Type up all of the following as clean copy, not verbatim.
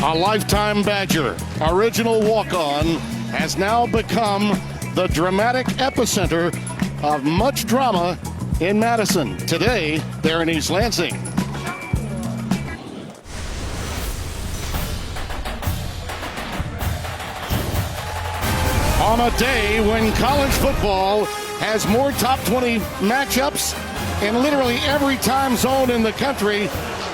A lifetime Badger, original walk-on, has now become the dramatic epicenter of much drama in Madison. Today, they're in East Lansing. On a day when college football has more top 20 matchups in literally every time zone in the country,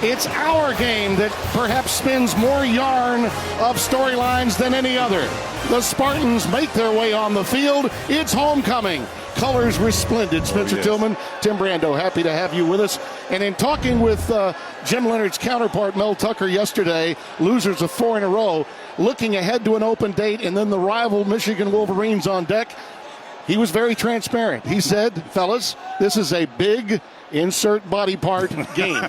it's our game that perhaps spins more yarn of storylines than any other. The Spartans make their way on the field. It's homecoming. Colors resplendent. Spencer Tillman, Tim Brando, happy to have you with us. And in talking with Jim Leonhard's counterpart, Mel Tucker, yesterday, losers of 4 in a row, looking ahead to an open date and then the rival Michigan Wolverines on deck, he was very transparent. He said, fellas, this is a big insert body part game.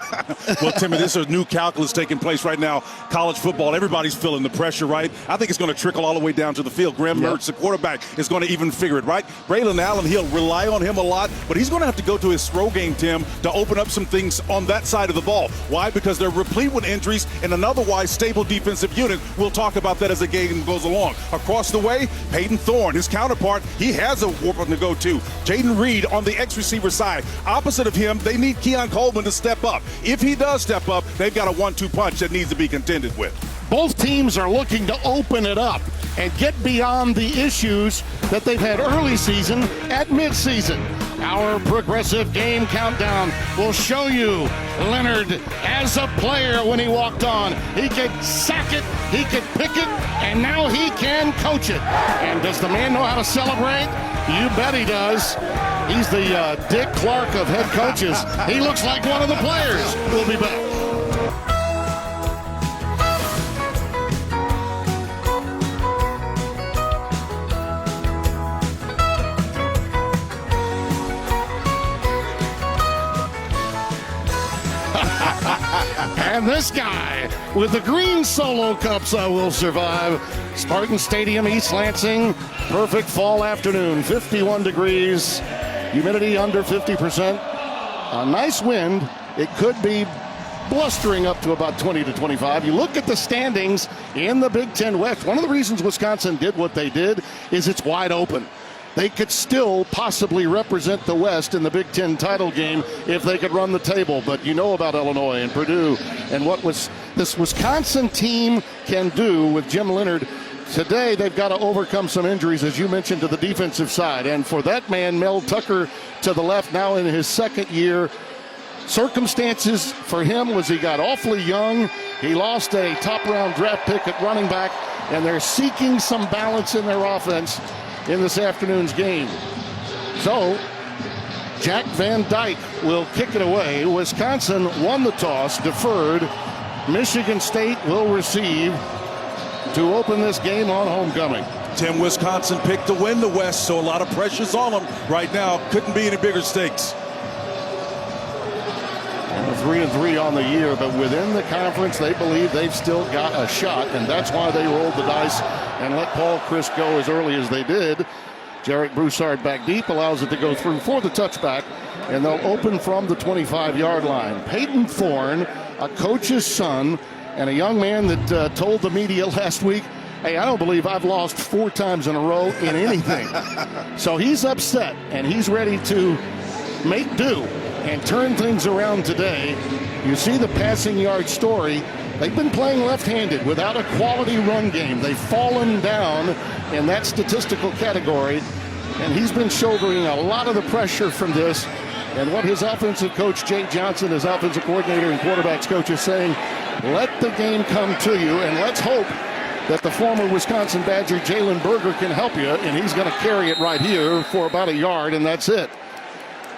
Well, Timmy, this is a new calculus taking place right now. College football, everybody's feeling the pressure, right? I think it's going to trickle all the way down to the field. Graham Mertz, the quarterback, is going to even figure it, right? Braylon Allen, he'll rely on him a lot, but he's going to have to go to his throw game, Tim, to open up some things on that side of the ball. Why? Because they're replete with injuries and an otherwise stable defensive unit. We'll talk about that as the game goes along. Across the way, Peyton Thorne, his counterpart, he has a weapon to go to. Jaden Reed on the X-receiver side. Opposite of him, they need Keon Coleman to step up. If he does step up, they've got a 1-2 punch that needs to be contended with. Both teams are looking to open it up and get beyond the issues that they've had early season at midseason. Our progressive game countdown will show you Leonhard as a player when he walked on. He could sack it, he could pick it, and now he can coach it. And does the man know how to celebrate? You bet he does. He's the Dick Clark of head coaches. He looks like one of the players. We'll be back. And this guy with the green Solo Cups, I will survive. Spartan Stadium, East Lansing. Perfect fall afternoon, 51 degrees. Humidity under 50%. A nice wind. It could be blustering up to about 20 to 25. You look at the standings in the Big Ten West. One of the reasons Wisconsin did what they did is it's wide open. They could still possibly represent the West in the Big Ten title game if they could run the table. But you know about Illinois and Purdue and what this Wisconsin team can do with Jim Leonhard. Today, they've got to overcome some injuries, as you mentioned, to the defensive side. And for that man, Mel Tucker, to the left, now in his second year, circumstances for him was he got awfully young. He lost a top-round draft pick at running back, and they're seeking some balance in their offense in this afternoon's game. So, Jack Van Dyke will kick it away. Wisconsin won the toss, deferred. Michigan State will receive to open this game on homecoming. Tim, Wisconsin picked to win the West, so a lot of pressure's on them right now. Couldn't be any bigger stakes. And 3-3 on the year, but within the conference, they believe they've still got a shot, and that's why they rolled the dice and let Paul Chryst go as early as they did. Jarek Broussard back deep allows it to go through for the touchback, and they'll open from the 25-yard line. Peyton Thorne, a coach's son, and a young man that told the media last week, hey, I don't believe I've lost 4 times in a row in anything. So he's upset, and he's ready to make do and turn things around today. You see the passing yard story. They've been playing left-handed without a quality run game. They've fallen down in that statistical category, and he's been shouldering a lot of the pressure from this. And what his offensive coach, Jake Johnson, his offensive coordinator and quarterbacks coach, is saying, let the game come to you, and let's hope that the former Wisconsin Badger, Jalen Berger, can help you, and he's going to carry it right here for about a yard, and that's it.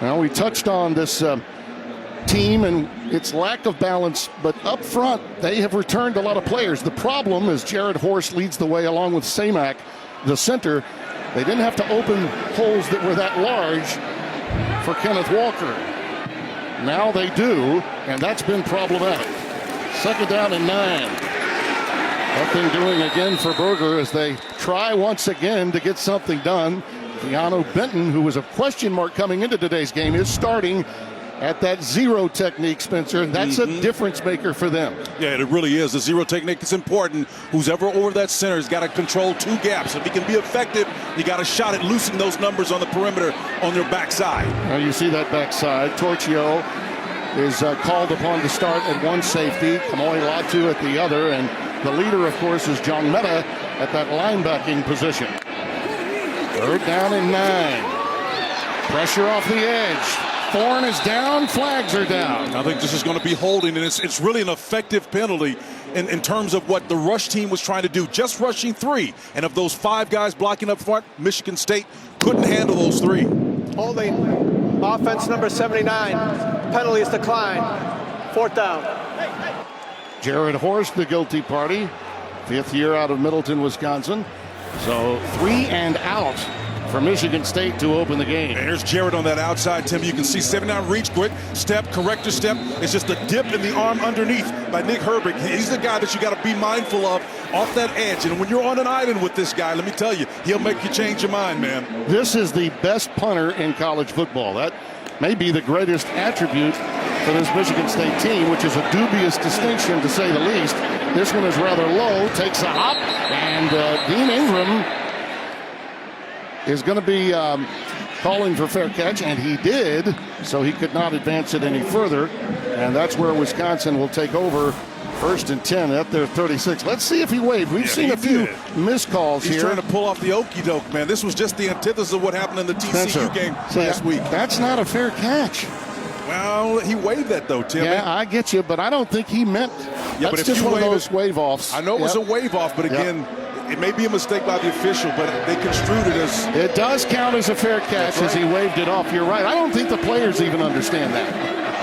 Now, we touched on this team and its lack of balance, but up front, they have returned a lot of players. The problem is Jared Horst leads the way along with Samac, the center. They didn't have to open holes that were that large for Kenneth Walker. Now they do, and that's been problematic. 2nd down and 9. Nothing doing again for Berger as they try once again to get something done. Keanu Benton, who was a question mark coming into today's game, is starting at that zero technique, Spencer, and that's a difference maker for them. Yeah, it really is. The zero technique is important. Who's ever over that center has got to control two gaps. If he can be effective, you got a shot at loosening those numbers on the perimeter on their backside. Now you see that backside. Torchio is called upon to start at one safety, Kamoy Latu at the other, and the leader, of course, is John Meta at that linebacking position. 3rd down and 9. Pressure off the edge. Thorne is down, flags are down. I think this is going to be holding, and it's really an effective penalty in terms of what the rush team was trying to do, just rushing 3. And of those 5 guys blocking up front, Michigan State couldn't handle those 3. Holding, offense number 79, penalty is declined, 4th down. Jared Horst, the guilty party, 5th year out of Middleton, Wisconsin. So 3 and out for Michigan State to open the game. And here's Jared on that outside, Tim. You can see 79 reach, quick step, corrector step. It's just a dip in the arm underneath by Nick Herbig. He's the guy that you got to be mindful of off that edge. And when you're on an island with this guy, let me tell you, he'll make you change your mind, man. This is the best punter in college football. That may be the greatest attribute for this Michigan State team, which is a dubious distinction to say the least. This one is rather low, takes a hop, and Dean Ingram is going to be calling for fair catch, and he did, so he could not advance it any further. And that's where Wisconsin will take over 1st and 10 at their 36. Let's see if he waved. We've seen a few missed calls here. He's trying to pull off the okey doke, man. This was just the antithesis of what happened in the TCU game last week. That's not a fair catch. Well, he waved that, though, Tim. Yeah, I get you, but I don't think he meant. Yeah, that's just one of those wave-offs. I know it was a wave-off, but again, it may be a mistake by the official, but they construed it as... It does count as a fair catch as he waved it off. You're right. I don't think the players even understand that.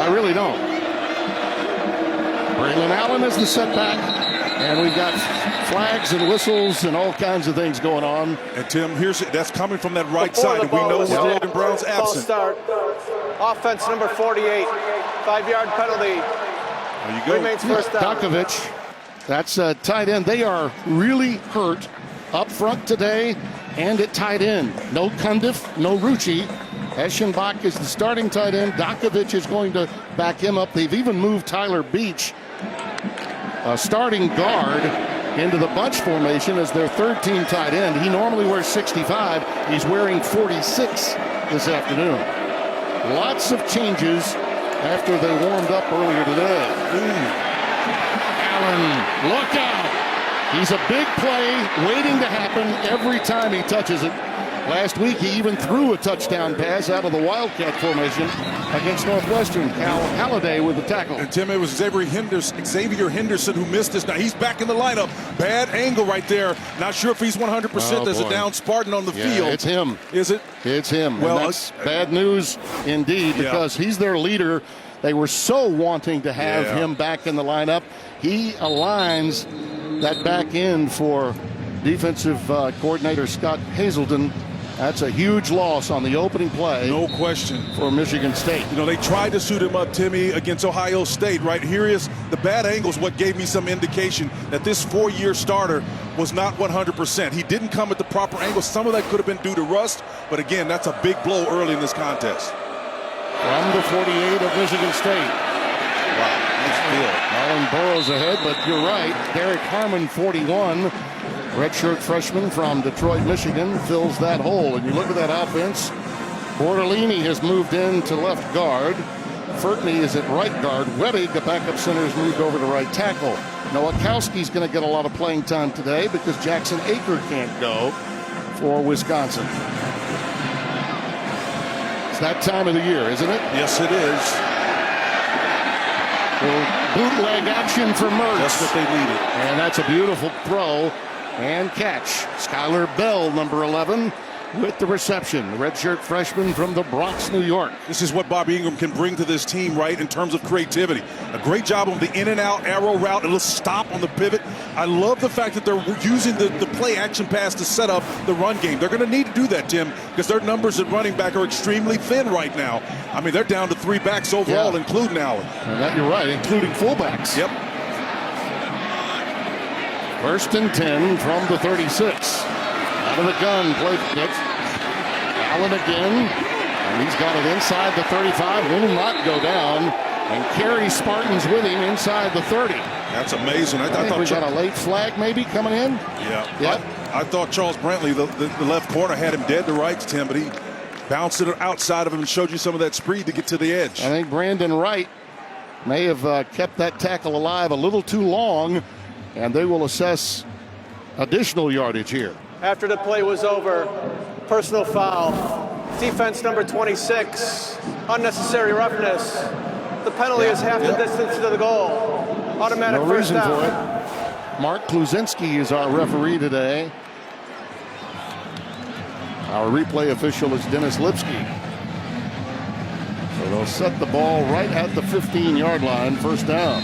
I really don't. Braylon Allen is the setback, and we've got flags and whistles and all kinds of things going on. And Tim, that's coming from that right side, and we know Logan Brown's absent. Start. Offense number 48, 5-yard penalty. There you go. Remains 1st down. Dakovich, that's tight end. They are really hurt up front today and at tight end. No Cundiff, no Rucci. Eschenbach is the starting tight end. Dakovich is going to back him up. They've even moved Tyler Beach, a starting guard, into the bunch formation as their 3rd-team tight end. He normally wears 65. He's wearing 46 this afternoon. Lots of changes after they warmed up earlier today. Allen, look out. He's a big play waiting to happen every time he touches it. Last week, he even threw a touchdown pass out of the Wildcat formation against Northwestern. Cal Halliday with the tackle. And Tim, it was Xavier Henderson who missed this. Now he's back in the lineup. Bad angle right there. Not sure if he's 100%. There's a down Spartan on the field. It's him. Is it? It's him. Well, and that's bad news indeed, because he's their leader. They were so wanting to have him back in the lineup. He aligns that back end for defensive coordinator Scott Hazelton. That's a huge loss on the opening play. No question. For Michigan State. You know, they tried to suit him up, Timmy, against Ohio State, right? Here is the bad angles, what gave me some indication that this 4-year starter was not 100%. He didn't come at the proper angle. Some of that could have been due to rust, but again, that's a big blow early in this contest. From the 48 of Michigan State. Wow, nice field. Marlon Burrows ahead, but you're right. Derek Harmon, 41. Redshirt freshman from Detroit, Michigan, fills that hole. And you look at that offense. Bortolini has moved in to left guard. Furtney is at right guard. Wettig, the backup center, has moved over to right tackle. Nowakowski's going to get a lot of playing time today because Jackson Aker can't go for Wisconsin. It's that time of the year, isn't it? Yes, it is. Bootleg action for Mertz. That's what they needed. And that's a beautiful throw and catch. Skylar Bell, number 11, with the reception. The redshirt freshman from the Bronx, New York. This is what Bobby Ingram can bring to this team, right, in terms of creativity. A great job on the in-and-out arrow route, a little stop on the pivot. I love the fact that they're using the play-action pass to set up the run game. They're going to need to do that, Tim, because their numbers at running back are extremely thin right now. I mean, they're down to 3 backs overall, including Allen. And that you're right, including fullbacks. Yep. 1st and 10 from the 36. Out of the gun, play pitch. Allen again. And he's got it inside the 35, will not go down, and carries Spartans with him inside the 30. That's amazing. I think thought we got a late flag maybe coming in. Yeah. Yep. I thought Charles Brantley, the left corner, had him dead to rights, Tim, but he bounced it outside of him and showed you some of that speed to get to the edge. I think Brandon Wright may have kept that tackle alive a little too long, and they will assess additional yardage here. After the play was over, personal foul. Defense number 26, unnecessary roughness. The penalty is half the distance to the goal. Automatic No first reason down. for it. Mark Kluzinski is our referee today. Our replay official is Dennis Lipsky. So they'll set the ball right at the 15-yard line, first down.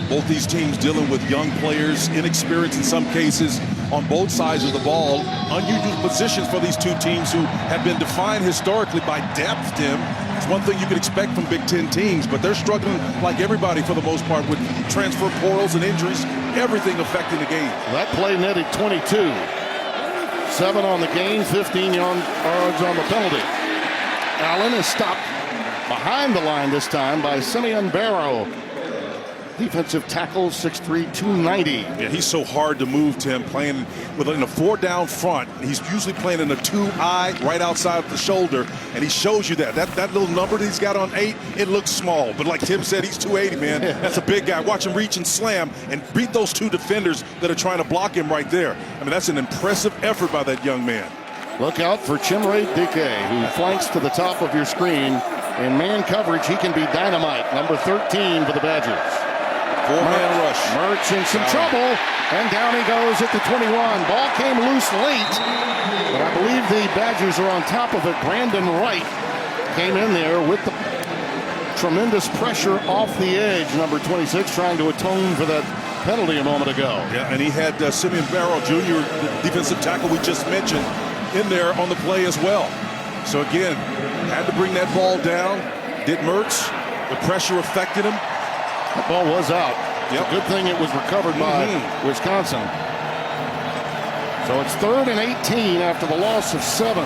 Both these teams dealing with young players, inexperienced in some cases on both sides of the ball. Unusual positions for these two teams who have been defined historically by depth, Tim. It's one thing you could expect from Big Ten teams, but they're struggling like everybody for the most part with transfer portals and injuries, everything affecting the game. That play netted 22. 7 on the gain, 15 yards on the penalty. Allen is stopped behind the line this time by Simeon Barrow. Defensive tackle, 6'3", 290. Yeah, he's so hard to move, Tim, playing in a 4-down front. He's usually playing in a 2-eye right outside the shoulder, and he shows you that. That little number that he's got on 8, it looks small. But like Tim said, he's 280, man. That's a big guy. Watch him reach and slam and beat those two defenders that are trying to block him right there. I mean, that's an impressive effort by that young man. Look out for Chimere Dike, who flanks to the top of your screen. In man coverage, he can be dynamite. Number 13 for the Badgers. 4-man rush. Mertz in some trouble, and down he goes at the 21. Ball came loose late, but I believe the Badgers are on top of it. Brandon Wright came in there with the tremendous pressure off the edge. Number 26 trying to atone for that penalty a moment ago. Yeah, and he had Simeon Barrow Jr., the defensive tackle we just mentioned, in there on the play as well. So again, had to bring that ball down. Did Mertz. The pressure affected him. The ball was out. Yep. It's a good thing it was recovered by Wisconsin. So it's 3rd and 18 after the loss of 7.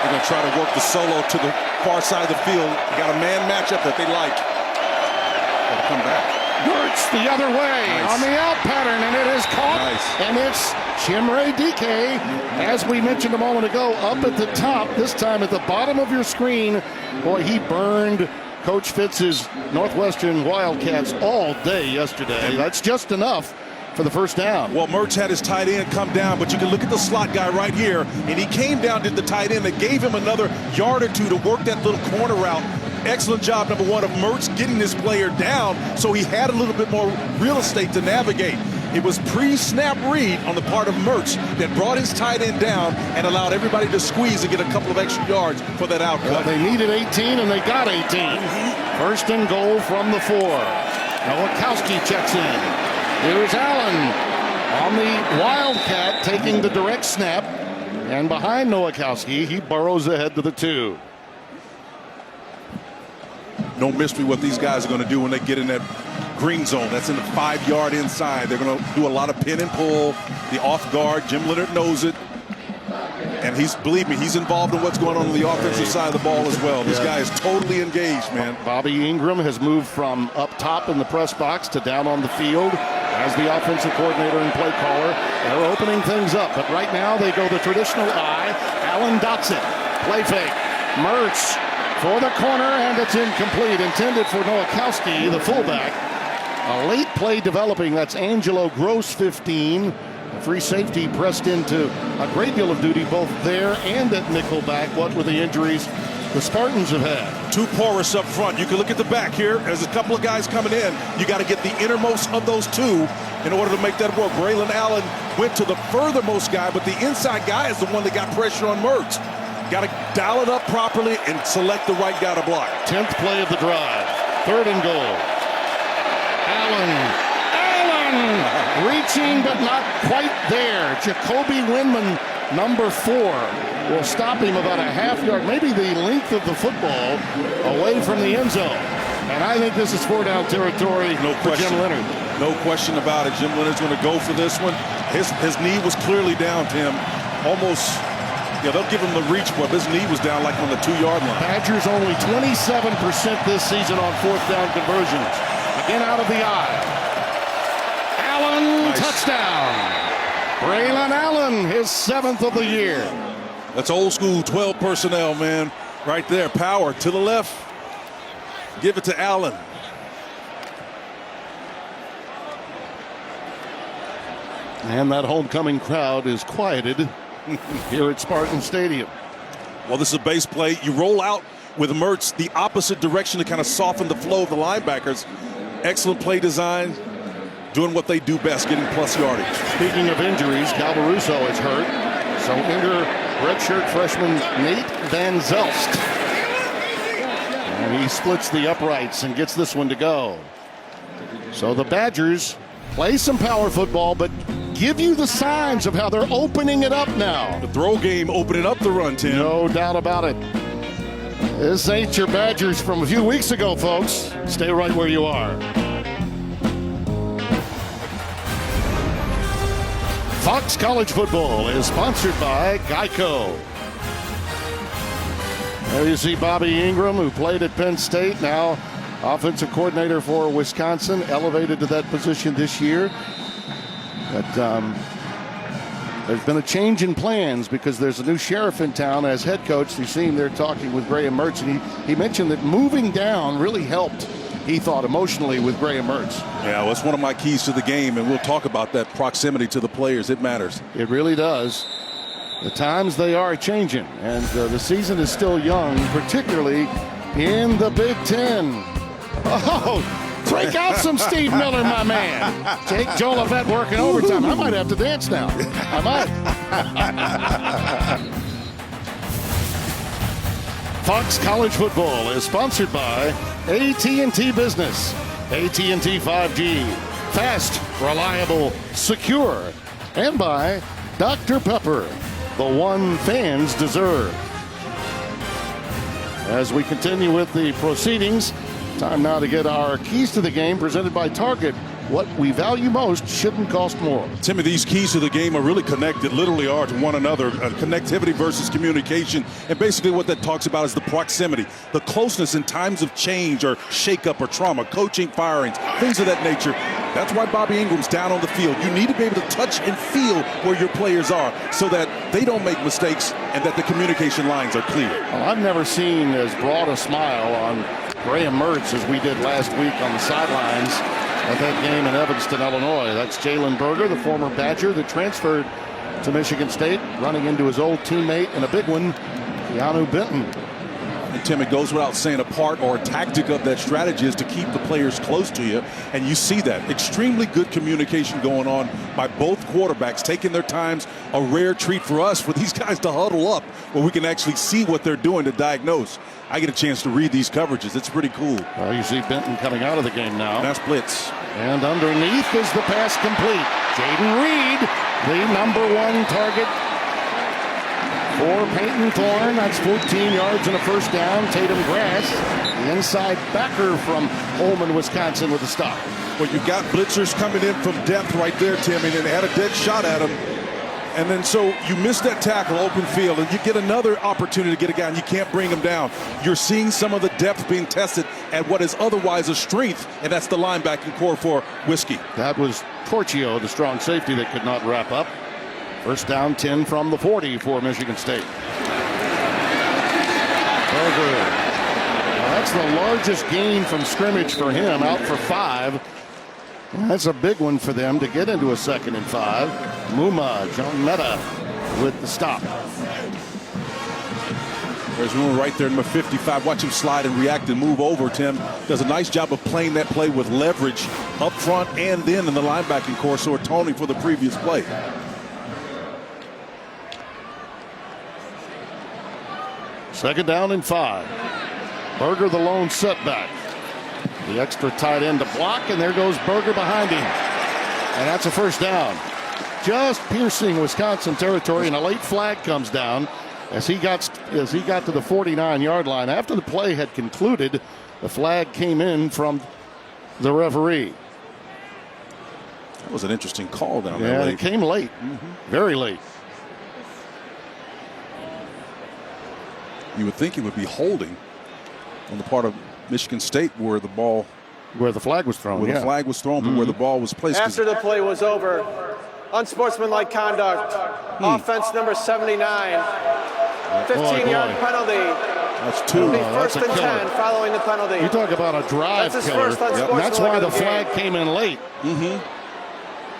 They're going to try to work the solo to the far side of the field. Got a man matchup that they like. Got to come back. Mertz the other way on the out pattern, and it is caught. And it's Chimere Dike, as we mentioned a moment ago, up at the top, this time at the bottom of your screen. Boy, he burned Coach Fitz's Northwestern Wildcats all day yesterday. That's just enough for the first down. Well, Mertz had his tight end come down, but you can look at the slot guy right here, and he came down to the tight end that gave him another yard or two to work that little corner route. Excellent job, number 1, of Mertz getting this player down so he had a little bit more real estate to navigate. It was pre-snap read on the part of Mertz that brought his tight end down and allowed everybody to squeeze and get a couple of extra yards for that outcut. Well, they needed 18, and they got 18. First and goal from the 4. Nowakowski checks in. Here's Allen on the Wildcat taking the direct snap. And behind Nowakowski, he burrows ahead to the 2. No mystery what these guys are going to do when they get in that green zone. That's in the 5-yard inside. They're going to do a lot of pin and pull, the off guard. Jim Leonard knows it. And believe me, he's involved in what's going on the offensive side of the ball as well. This guy is totally engaged, man. Bobby Ingram has moved from up top in the press box to down on the field as the offensive coordinator and play caller. They're opening things up, but right now they go the traditional eye. Allen dots it. Play fake. Mertz for the corner, and it's incomplete. Intended for Nowakowski, the fullback. A late play developing. That's Angelo Gross, 15. The free safety pressed into a great deal of duty both there and at nickelback. What were the injuries the Spartans have had? Too porous up front. You can look at the back here. There's a couple of guys coming in. You got to get the innermost of those two in order to make that work. Braylon Allen went to the furthermost guy, but the inside guy is the one that got pressure on Mertz. Got to dial it up properly and select the right guy to block. 10th play of the drive. 3rd and goal. Allen reaching but not quite there. Jacoby Windman, number 4, will stop him about a half yard, maybe the length of the football, away from the end zone. And I think this is 4-down territory for Jim Leonard. No question about it. Jim Leonard's going to go for this one. His knee was clearly down, Tim. Almost, yeah, they'll give him the reach, but his knee was down like on the 2-yard line. Badgers only 27% this season on fourth down conversions. Again out of the eye. Allen, Nice. touchdown. Braylon Allen, his 7th of the year. That's old school 12 personnel, man. Right there, power to the left. Give it to Allen. And that homecoming crowd is quieted here at Spartan Stadium. Well, this is a base play. You roll out with Mertz the opposite direction to kind of soften the flow of the linebackers. Excellent play design, doing what they do best, getting plus yardage. Speaking of injuries, Calvaruso is hurt. So enter redshirt freshman Nate Van Zelst. And he splits the uprights and gets this one to go. So the Badgers play some power football, but give you the signs of how they're opening it up now. The throw game opening up the run, Tim. No doubt about it. This ain't your Badgers from a few weeks ago, folks. Stay right where you are. Fox College Football is sponsored by Geico. There you see Bobby Ingram, who played at Penn State, now offensive coordinator for Wisconsin, elevated to that position this year. But there's been a change in plans because there's a new sheriff in town as head coach. You see him there talking with Graham Mertz, and he mentioned that moving down really helped, he thought, emotionally with Graham Mertz. Yeah, well, it's one of my keys to the game, and we'll talk about that proximity to the players. It matters. It really does. The times, they are changing, and the season is still young, particularly in the Big Ten. Oh, break out some Steve Miller, my man. Jake Jolivet working overtime. I might have to dance now. I might. Fox College Football is sponsored by AT&T Business. AT&T 5G. Fast, reliable, secure. And by Dr. Pepper, the one fans deserve. As we continue with the proceedings, time now to get our keys to the game presented by Target. What we value most shouldn't cost more. Timmy, these keys to the game are really connected, literally are, to one another. Connectivity versus communication. And basically what that talks about is the proximity, the closeness in times of change or shakeup or trauma, coaching firings, things of that nature. That's why Bobby Ingram's down on the field. You need to be able to touch and feel where your players are so that they don't make mistakes and that the communication lines are clear. Well, I've never seen as broad a smile on Graham Mertz as we did last week on the sidelines at that game in Evanston, Illinois. That's Jalen Berger, the former Badger that transferred to Michigan State, running into his old teammate and a big one, Keanu Benton. And Tim, it goes without saying, a part or a tactic of that strategy is to keep the players close to you. And you see that. Extremely good communication going on by both quarterbacks, taking their times. A rare treat for us for these guys to huddle up where we can actually see what they're doing to diagnose. I get a chance to read these coverages. It's pretty cool. Well, you see Benton coming out of the game now. That's blitz. And underneath is the pass complete. Jaden Reed, the #1 target for Peyton Thorne. That's 14 yards and a first down. Tatum Grass, the inside backer from Holman, Wisconsin, with a stop. Well, you got blitzers coming in from depth right there, Tim, and they had a dead shot at him. And then so you miss that tackle, open field, and you get another opportunity to get a guy, and you can't bring him down. You're seeing some of the depth being tested at what is otherwise a strength, and that's the linebacking core for Whiskey. That was Torchio, the strong safety that could not wrap up. First down, 10 from the 40 for Michigan State. Berger. Well, that's the largest gain from scrimmage for him, out for 5. That's a big one for them to get into a 2nd and 5. Muma, John Meta with the stop. There's room right there, number 55. Watch him slide and react and move over. Tim does a nice job of playing that play with leverage up front and then in the linebacking core, so atoning for the previous play. Second down and 5. Berger, the lone setback. The extra tight end to block, and there goes Berger behind him. And that's a first down. Just piercing Wisconsin territory, and a late flag comes down as he got to the 49-yard line. After the play had concluded, the flag came in from the referee. That was an interesting call down there. Yeah, Late. it came late, very late. You would think it would be holding on the part of Michigan State where the ball, Where the flag was thrown. where the flag was thrown, but where the ball was placed. 'Cause After the play was over, unsportsmanlike conduct, offense number 79, 15-yard penalty. That's two. It'll be that's first a and killer. 10 following the penalty. You talk about a drive That's his killer. first unsportsmanlike And that's why the of the game. flag came in late.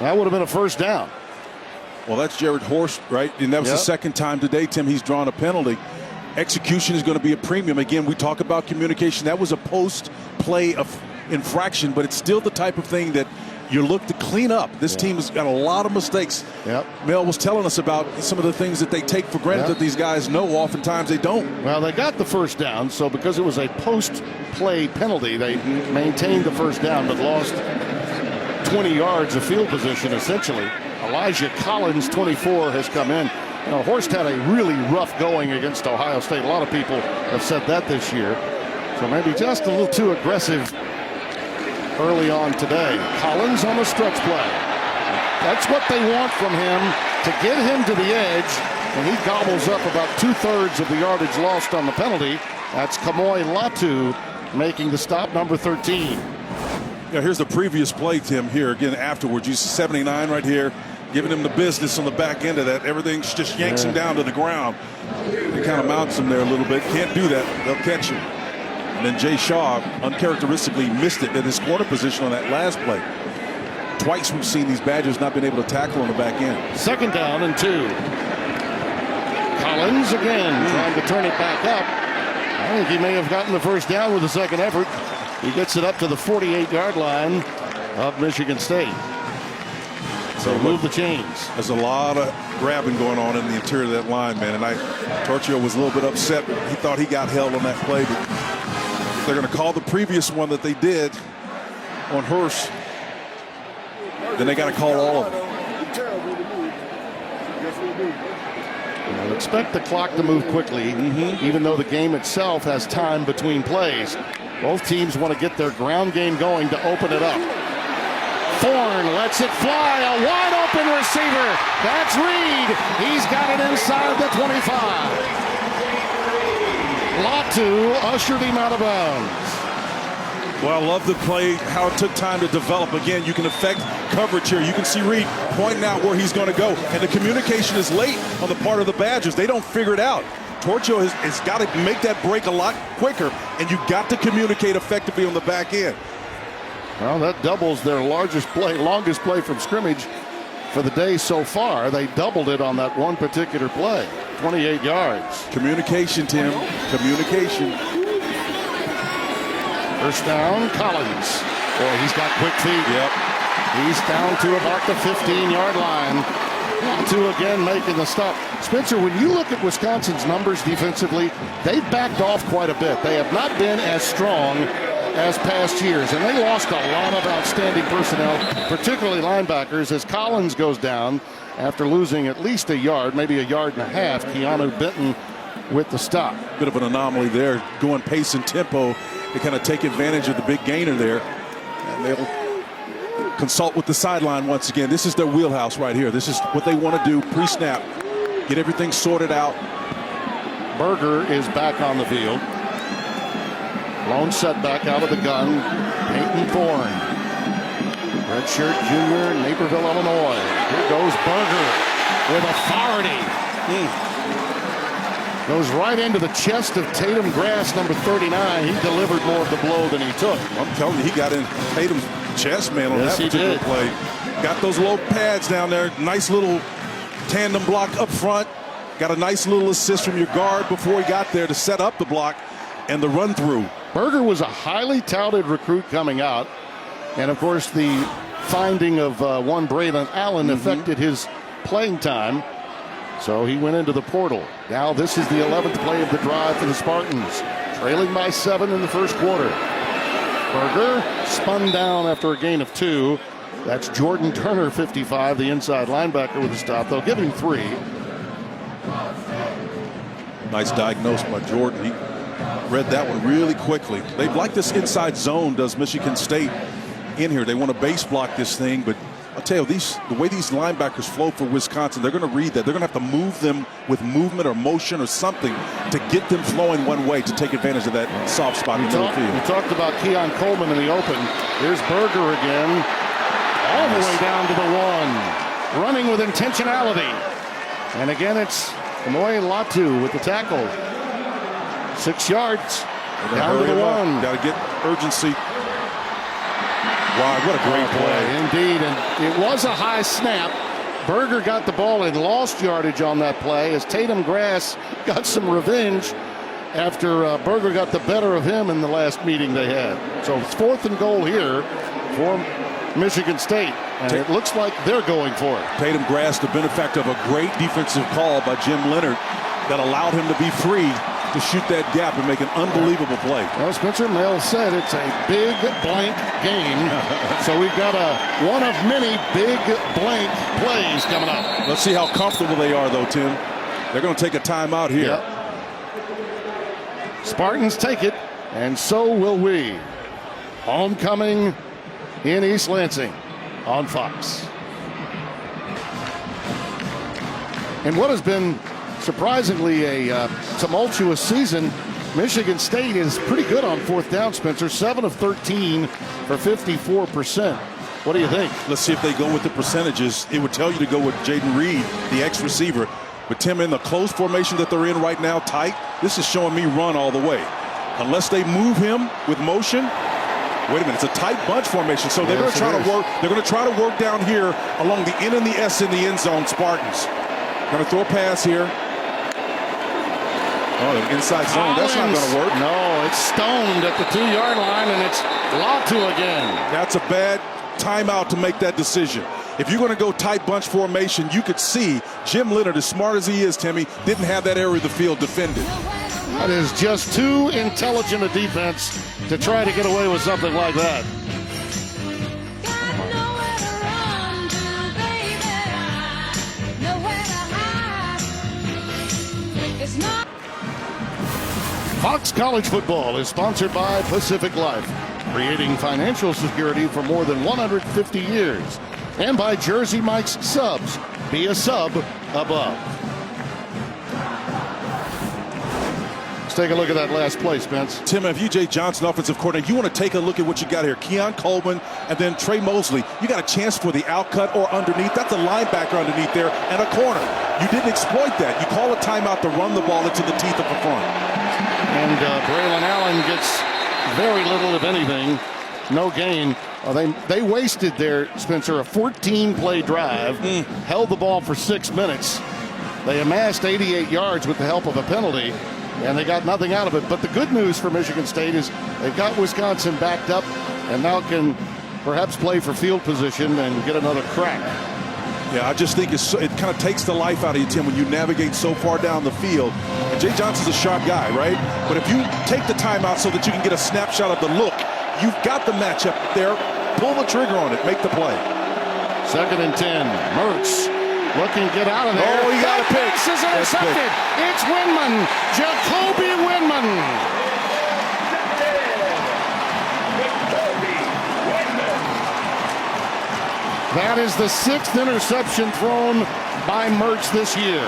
That would have been a first down. Well, that's Jared Horst, right? And that was the Yep. second time today, Tim, he's drawn a penalty. Execution is going to be a premium. Again, we talk about communication. That was a post-play of infraction, but it's still the type of thing that you look to clean up. This team has got a lot of mistakes. Yep. Mel was telling us about some of the things that they take for granted Yep. that these guys know. Oftentimes they don't. Well, they got the first down, so because it was a post-play penalty, they maintained the first down but lost 20 yards of field position, essentially. Elijah Collins, 24, has come in. You know, Horst had a really rough going against Ohio State. A lot of people have said that this year. So maybe just a little too aggressive early on today. Collins on the stretch play. That's what they want from him, to get him to the edge, and he gobbles up about 2/3 of the yardage lost on the penalty. That's Kamoy Latu making the stop, number 13. Yeah, here's the previous play, Tim, here again afterwards. You see 79 right here, giving him the business on the back end of that. Everything just yanks him down to the ground. It kind of mounts him there a little bit. Can't do that. They'll catch him. And then Jay Shaw uncharacteristically missed it in his corner position on that last play. Twice we've seen these Badgers not been able to tackle on the back end. Second down and 2. Collins again trying to turn it back up. I think he may have gotten the first down with the second effort. He gets it up to the 48-yard line of Michigan State. So move the chains. There's a lot of grabbing going on in the interior of that line, man. And Torchio was a little bit upset. He thought he got held on that play, but if they're going to call the previous one that they did on Hurst, then they got to call all of them. I'll expect the clock to move quickly, even though the game itself has time between plays. Both teams want to get their ground game going to open it up. Thorne lets it fly, a wide open receiver. That's Reed. He's got it inside the 25. Latu ushered him out of bounds. Well, I love the play, how it took time to develop. Again, you can affect coverage here. You can see Reed pointing out where he's going to go. And the communication is late on the part of the Badgers. They don't figure it out. Torchio has got to make that break a lot quicker, and you got to communicate effectively on the back end. Well, that doubles their longest play from scrimmage for the day so far. They doubled it on that one particular play, 28 yards. Communication, Tim. Communication. First down, Collins. Boy, he's got quick feet. Yep. He's down to about the 15-yard line. Latu again making the stop. Spencer, when you look at Wisconsin's numbers defensively, they've backed off quite a bit. They have not been as strong as past years, and they lost a lot of outstanding personnel, particularly linebackers, as Collins goes down after losing at least a yard, maybe a yard and a half. Keanu Benton with the stop. Bit of an anomaly there, going pace and tempo to kind of take advantage of the big gainer there. And they'll consult with the sideline once again. This is their wheelhouse right here. This is what they want to do pre-snap. Get everything sorted out. Berger is back on the field. Lone setback out of the gun. Peyton Thorne. Redshirt junior, Naperville, Illinois. Here goes Berger with authority. Goes right into the chest of Tatum Grass, number 39. He delivered more of the blow than he took. I'm telling you, he got in Tatum's chest, man, on Yes, that he particular did. play. Got those low pads down there. Nice little tandem block up front. Got a nice little assist from your guard before he got there to set up the block and the run through. Berger was a highly touted recruit coming out. And, of course, the finding of one Braylon Allen affected his playing time. So he went into the portal. Now this is the 11th play of the drive for the Spartans. Trailing by 7 in the first quarter. Berger spun down after a gain of 2. That's Jordan Turner, 55, the inside linebacker with a stop. They'll give him 3. Nice diagnose by Jordan. He read that one really quickly. They like this inside zone, does Michigan State in here. They want to base block this thing, but I'll tell you, the way these linebackers flow for Wisconsin, they're going to read that. They're going to have to move them with movement or motion or something to get them flowing one way to take advantage of that soft spot in the middle of the field. We talked about Keon Coleman in the open. Here's Berger again, all the way down to the 1, running with intentionality. And again, it's Amoy Latu with the tackle. 6 yards, down to the 1. Got to get urgency. Wow, what a great play. Indeed, and it was a high snap. Berger got the ball and lost yardage on that play as Tatum Grass got some revenge after Berger got the better of him in the last meeting they had. So it's 4th and goal here for Michigan State, and it looks like they're going for it. Tatum Grass, the benefactor of a great defensive call by Jim Leonard that allowed him to be free to shoot that gap and make an unbelievable play. Well, Spencer Mel said it's a big blank game, so we've got one of many big blank plays coming up. Let's see how comfortable they are, though, Tim. They're going to take a timeout here. Yep. Spartans take it, and so will we. Homecoming in East Lansing on Fox. And what has been surprisingly a tumultuous season, Michigan State is pretty good on 4th down, Spencer. 7 of 13 for 54%. What do you think? Let's see if they go with the percentages. It would tell you to go with Jaden Reed, the ex-receiver. But Tim, in the close formation that they're in right now, tight, this is showing me run all the way. Unless they move him with motion. Wait a minute, it's a tight bunch formation, so they're going to try to work. They're going to try to work down here along the N and the S in the end zone. Spartans going to throw a pass here. Oh, the inside zone. That's not going to work. No, it's stoned at the 2-yard line, and it's Latu again. That's a bad timeout to make that decision. If you're going to go tight bunch formation, you could see Jim Leonard, as smart as he is, Timmy, didn't have that area of the field defended. That is just too intelligent a defense to try to get away with something like that. Fox College Football is sponsored by Pacific Life, creating financial security for more than 150 years. And by Jersey Mike's Subs. Be a sub above. Let's take a look at that last play, Spence. Tim, if you Jay Johnson, offensive coordinator, you want to take a look at what you got here. Keon Coleman and then Trey Mosley. You got a chance for the outcut or underneath. That's a linebacker underneath there and a corner. You didn't exploit that. You call a timeout to run the ball into the teeth of the front. And Braylon Allen gets very little, if anything. No gain. They wasted their, Spencer, a 14-play drive, held the ball for 6 minutes. They amassed 88 yards with the help of a penalty, and they got nothing out of it. But the good news for Michigan State is they've got Wisconsin backed up and now can perhaps play for field position and get another crack. Yeah, I just think it kind of takes the life out of you, Tim, when you navigate so far down the field. And Jay Johnson's a sharp guy, right? But if you take the timeout so that you can get a snapshot of the look, you've got the matchup there. Pull the trigger on it. Make the play. 2nd and 10. Mertz looking to get out of there. Oh, he got a pick. This is intercepted. It's Winman. Jacoby Winman. That is the 6th interception thrown by Mertz this year.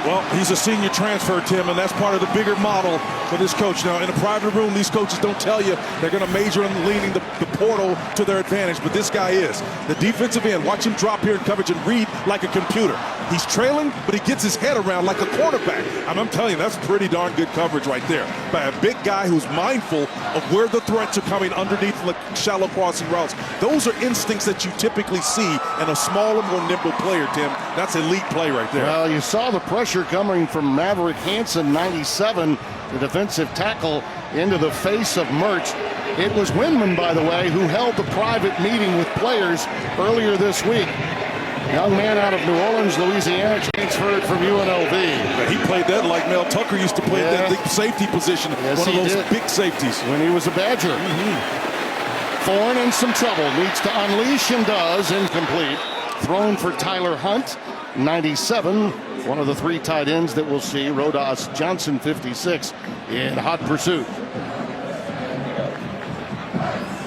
Well, he's a senior transfer, Tim, and that's part of the bigger model for this coach. Now, in a private room, these coaches don't tell you they're going to major in leaning the portal to their advantage, but this guy is. The defensive end, watch him drop here in coverage and read like a computer. He's trailing, but he gets his head around like a quarterback. I'm telling you, that's pretty darn good coverage right there by a big guy who's mindful of where the threats are coming underneath the shallow crossing routes. Those are instincts that you typically see in a smaller, more nimble player, Tim. That's elite play right there. Well, you saw the pressure coming from Maverick Hansen, 97, the defensive tackle, into the face of Mertz. It was Winman, by the way, who held the private meeting with players earlier this week. Young man out of New Orleans, Louisiana, transferred from UNLV. He played that like Mel Tucker used to play that big safety position. Yes, one of those did. big safeties. When he was a Badger. Thorne in some trouble. Needs to unleash and does. Incomplete. Thrown for Tyler Hunt, 97. One of the 3 tight ends that we'll see. Rodas Johnson, 56, in hot pursuit.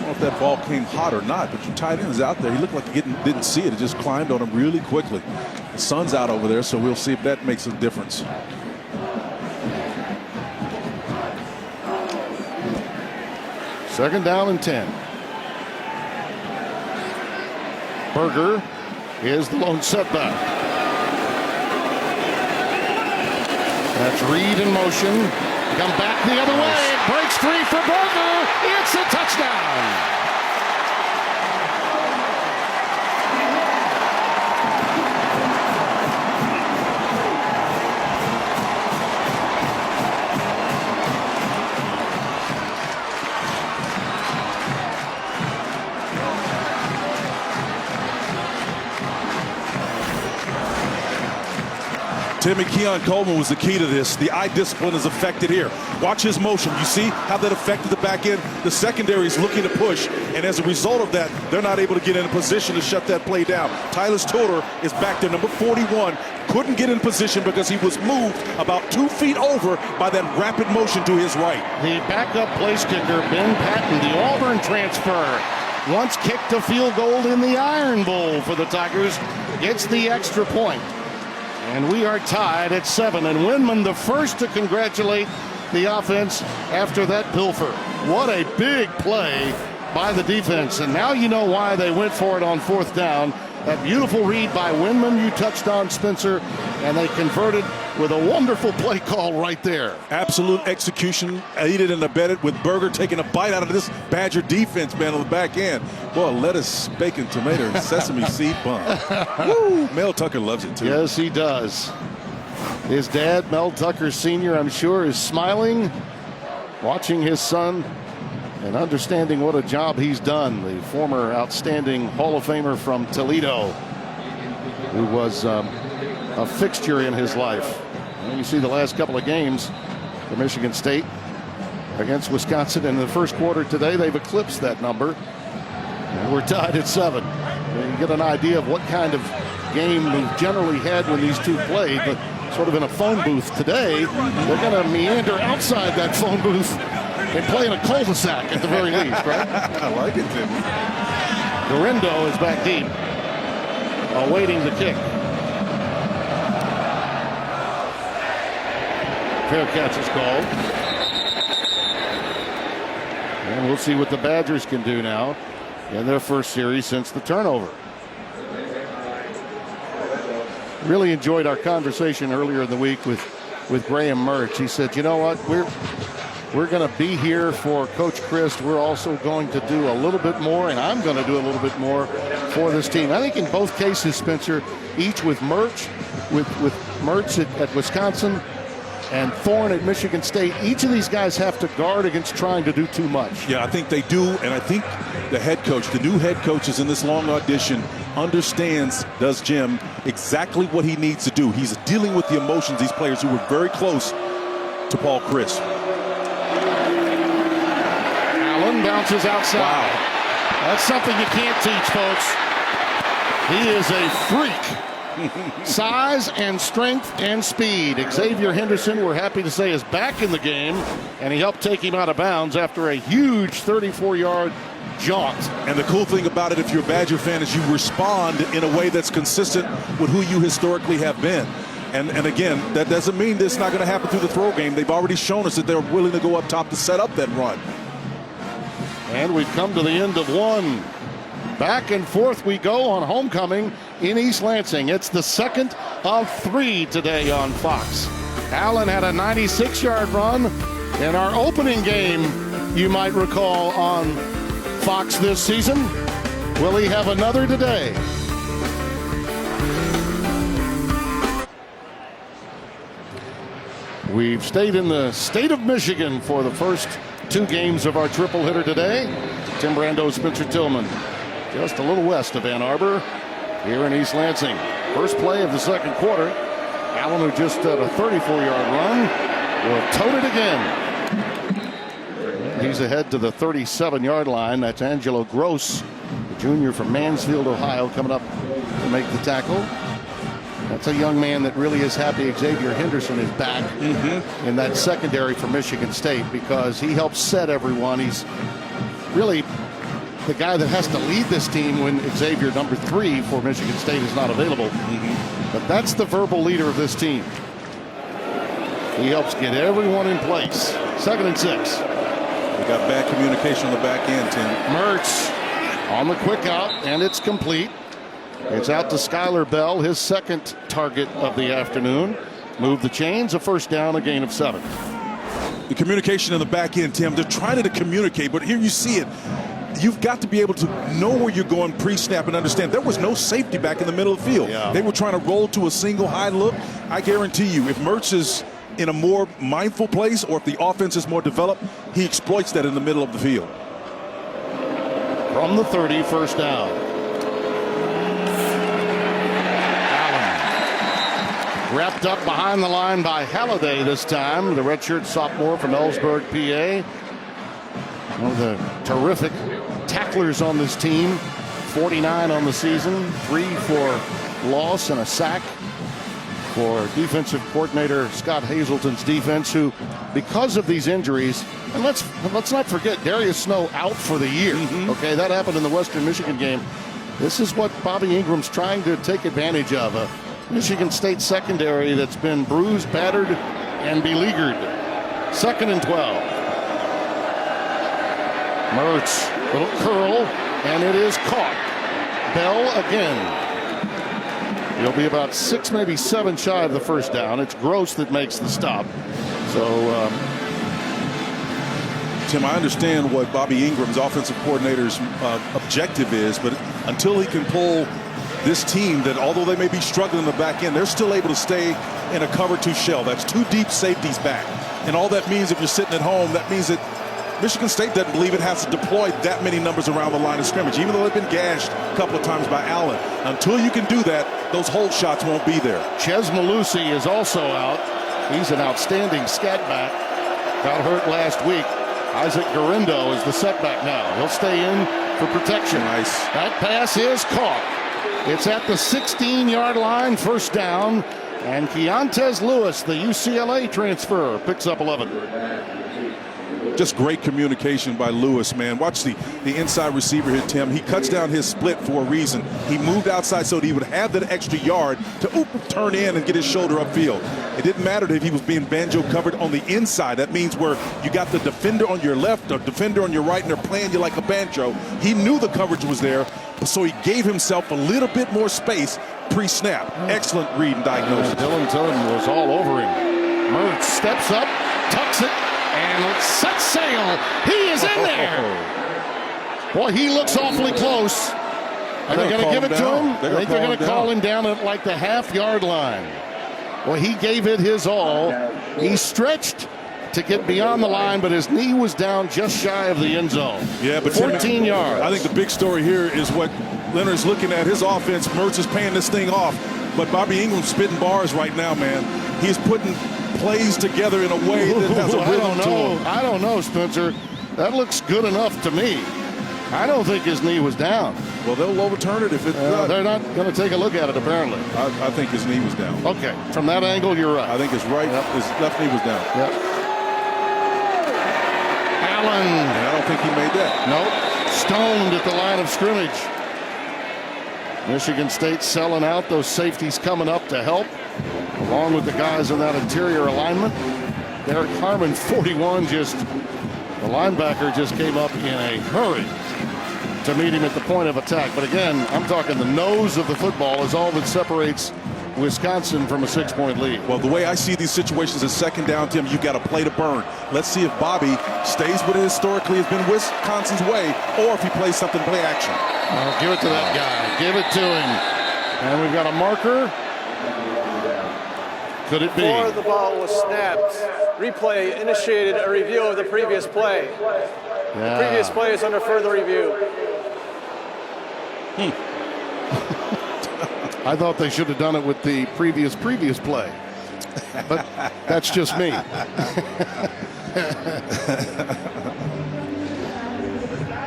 Well, if that ball came hot or not, but your tight end is out there. He looked like he didn't see it. It just climbed on him really quickly. The sun's out over there, so we'll see if that makes a difference. Second down and 10. Berger is the lone setback. That's Reed in motion. Come back the other way. It breaks free for Berger. It's a touchdown. Timmy Keon Coleman was the key to this. The eye discipline is affected here. Watch his motion. You see how that affected the back end? The secondary is looking to push, and as a result of that, they're not able to get in a position to shut that play down. Tyler Tudor is back there, number 41. Couldn't get in position because he was moved about 2 feet over by that rapid motion to his right. The backup place kicker, Ben Patton, the Auburn transfer, once kicked a field goal in the Iron Bowl for the Tigers, gets the extra point. And we are tied at 7. And Windman the first to congratulate the offense after that pilfer. What a big play by the defense. And now you know why they went for it on 4th down. That beautiful read by Windman, you touched on, Spencer, and they converted with a wonderful play call right there. Absolute execution, aided and abetted with Berger taking a bite out of this Badger defense, man, on the back end. Boy, lettuce, bacon, tomato, and sesame seed bun. Woo! Mel Tucker loves it, too. Yes, he does. His dad, Mel Tucker Sr., I'm sure, is smiling, watching his son and understanding what a job he's done. The former outstanding Hall of Famer from Toledo, who was a fixture in his life. And you see the last couple of games for Michigan State against Wisconsin in the first quarter today, they've eclipsed that number. And we're tied at 7. And you get an idea of what kind of game we've generally had when these two played, but sort of in a phone booth today. They're going to meander outside that phone booth and play in a cul-de-sac at the very least, right? I like it, Tim. Dorindo is back deep, awaiting the kick. Fair catch is called. And we'll see what the Badgers can do now in their first series since the turnover. Really enjoyed our conversation earlier in the week with Graham Mertz. He said, you know what, we're going to be here for Coach Chryst. We're also going to do a little bit more, and I'm going to do a little bit more for this team. I think in both cases, Spencer, each with Mertz, with Mertz at Wisconsin and Thorne at Michigan State, each of these guys have to guard against trying to do too much. Yeah, I think they do, and I think the head coach, the new head coach is in this long audition, understands, does Jim, exactly what he needs to do. He's dealing with the emotions of these players who were very close to Paul Chryst. Allen bounces outside. Wow. That's something you can't teach, folks. He is a freak. Size and strength and speed. Xavier Henderson, we're happy to say, is back in the game, and he helped take him out of bounds after a huge 34-yard jaunt. And the cool thing about it, if you're a Badger fan, is you respond in a way that's consistent with who you historically have been. And again, that doesn't mean this is not going to happen through the throw game. They've already shown us that they're willing to go up top to set up that run. And we've come to the end of one. Back and forth we go on homecoming in East Lansing. It's the second of 3 today on Fox. Allen had a 96-yard run in our opening game, you might recall, on Fox this season. Will he have another today? We've stayed in the state of Michigan for the first 2 games of our triple hitter today. Tim Brando, Spencer Tillman, just a little west of Ann Arbor here in East Lansing. First play of the second quarter. Allen, who just had a 34-yard run, will tote it again. He's ahead to the 37-yard line. That's Angelo Gross, the junior from Mansfield, Ohio, coming up to make the tackle. That's a young man that really is happy Xavier Henderson is back in that secondary for Michigan State, because he helps set everyone. He's really the guy that has to lead this team when Xavier, number 3 for Michigan State, is not available. But that's the verbal leader of this team. He helps get everyone in place. 2nd and 6. We got bad communication on the back end, Tim. Mertz on the quick out, and it's complete. It's out to Skylar Bell, his 2nd target of the afternoon. Move the chains, a 1st down, a gain of 7. The communication in the back end, Tim, they're trying to communicate, but here you see it. You've got to be able to know where you're going pre-snap and understand there was no safety back in the middle of the field. Yeah. They were trying to roll to a single high look. I guarantee you, if Mertz is in a more mindful place or if the offense is more developed, he exploits that in the middle of the field. From the 30, 1st down. Allen wrapped up behind the line by Halliday this time, the redshirt sophomore from Ellsberg, PA. One of the terrific tacklers on this team. 49 on the season, 3 for loss and a sack for defensive coordinator Scott Hazelton's defense, who, because of these injuries, and let's not forget Darius Snow out for the year. Okay, that happened in the Western Michigan game. This is what Bobby Ingram's trying to take advantage of. A Michigan State secondary that's been bruised, battered, and beleaguered. 2nd and 12. Mertz, little curl, and it is caught. Bell again. He'll be about 6, maybe 7 shy of the 1st down. It's Gross that makes the stop. So, Tim, I understand what Bobby Ingram's offensive coordinator's objective is, but until he can pull this team that, although they may be struggling in the back end, they're still able to stay in a cover 2 shell. That's 2 deep safeties back. And all that means, if you're sitting at home, that means that Michigan State doesn't believe it has to deploy that many numbers around the line of scrimmage, even though they've been gashed a couple of times by Allen. Until you can do that, those hold shots won't be there. Ches Malusi is also out. He's an outstanding scat back. Got hurt last week. Isaac Garindo is the setback now. He'll stay in for protection. Nice. That pass is caught. It's at the 16-yard line, 1st down. And Keontez Lewis, the UCLA transfer, picks up 11. Just great communication by Lewis, man. Watch the inside receiver here, Tim. He cuts down his split for a reason. He moved outside so that he would have that extra yard to turn in and get his shoulder upfield. It didn't matter if he was being banjo covered on the inside. That means where you got the defender on your left or defender on your right and they're playing you like a banjo. He knew the coverage was there, so he gave himself a little bit more space pre-snap. Excellent read and diagnosis. Dylan Tillman was all over him. Mertz steps up, tucks it, and sets sail. He is in there. Boy, he looks awfully close. Are they going to give it to him? I think they're going to call him down at like the half-yard line. Well, he gave it his all. He stretched to get beyond the line, but his knee was down just shy of the end zone. Yeah, but 14 yards. I think the big story here is what Leonard's looking at. His offense, Mertz is paying this thing off. But Bobby Ingram's spitting bars right now, man. He's putting plays together in a way that has a rhythm to him. I don't know, Spencer. That looks good enough to me. I don't think his knee was down. Well, they'll overturn it if it's not. They're not going to take a look at it, apparently. I think his knee was down. Okay, from that angle, you're right. I think his left knee was down. Yep. Allen. And I don't think he made that. Nope. Stoned at the line of scrimmage. Michigan State selling out. Those safeties coming up to help, along with the guys in that interior alignment. Derek Harmon, 41, the linebacker just came up in a hurry to meet him at the point of attack. But again, I'm talking the nose of the football is all that separates Wisconsin from a 6-point lead. Well, the way I see these situations is 2nd down, Tim, you've got to play to burn. Let's see if Bobby stays what it historically has been Wisconsin's way, or if he plays something play action. Give it to that guy. Give it to him. And we've got a marker. Could it be? Before the ball was snapped, replay initiated a review of the previous play. Yeah. The previous play is under further review. I thought they should have done it with the previous play. But that's just me.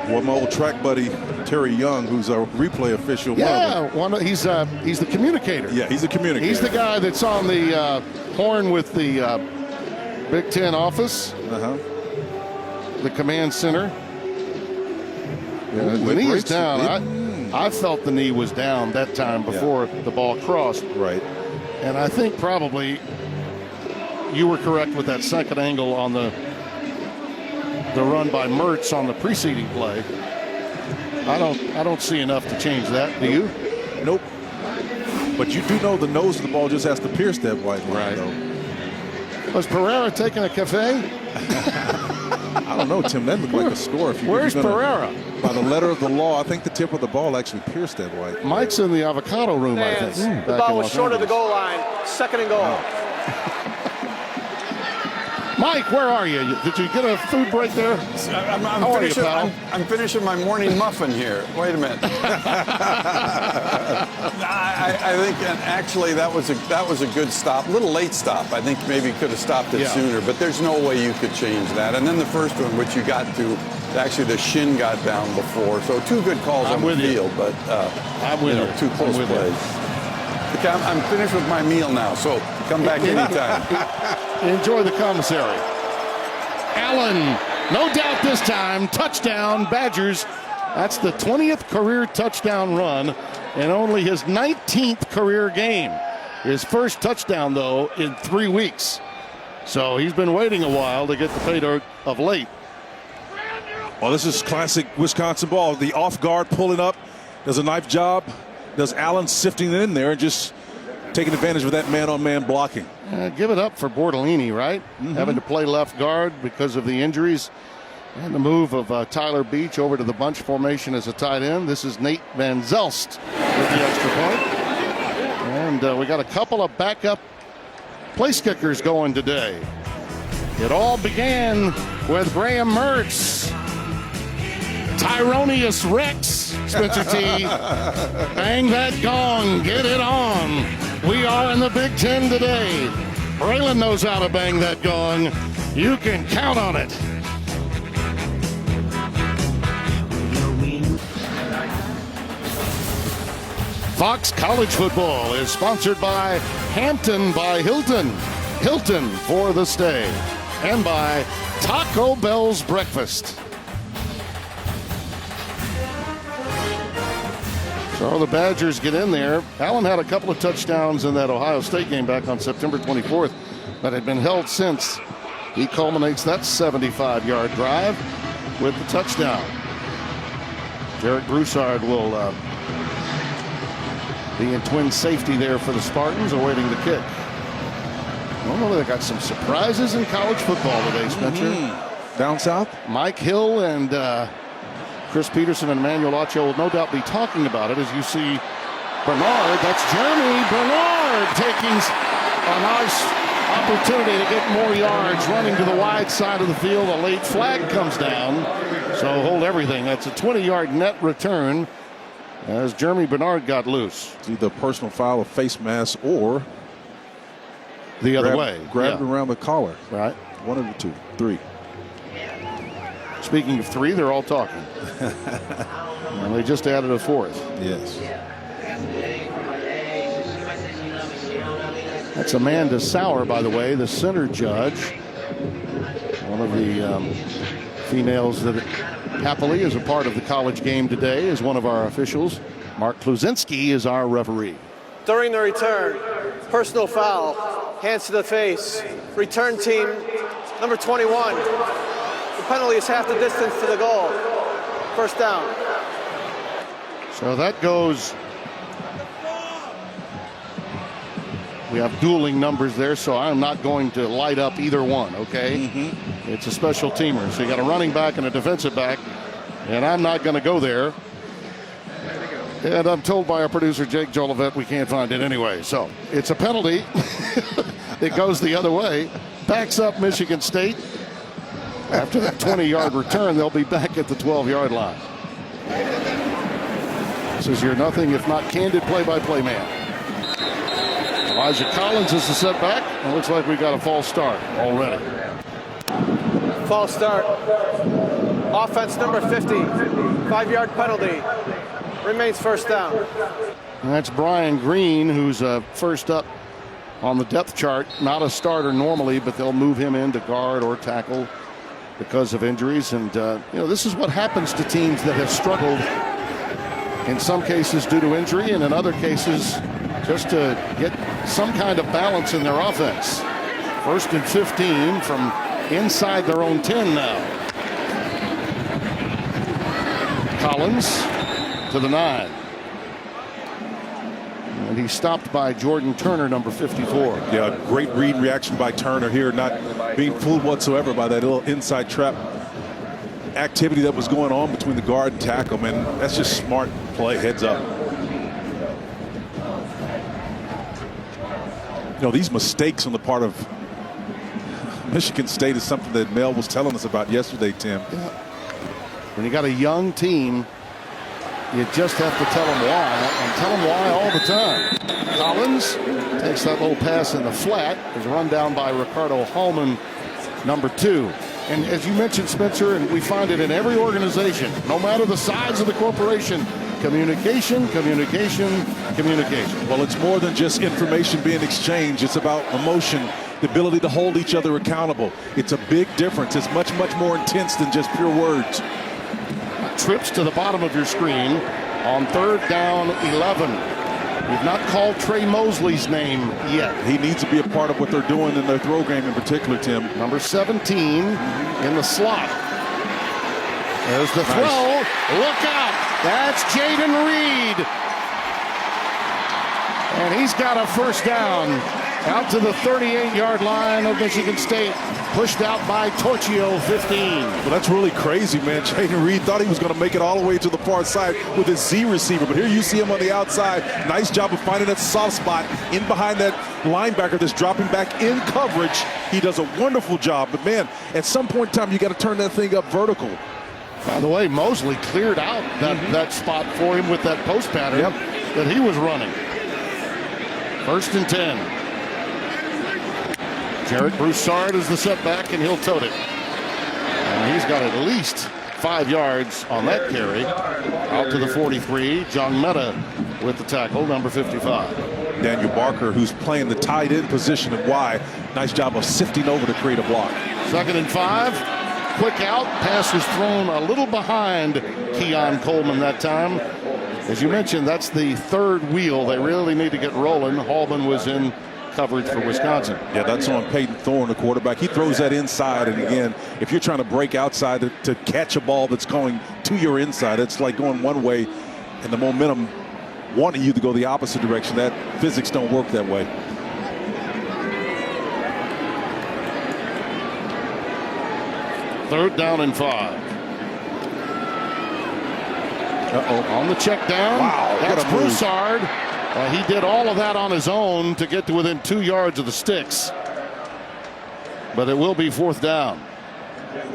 Well, my old track buddy, Terry Young, who's a replay official. Yeah, he's the communicator. Yeah, he's a communicator. He's the guy that's on the horn with the Big Ten office, the command center. The knee is down. I felt the knee was down that time before the ball crossed. Right. And I think probably you were correct with that second angle on the run by Mertz on the preceding play. I don't see enough to change that. Do you? Nope. But you do know the nose of the ball just has to pierce that white line, though. Was Pereira taking a cafe? I don't know, Tim. That looked like a score. Where's Pereira? By the letter of the law, I think the tip of the ball actually pierced that white. Mike's in the avocado room, I think. The ball was short of the goal line. Second and goal. Mike, where are you? Did you get a food break there? I'm finishing my morning muffin here. Wait a minute. I think actually that was a good stop. A little late stop. I think maybe could have stopped it sooner, but there's no way you could change that. And then the first one, which you got to, actually the shin got down before. So two good calls on the field, but two close plays. Okay, I'm finished with my meal now, so come back anytime. Enjoy the commissary. Allen, no doubt this time, touchdown, Badgers. That's the 20th career touchdown run and only his 19th career game. His first touchdown, though, in 3 weeks. So he's been waiting a while to get the pay dirt of late. Well, this is classic Wisconsin ball. The off guard pulling up, does a nice job. Does Allen sifting it in there and just taking advantage of that man-on-man blocking. Give it up for Bortolini, right? Having to play left guard because of the injuries. And the move of Tyler Beach over to the bunch formation as a tight end. This is Nate Van Zelst with the extra point. And we got a couple of backup place kickers going today. It all began with Graham Mertz. Tyronius Rex, Spencer T. Bang that gong, get it on. We are in the Big Ten today. Braylon knows how to bang that gong. You can count on it. Fox College Football is sponsored by Hampton by Hilton. Hilton for the stay. And by Taco Bell's Breakfast. So the Badgers get in there. Allen had a couple of touchdowns in that Ohio State game back on September 24th that had been held since. He culminates that 75-yard drive with the touchdown. Jarek Broussard will be in twin safety there for the Spartans, awaiting the kick. Well, they got some surprises in college football today, Spencer. Down south? Mike Hill and Chris Peterson and Emmanuel Acho will no doubt be talking about it as you see Bernard. That's Jeremy Bernard taking a nice opportunity to get more yards, running to the wide side of the field. A late flag comes down, so hold everything. That's a 20-yard net return as Jeremy Bernard got loose. It's either personal foul or face mask or the other way. Grabbed around the collar. Right. One of the two. Three. Speaking of three, they're all talking. And they just added a fourth. Yes. That's Amanda Sauer, by the way, the center judge. One of the females that happily is a part of the college game today is one of our officials. Mark Kluzinski is our referee. During the return, personal foul, hands to the face. Return team, number 21. The penalty is half the distance to the goal. First down. So that goes. We have dueling numbers there, so I'm not going to light up either one, okay? It's a special teamer. So you got a running back and a defensive back, and I'm not going to go there. And I'm told by our producer, Jake Jolivet, we can't find it anyway. So it's a penalty. It goes the other way. Backs up Michigan State. After that 20-yard return, they'll be back at the 12-yard line. This is your nothing if not candid play-by-play man. Elijah Collins is the setback. It looks like we got a false start already. False start. Offense number 50. 5-yard penalty. Remains first down. And that's Brian Green, who's first up on the depth chart. Not a starter normally, but they'll move him into guard or tackle because of injuries. And, this is what happens to teams that have struggled in some cases due to injury and in other cases just to get some kind of balance in their offense. 1st and 15 from inside their own 10 now. Collins to the 9. And he's stopped by Jordan Turner, number 54. Yeah, great read reaction by Turner here, not being fooled whatsoever by that little inside trap activity that was going on between the guard and tackle, man. That's just smart play, heads up. These mistakes on the part of Michigan State is something that Mel was telling us about yesterday, Tim. Yeah. When you got a young team, you just have to tell them why, and tell them why all the time. Collins takes that little pass in the flat, is run down by Ricardo Hallman, number 2. And as you mentioned, Spencer, and we find it in every organization, no matter the size of the corporation, communication, communication, communication. Well, it's more than just information being exchanged. It's about emotion, the ability to hold each other accountable. It's a big difference. It's much, much more intense than just pure words. Trips to the bottom of your screen on 3rd down 11. We've not called Trey Mosley's name yet. He needs to be a part of what they're doing in their throw game in particular, Tim. Number 17 in the slot. There's the throw. Nice. Look out. That's Jaden Reed. And he's got a 1st down out to the 38-yard line of Michigan State. Pushed out by Torchio, 15. Well, that's really crazy, man. Jaden Reed thought he was going to make it all the way to the far side with his Z receiver, but here you see him on the outside. Nice job of finding that soft spot in behind that linebacker that's dropping back in coverage. He does a wonderful job, but man, at some point in time, you got to turn that thing up vertical. By the way, Mosley cleared out that spot for him with that post pattern that he was running. 1st and 10. Jarrett Broussard is the setback, and he'll tote it. And he's got at least 5 yards on that carry. Out to the 43. John Meta with the tackle, number 55. Daniel Barker, who's playing the tight end position of Y. Nice job of sifting over to create a block. 2nd and 5. Quick out. Pass was thrown a little behind Keon Coleman that time. As you mentioned, that's the 3rd wheel. They really need to get rolling. Hallman was in coverage for Wisconsin. Yeah, that's on Peyton Thorne, the quarterback. He throws that inside, and again, if you're trying to break outside to catch a ball that's going to your inside, it's like going one way, and the momentum wanting you to go the opposite direction. That physics don't work that way. Third down and 5. Uh-oh. On the check down. Wow, that's what a move. Broussard. He did all of that on his own to get to within 2 yards of the sticks. But it will be 4th down.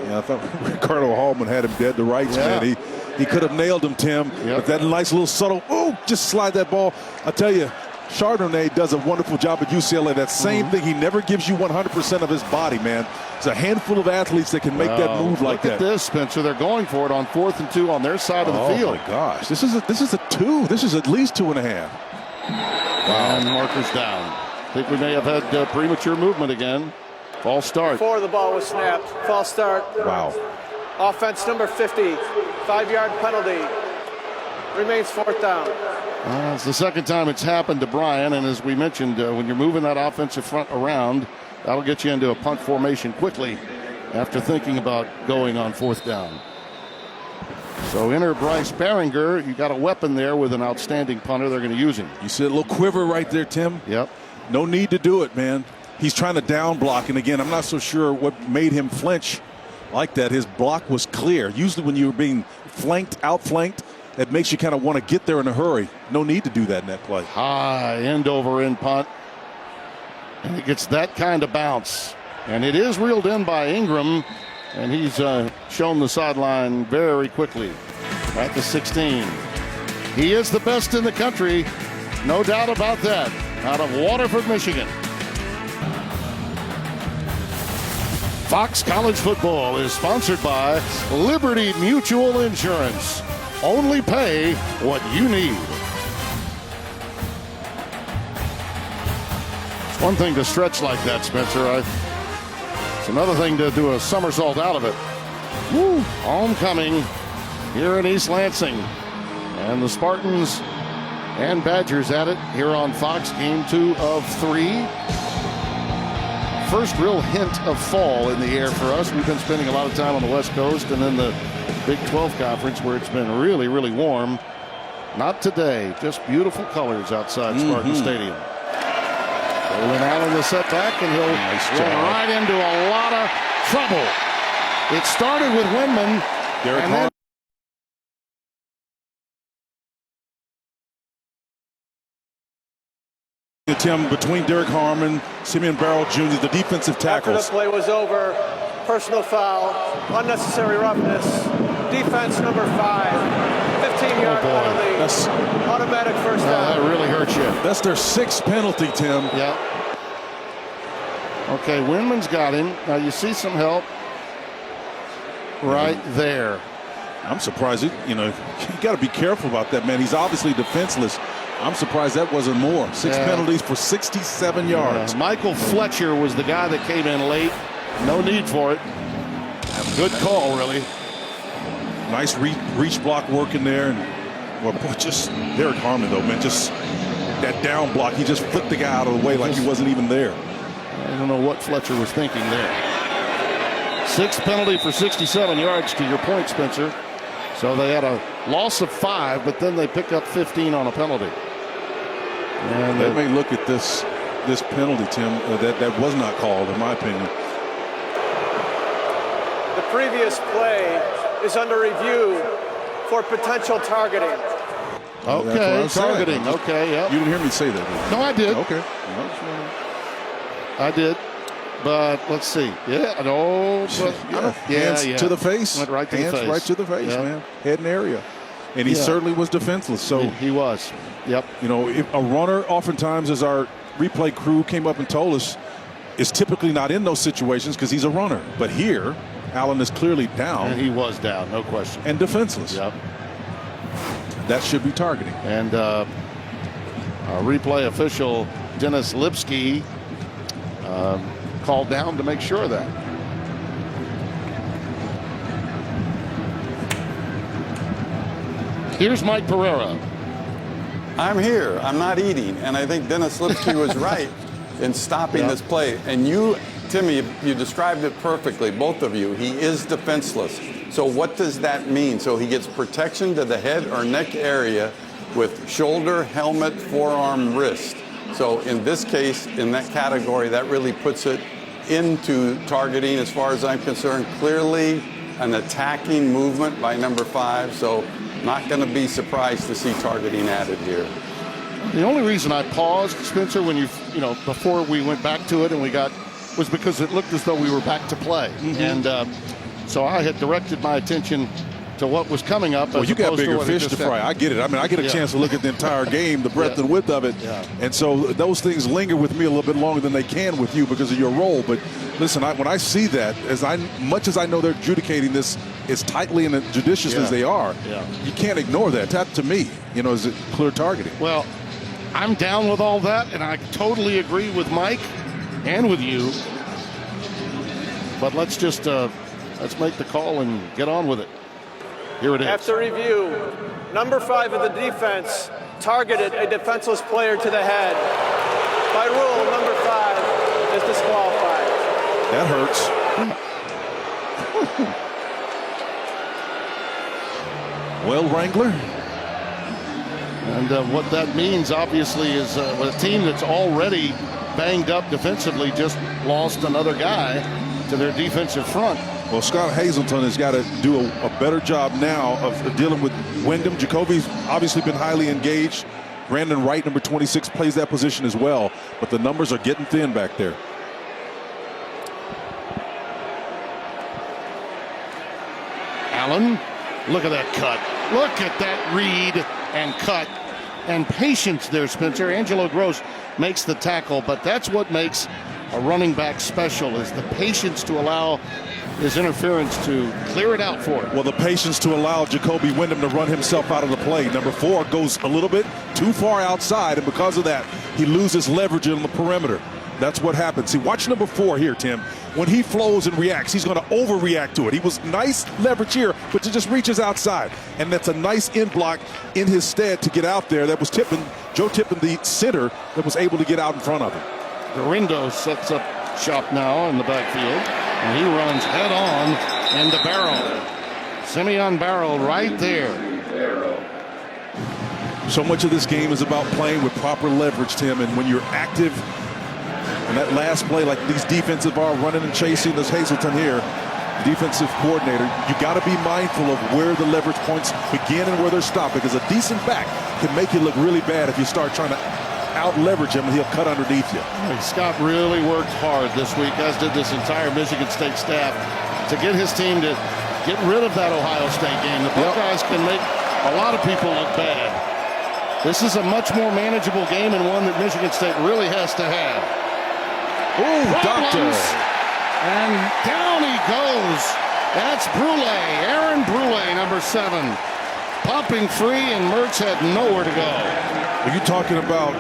Yeah, I thought Ricardo Hallman had him dead to rights, man. He could have nailed him, Tim. But that nice little subtle, just slide that ball. I tell you, Chardonnay does a wonderful job at UCLA. That same thing, he never gives you 100% of his body, man. There's a handful of athletes that can make that move like that. Look at this, Spencer. They're going for it on 4th and 2 on their side of the field. Oh, my gosh. This is a 2. This is at least 2.5. And markers down. I think we may have had premature movement again. False start. Before the ball was snapped. False start. Wow. Offense number 50. 5-yard penalty. Remains 4th down. It's the 2nd time it's happened to Brian, and as we mentioned, when you're moving that offensive front around, that'll get you into a punt formation quickly after thinking about going on 4th down. So enter Bryce Baringer. You got a weapon there with an outstanding punter. They're going to use him. You see a little quiver right there, Tim? Yep. No need to do it, man. He's trying to down block, and again, I'm not so sure what made him flinch like that. His block was clear. Usually when you're being outflanked, that makes you kind of want to get there in a hurry. No need to do that in that play. High end over end punt. And it gets that kind of bounce. And it is reeled in by Ingram. And he's shown the sideline very quickly at the 16. He is the best in the country. No doubt about that. Out of Waterford, Michigan. Fox College Football is sponsored by Liberty Mutual Insurance. Only pay what you need. It's one thing to stretch like that, Spencer. It's another thing to do a somersault out of it. Woo! Homecoming here in East Lansing. And the Spartans and Badgers at it here on Fox. Game 2 of 3. First real hint of fall in the air for us. We've been spending a lot of time on the West Coast and in the Big 12 Conference where it's been really, really warm. Not today. Just beautiful colors outside Spartan Stadium. Braylon Allen the setback, and he'll run right into a lot of trouble. It started with Windman. Derek and Harmon. Tim, between Derek Harmon, Simeon Barrow Jr., the defensive After tackles. the play was over, personal foul, unnecessary roughness, defense number 5, 15-yard penalty, That's, automatic first that down. really hurts you. that's their 6th penalty, Tim. Yeah. Okay, Windman's got him. Now you see some help right there. I'm surprised. You got to be careful about that, man. He's obviously defenseless. I'm surprised that wasn't more. 6 penalties for 67 yards. Michael Fletcher was the guy that came in late. No need for it. Good call, really. Nice reach block working there. And well, boy, just Derek Harmon, though, man, just that down block. He just flipped the guy out of the way like he wasn't even there. I don't know what Fletcher was thinking there. 6th penalty for 67 yards, to your point, Spencer. So they had a loss of 5, but then they picked up 15 on a penalty. And They may look at this penalty, Tim, that was not called, in my opinion. The previous play is under review for potential targeting. That's what okay, I'm saying. targeting. Okay, yeah. You didn't hear me say that, did you? No, I did. Okay. I did. But let's see. Yeah, no. But Hands to the face. Went right to the Hands face. right to the face, Yeah. man. Head and area. And he Yeah. certainly was defenseless. So, He was. Yep. if a runner, oftentimes, as our replay crew came up and told us, is typically not in those situations because he's a runner. But here, Allen is clearly down And he was down, no question. and defenseless. Yep. That should be targeting. And our replay official, Dennis Lipsky, called down to make sure of that. Here's Mike Pereira. I'm here. I'm not eating. And I think Dennis Lipsky was right in stopping this play. And you, Timmy, you described it perfectly, both of you. He is defenseless. So what does that mean? So he gets protection to the head or neck area with shoulder, helmet, forearm, wrist. So in this case, in that category, that really puts it into targeting as far as I'm concerned. Clearly an attacking movement by number 5. So not going to be surprised to see targeting added here. The only reason I paused, Spencer, when before we went back to it and was because it looked as though we were back to play. And so I had directed my attention to what was coming up. Well, you got opposed to bigger what had fish just to fry. happened. I get it. I mean, I get a chance to look at the entire game, the breadth and width of it. Yeah. And so those things linger with me a little bit longer than they can with you because of your role. But listen, when I see that, much as I know they're adjudicating this as tightly and judiciously as they are, you can't ignore that. That, to me, is it clear targeting. Well, I'm down with all that, and I totally agree with Mike and with you. But let's just let's make the call and get on with it. Here it is. After review, number 5 of the defense targeted a defenseless player to the head. By rule, number 5 is disqualified. That hurts. Well, Wrangler. And what that means, obviously, is a team that's already banged up defensively just lost another guy to their defensive front. Well, Scott Hazelton has got to do a better job now of dealing with Wyndham. Jacoby's obviously been highly engaged. Brandon Wright, number 26, plays that position as well. But the numbers are getting thin back there. Allen, look at that cut. Look at that read and cut. And patience there, Spencer. Angelo Gross makes the tackle, but that's what makes a running back special, is the patience to allow his interference to clear it out for him. Well, the patience to allow Jacoby Wyndham to run himself out of the play. Number 4 goes a little bit too far outside, and because of that, he loses leverage on the perimeter. That's what happens. See, watch number 4 here, Tim. When he flows and reacts, he's going to overreact to it. He was nice leverage here, but it just reaches outside. And that's a nice in block in his stead to get out there. That was Tippin, Joe Tippin, the center, that was able to get out in front of him. Garindo sets up shop now in the backfield, and he runs head on into Barrow. Simeon Barrow right there. So much of this game is about playing with proper leverage, Tim, and when you're active in that last play, like these defensive are running and chasing this Hazleton here, defensive coordinator, you got to be mindful of where the leverage points begin and where they're stopped, because a decent back can make you look really bad if you start trying to out-leverage him and he'll cut underneath you. Scott really worked hard this week, as did this entire Michigan State staff, to get his team to get rid of that Ohio State game. The Buckeyes can make a lot of people look bad. This is a much more manageable game, and one that Michigan State really has to have. Ooh, doctor. And down he goes. That's Brule, Aaron Brule, number 7. Popping free, and Mertz had nowhere to go. When you're talking about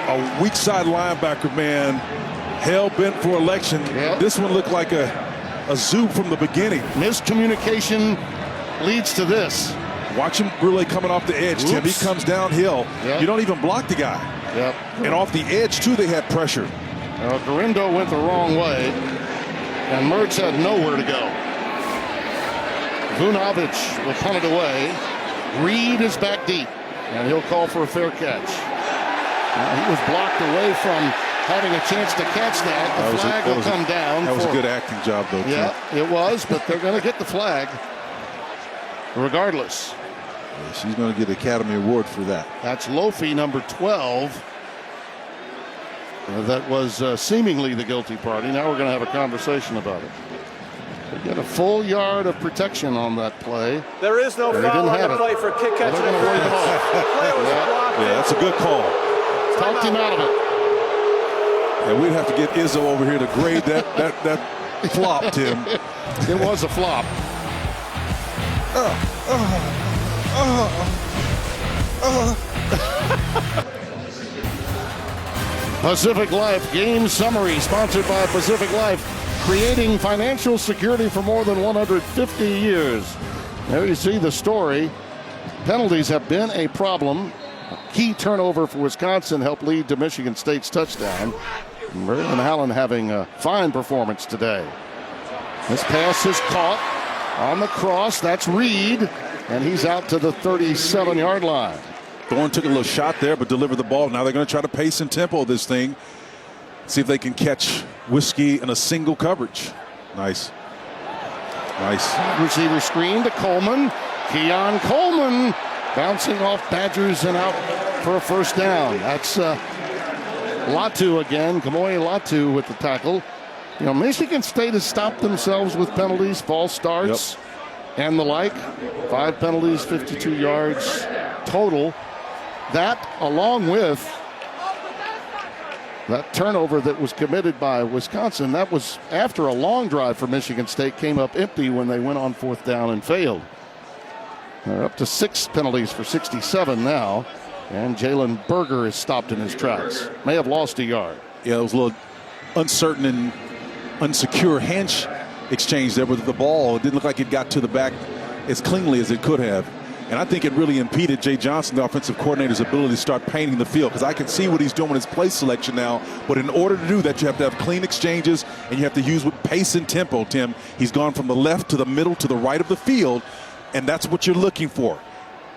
a weak side linebacker, man, hell-bent for election, this one looked like a zoo from the beginning. Miscommunication leads to this. Watch him really coming off the edge, Tim. He comes downhill. You don't even block the guy. And off the edge, too, they had pressure. Garindo went the wrong way, and Mertz had nowhere to go. Vunovich will punt it away. Reed is back deep, and he'll call for a fair catch. He was blocked away from having a chance to catch that. The flag will come down. That was a good acting job, though. Yeah, it was, but they're going to get the flag regardless. Yeah, she's going to get the Academy Award for that. That's Lofi, number 12. That was seemingly the guilty party. Now we're going to have a conversation about it. They get a full yard of protection on that play. There is no foul on the play for kick, catch, and yeah, that's a good call. Talked him out of it. Yeah, we'd have to get Izzo over here to grade that flop, Tim. It was a flop. Pacific Life game summary, sponsored by Pacific Life, creating financial security for more than 150 years. There you see the story. Penalties have been a problem. A key turnover for Wisconsin helped lead to Michigan State's touchdown. Braylon Allen having a fine performance today. This pass is caught on the cross. That's Reed, and he's out to the 37-yard line. Thorne took a little shot there, but delivered the ball. Now they're going to try to pace and tempo this thing. See if they can catch Whiskey in a single coverage. Nice. Receiver screen to Coleman. Keon Coleman bouncing off Badgers and out for a first down. That's Latu again. Kamoe Latu with the tackle. You know, Michigan State has stopped themselves with penalties, false starts, and the like. 5 penalties, 52 yards total. That, along with that turnover that was committed by Wisconsin, that was after a long drive for Michigan State, came up empty when they went on 4th down and failed. They're up to 6 penalties for 67 now, and Jalen Berger is stopped in his tracks. May have lost a yard. Yeah, it was a little uncertain and unsecure hand exchange there with the ball. It didn't look like it got to the back as cleanly as it could have. And I think it really impeded Jay Johnson, the offensive coordinator's ability to start painting the field, because I can see what he's doing with his play selection now. But in order to do that, you have to have clean exchanges, and you have to use with pace and tempo, Tim. He's gone from the left to the middle to the right of the field, and that's what you're looking for.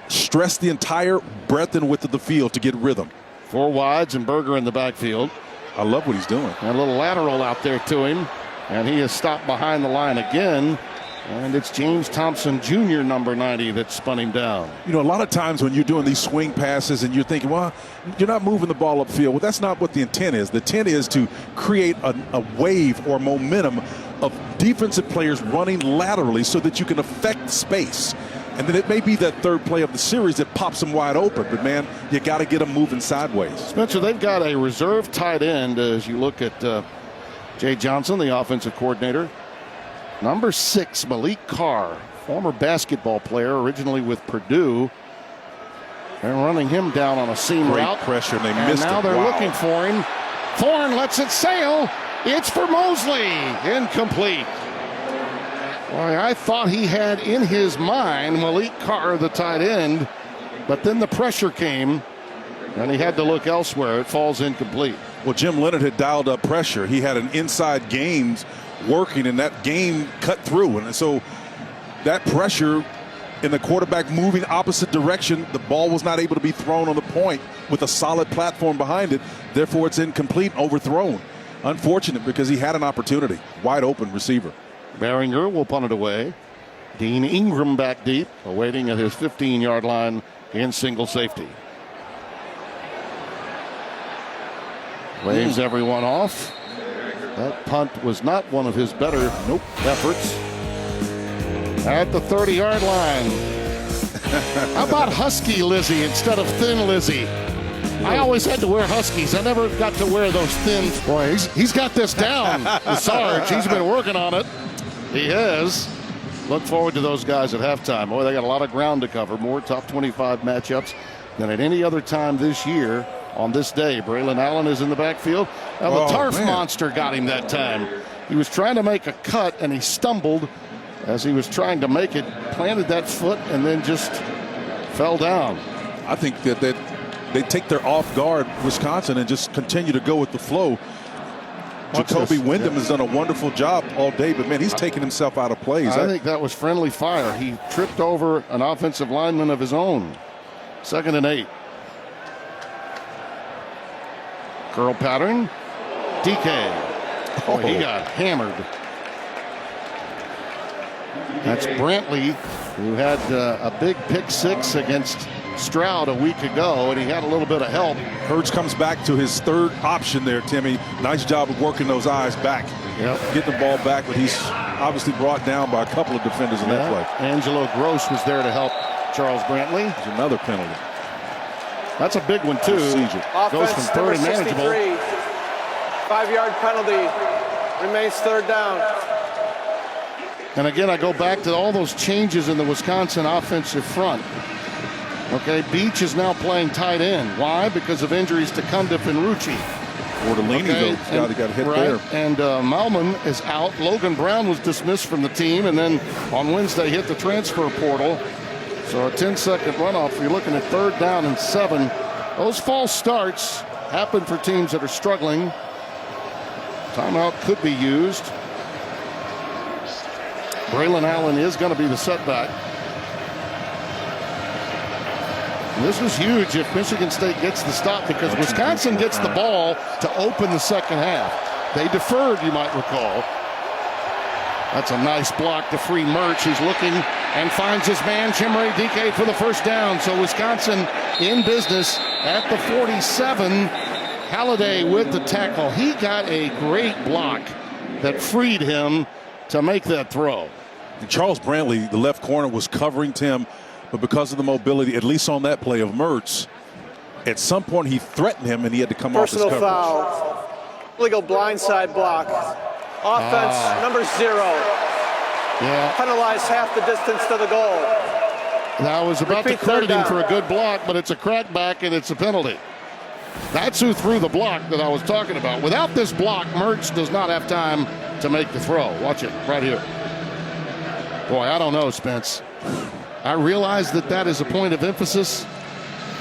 Stress the entire breadth and width of the field to get rhythm. 4 wides and Berger in the backfield. I love what he's doing. And a little lateral out there to him, and he is stopped behind the line again. And it's James Thompson Jr., number 90, that spun him down. You know, a lot of times when you're doing these swing passes and you're thinking, well, you're not moving the ball upfield. Well, that's not what the intent is. The intent is to create a wave or momentum of defensive players running laterally so that you can affect space. And then it may be that third play of the series that pops them wide open. But, man, you got to get them moving sideways. Spencer, they've got a reserve tight end as you look at Jay Johnson, the offensive coordinator. Number 6, Malik Carr, former basketball player, originally with Purdue. They're running him down on a seam route. Great pressure, and they and missed him. now they're Wow. looking for him. Thorne lets it sail. It's for Mosley. Incomplete. Boy, I thought he had in his mind Malik Carr, the tight end, but then the pressure came, and he had to look elsewhere. It falls incomplete. Well, Jim Leonard had dialed up pressure. He had an inside game working, and that game cut through. And so that pressure and the quarterback moving opposite direction, the ball was not able to be thrown on the point with a solid platform behind it. Therefore, it's incomplete, overthrown. Unfortunate because he had an opportunity. Wide open receiver. Behringer will punt it away. Dean Ingram back deep, awaiting at his 15-yard line in single safety. Waves everyone off. That punt was not one of his better efforts. At the 30-yard line. How about Husky Lizzie instead of Thin Lizzie? I always had to wear Huskies. I never got to wear those thin. Boy, he's got this down. The Sarge, he's been working on it. He has. Look forward to those guys at halftime. Boy, they got a lot of ground to cover. More top 25 matchups than at any other time this year on this day. Braylon Allen is in the backfield. Now, the Tarf monster got him that time. He was trying to make a cut, and he stumbled as he was trying to make it, planted that foot, and then just fell down. I think that they take their off guard, Wisconsin, and just continue to go with the flow. Jacoby Wyndham has done a wonderful job all day, but, man, he's taking himself out of plays. I think that was friendly fire. He tripped over an offensive lineman of his own. 2nd and 8. Curl pattern. DK. Oh, he got hammered. That's Brantley, who had a big pick six against Stroud a week ago, and he had a little bit of help. Hurts comes back to his third option there, Timmy. Nice job of working those eyes back. Yep. Getting the ball back, but he's obviously brought down by a couple of defenders in that play. Angelo Gross was there to help Charles Brantley. There's another penalty. That's a big one, too. Goes from third and manageable. 5-yard penalty. Remains third down. And again, I go back to all those changes in the Wisconsin offensive front. Okay, Beach is now playing tight end. Why? Because of injuries to Cundiff and Rucci. Ortolini got hit there. And Malman is out. Logan Brown was dismissed from the team, and then on Wednesday hit the transfer portal. So a 10-second runoff. You're looking at 3rd down and 7. Those false starts happen for teams that are struggling. Timeout could be used. Braylon Allen is going to be the setback. And this is huge if Michigan State gets the stop, because Wisconsin gets the ball to open the second half. They deferred, you might recall. That's a nice block to free Mertz. He's looking and finds his man, Chimere Dike, for the first down. So Wisconsin in business at the 47. Halliday with the tackle. He got a great block that freed him to make that throw. And Charles Brantley, the left corner, was covering Tim, but because of the mobility, at least on that play of Mertz, at some point he threatened him and he had to come off his coverage. Personal foul. Illegal blindside block. Offense number 0. Yeah. Penalized half the distance to the goal. Now, I was about Repeat to credit him third for down. a good block, but it's a crackback and it's a penalty. That's who threw the block that I was talking about. Without this block, Mertz does not have time to make the throw. Watch it right here. Boy, I don't know, Spence. I realize that is a point of emphasis,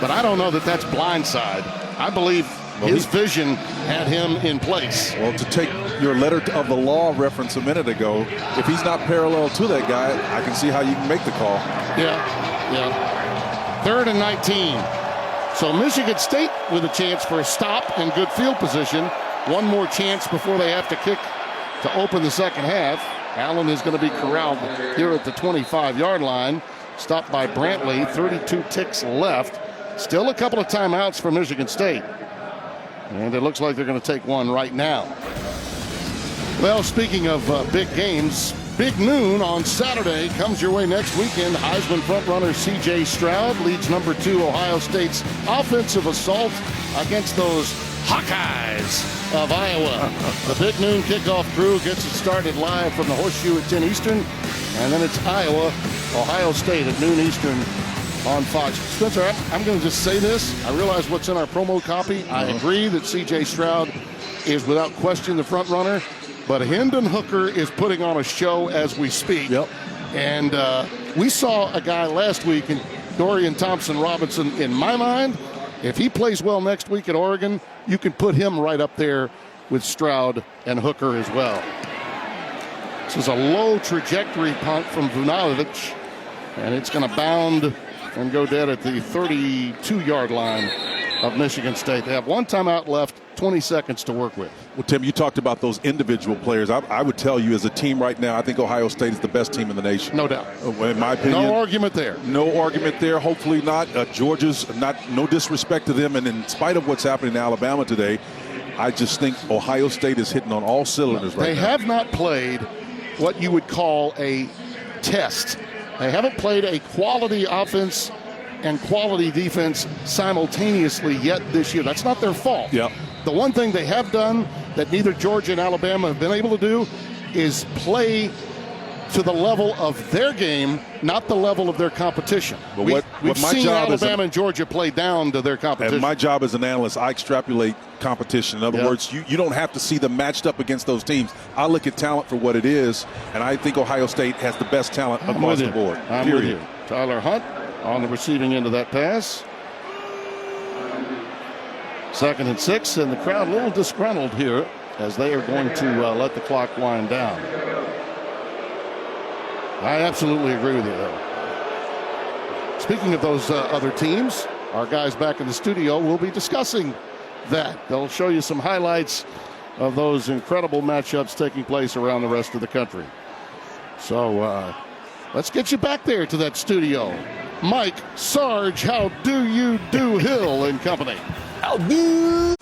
but I don't know that that's blindside. I believe his vision had him in place. Well, to take your letter of the law reference a minute ago, if he's not parallel to that guy, I can see how you can make the call. Yeah. 3rd and 19. So Michigan State with a chance for a stop and good field position. One more chance before they have to kick to open the second half. Allen is going to be corralled here at the 25-yard line. Stopped by Brantley. 32 ticks left. Still a couple of timeouts for Michigan State. And it looks like they're going to take one right now. Well, speaking of big games, big noon on Saturday comes your way next weekend. Heisman frontrunner C.J. Stroud leads number 2 Ohio State's offensive assault against those Hawkeyes of Iowa. The big noon kickoff crew gets it started live from the Horseshoe at 10 Eastern, and then it's Iowa, Ohio State at noon Eastern on Fox. Spencer, I'm going to just say this. I realize what's in our promo copy. I agree that C.J. Stroud is without question the front runner, but Hendon Hooker is putting on a show as we speak. Yep. And we saw a guy last week in Dorian Thompson-Robinson. In my mind, if he plays well next week at Oregon, you can put him right up there with Stroud and Hooker as well. This is a low trajectory punt from Vujanovic, and it's going to bound and go dead at the 32-yard line of Michigan State. They have one timeout left, 20 seconds to work with. Well, Tim, you talked about those individual players. I would tell you, as a team right now, I think Ohio State is the best team in the nation. No doubt. In my opinion. No argument there. No argument there. Hopefully not. Georgia's no disrespect to them. And in spite of what's happening in Alabama today, I just think Ohio State is hitting on all cylinders right now. They have not played what you would call a test. They haven't played a quality offense and quality defense simultaneously yet this year. That's not their fault. Yep. The one thing they have done that neither Georgia and Alabama have been able to do is play to the level of their game, not the level of their competition. But We've my seen job Alabama and Georgia play down to their competition. And my job as an analyst, I extrapolate competition. In other words, you don't have to see them matched up against those teams. I look at talent for what it is, and I think Ohio State has the best talent across the board. I'm with you. Tyler Hunt on the receiving end of that pass. 2nd and 6, and the crowd a little disgruntled here as they are going to let the clock wind down. I absolutely agree with you, though. Speaking of those other teams, our guys back in the studio will be discussing that. They'll show you some highlights of those incredible matchups taking place around the rest of the country. So let's get you back there to that studio. Mike, Sarge, how do you do, Hill and company? How do?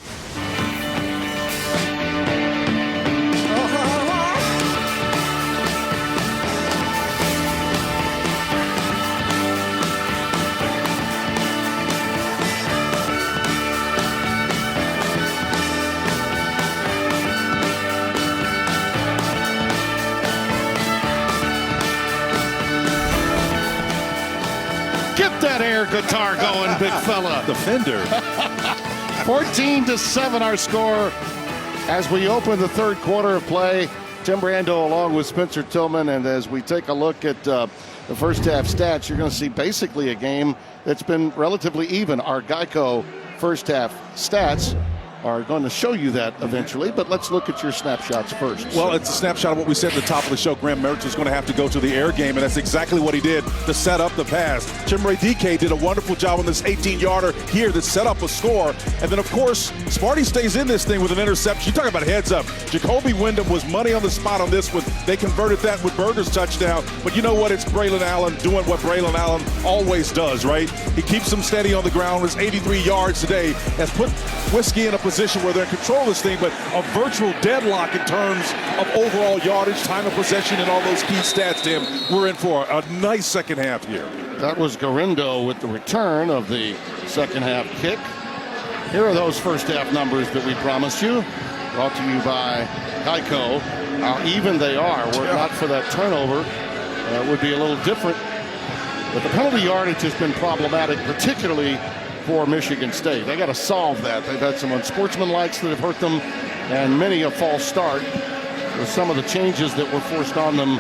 Get that air guitar going, big fella. The Fender. 14-7 our score as we open the third quarter of play. Tim Brando along with Spencer Tillman, and as we take a look at the first half stats, you're going to see basically a game that's been relatively even. Our Geico first half stats are going to show you that eventually, but let's look at your snapshots first. Well, it's a snapshot of what we said at the top of the show. Graham Mertz is going to have to go to the air game, and that's exactly what he did to set up the pass. Chimere Dike did a wonderful job on this 18-yarder here that set up a score. And then, of course, Sparty stays in this thing with an interception. You talk about heads up. Jacoby Wyndham was money on the spot on this one. They converted that with Berger's touchdown. But you know what? It's Braylon Allen doing what Braylon Allen always does, right? He keeps them steady on the ground. His 83 yards today has put Whiskey in a position where they're in control of this thing, but a virtual deadlock in terms of overall yardage, time of possession, and all those key stats, Tim. We're in for a nice second half here. That was Garindo with the return of the second half kick. Here are those first half numbers that we promised you. Brought to you by Geico. How even they are. Were it not for that turnover, it would be a little different. But the penalty yardage has been problematic, particularly for Michigan State. They got to solve that. They've had some unsportsmanlikes that have hurt them, and many a false start with some of the changes that were forced on them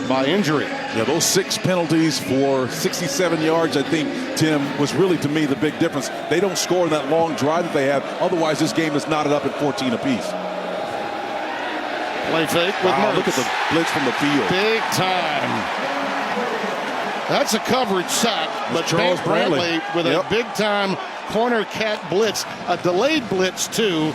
by injury. Yeah, those 6 penalties for 67 yards, I think, Tim, was really, to me, the big difference. They don't score in that long drive that they have. Otherwise, this game is knotted up at 14 apiece. Play fake with Mertz. Look at the blitz from the field. Big time. That's a coverage sack, but Charles Brantley with a big-time corner cat blitz, a delayed blitz, too,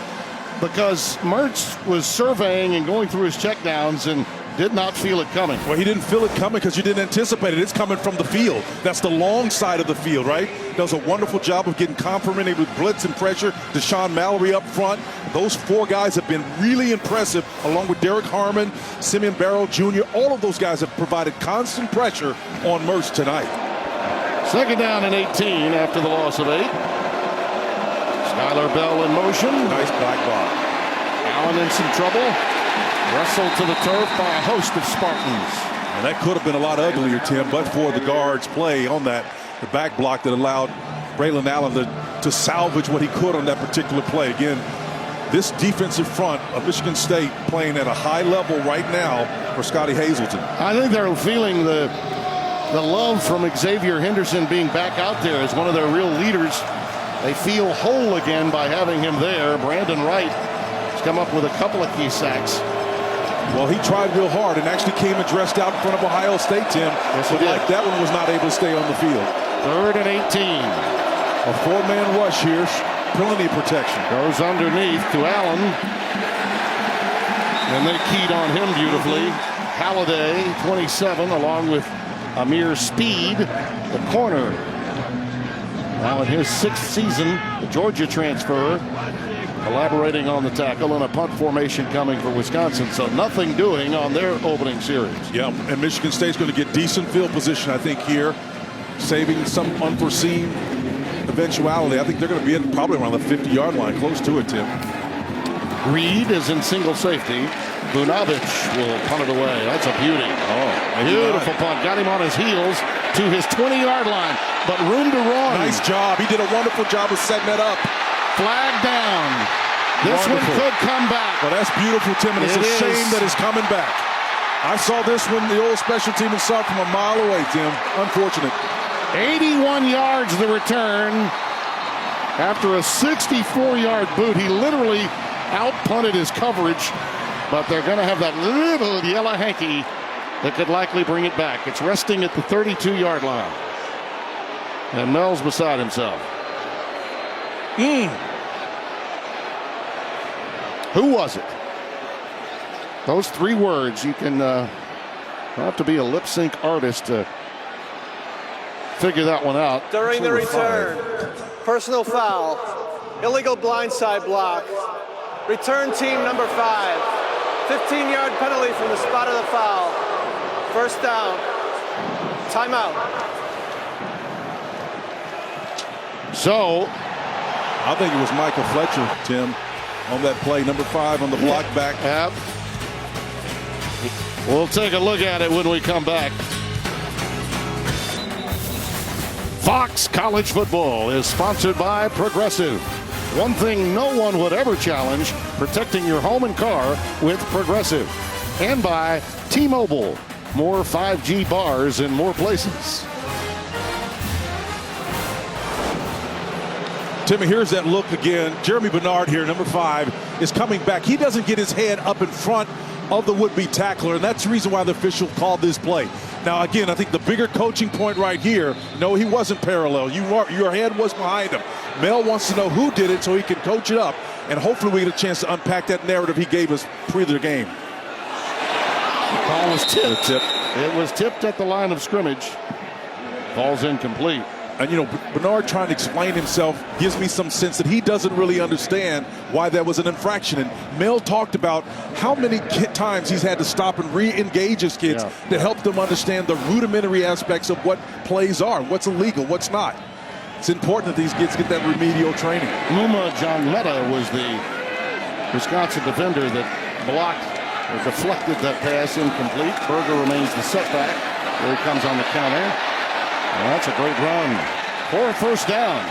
because Mertz was surveying and going through his checkdowns and did not feel it coming. Well, he didn't feel it coming because you didn't anticipate it. It's coming from the field. That's the long side of the field, right? Does a wonderful job of getting complimented with blitz and pressure. Deshaun Mallory up front. Those 4 guys have been really impressive, along with Derek Harmon, Simeon Barrow Jr. All of those guys have provided constant pressure on Mertz tonight. Second down and 18 after the loss of 8. Skylar Bell in motion. Nice black box. Allen in some trouble. Wrestled to the turf by a host of Spartans. And that could have been a lot uglier, Tim, but for the guard's play on that, the back block that allowed Braylon Allen to salvage what he could on that particular play. Again, this defensive front of Michigan State playing at a high level right now for Scotty Hazelton. I think they're feeling the love from Xavier Henderson being back out there as one of their real leaders. They feel whole again by having him there. Brandon Wright has come up with a couple of key sacks. Well, he tried real hard and actually came and dressed out in front of Ohio State, Tim. Yes, but like that one was not able to stay on the field. 3rd and 18. A 4-man rush here. Plenty of protection. Goes underneath to Allen. And they keyed on him beautifully. Halliday, 27, along with Amir Speed, the corner. Now in his 6th season, the Georgia transfer, collaborating on the tackle, and a punt formation coming for Wisconsin. So nothing doing on their opening series. Yeah, and Michigan State's going to get decent field position, I think, here, saving some unforeseen eventuality. I think they're going to be at probably around the 50-yard line, close to it, Tim. Reed is in single safety. Bunovich will punt it away. That's a beauty. Beautiful punt. Got him on his heels to his 20-yard line, but room to run. Nice job. He did a wonderful job of setting that up. Flag down. This one could come back. Well, that's beautiful, Tim, and it's a shame that it's coming back. I saw this one, the old special team, saw it from a mile away, Tim. Unfortunate. 81 yards the return. After a 64-yard boot, he literally out-punted his coverage, but they're going to have that little yellow hanky that could likely bring it back. It's resting at the 32-yard line. And Mel's beside himself. Who was it? Those 3 words, you can have to be a lip sync artist to figure that one out. During the return, personal foul, illegal blindside block, return team number 5, 15-yard penalty from the spot of the foul, 1st down, timeout. So, I think it was Michael Fletcher, Tim, on that play, number 5 on the block back. Yep. We'll take a look at it when we come back. Fox College Football is sponsored by Progressive. One thing no one would ever challenge, protecting your home and car with Progressive. And by T-Mobile, more 5G bars in more places. Timmy, here's that look again. Jeremy Bernard here, number 5, is coming back. He doesn't get his head up in front of the would-be tackler, and that's the reason why the official called this play. Now, again, I think the bigger coaching point right here, no, he wasn't parallel. Your head was behind him. Mel wants to know who did it so he can coach it up, and hopefully we get a chance to unpack that narrative he gave us pre the game. The ball was tipped. It was tipped at the line of scrimmage. Ball's incomplete. And, you know, Bernard trying to explain himself gives me some sense that he doesn't really understand why that was an infraction. And Mel talked about how many times he's had to stop and re-engage his kids to help them understand the rudimentary aspects of what plays are, what's illegal, what's not. It's important that these kids get that remedial training. Luma John Meta was the Wisconsin defender that blocked or deflected that pass incomplete. Berger remains the setback. Here he comes on the counter. Well, that's a great run for a 1st down.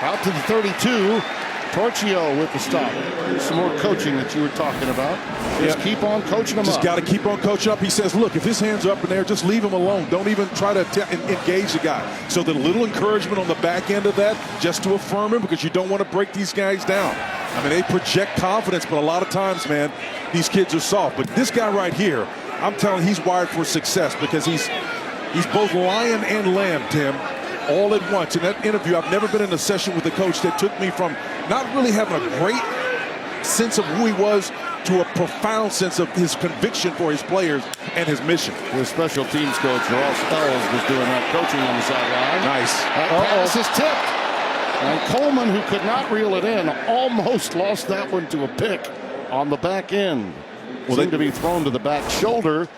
Out to the 32. Torchio with the stop. Some more coaching that you were talking about. Just keep on coaching him up. Just got to keep on coaching up. He says, look, if his hands are up in there, just leave him alone. Don't even try to engage the guy. So the little encouragement on the back end of that, just to affirm him, because you don't want to break these guys down. I mean, they project confidence, but a lot of times, man, these kids are soft. But this guy right here, I'm telling you, he's wired for success because he's both lion and lamb, Tim, all at once. In that interview, I've never been in a session with a coach that took me from not really having a great sense of who he was to a profound sense of his conviction for his players and his mission. The special teams coach, Ross Ells, was doing that coaching on the sideline. Nice. That pass is tipped. And Coleman, who could not reel it in, almost lost that one to a pick on the back end. Seemed to be thrown to the back shoulder.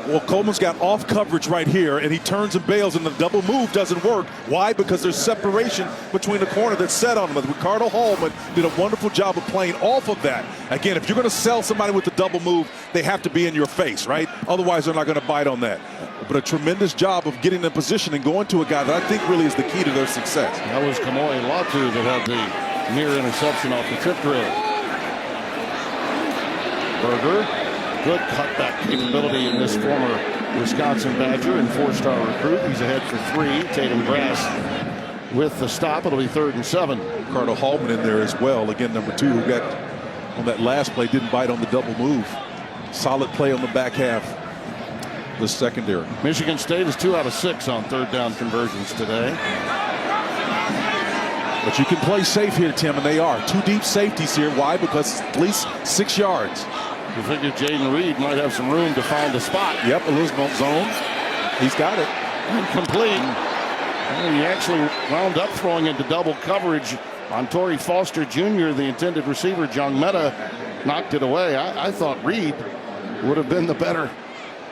Well, Coleman's got off coverage right here, and he turns and bails, and the double move doesn't work. Why? Because there's separation between the corner that's set on him. Ricardo Hallman did a wonderful job of playing off of that. Again, if you're going to sell somebody with the double move, they have to be in your face, right? Otherwise, they're not going to bite on that. But a tremendous job of getting in position and going to a guy that I think really is the key to their success. That was Kamoe Latu that had the near interception off the tip drill. Berger, good cutback capability in this former Wisconsin Badger and 4-star recruit. He's ahead for 3. Tatum Brass with the stop. It'll be 3rd and 7. Ricardo Hallman in there as well. Again, number 2, who got on that last play, didn't bite on the double move. Solid play on the back half. The secondary. Michigan State is 2 out of 6 on 3rd down conversions today. But you can play safe here, Tim, and they are. 2 deep safeties here. Why? Because at least 6 yards. You figured Jaden Reed might have some room to find a spot. Yep, a little zone. He's got it. Incomplete. And he actually wound up throwing into double coverage on Torrey Foster Jr., the intended receiver. John Meta knocked it away. I thought Reed would have been the better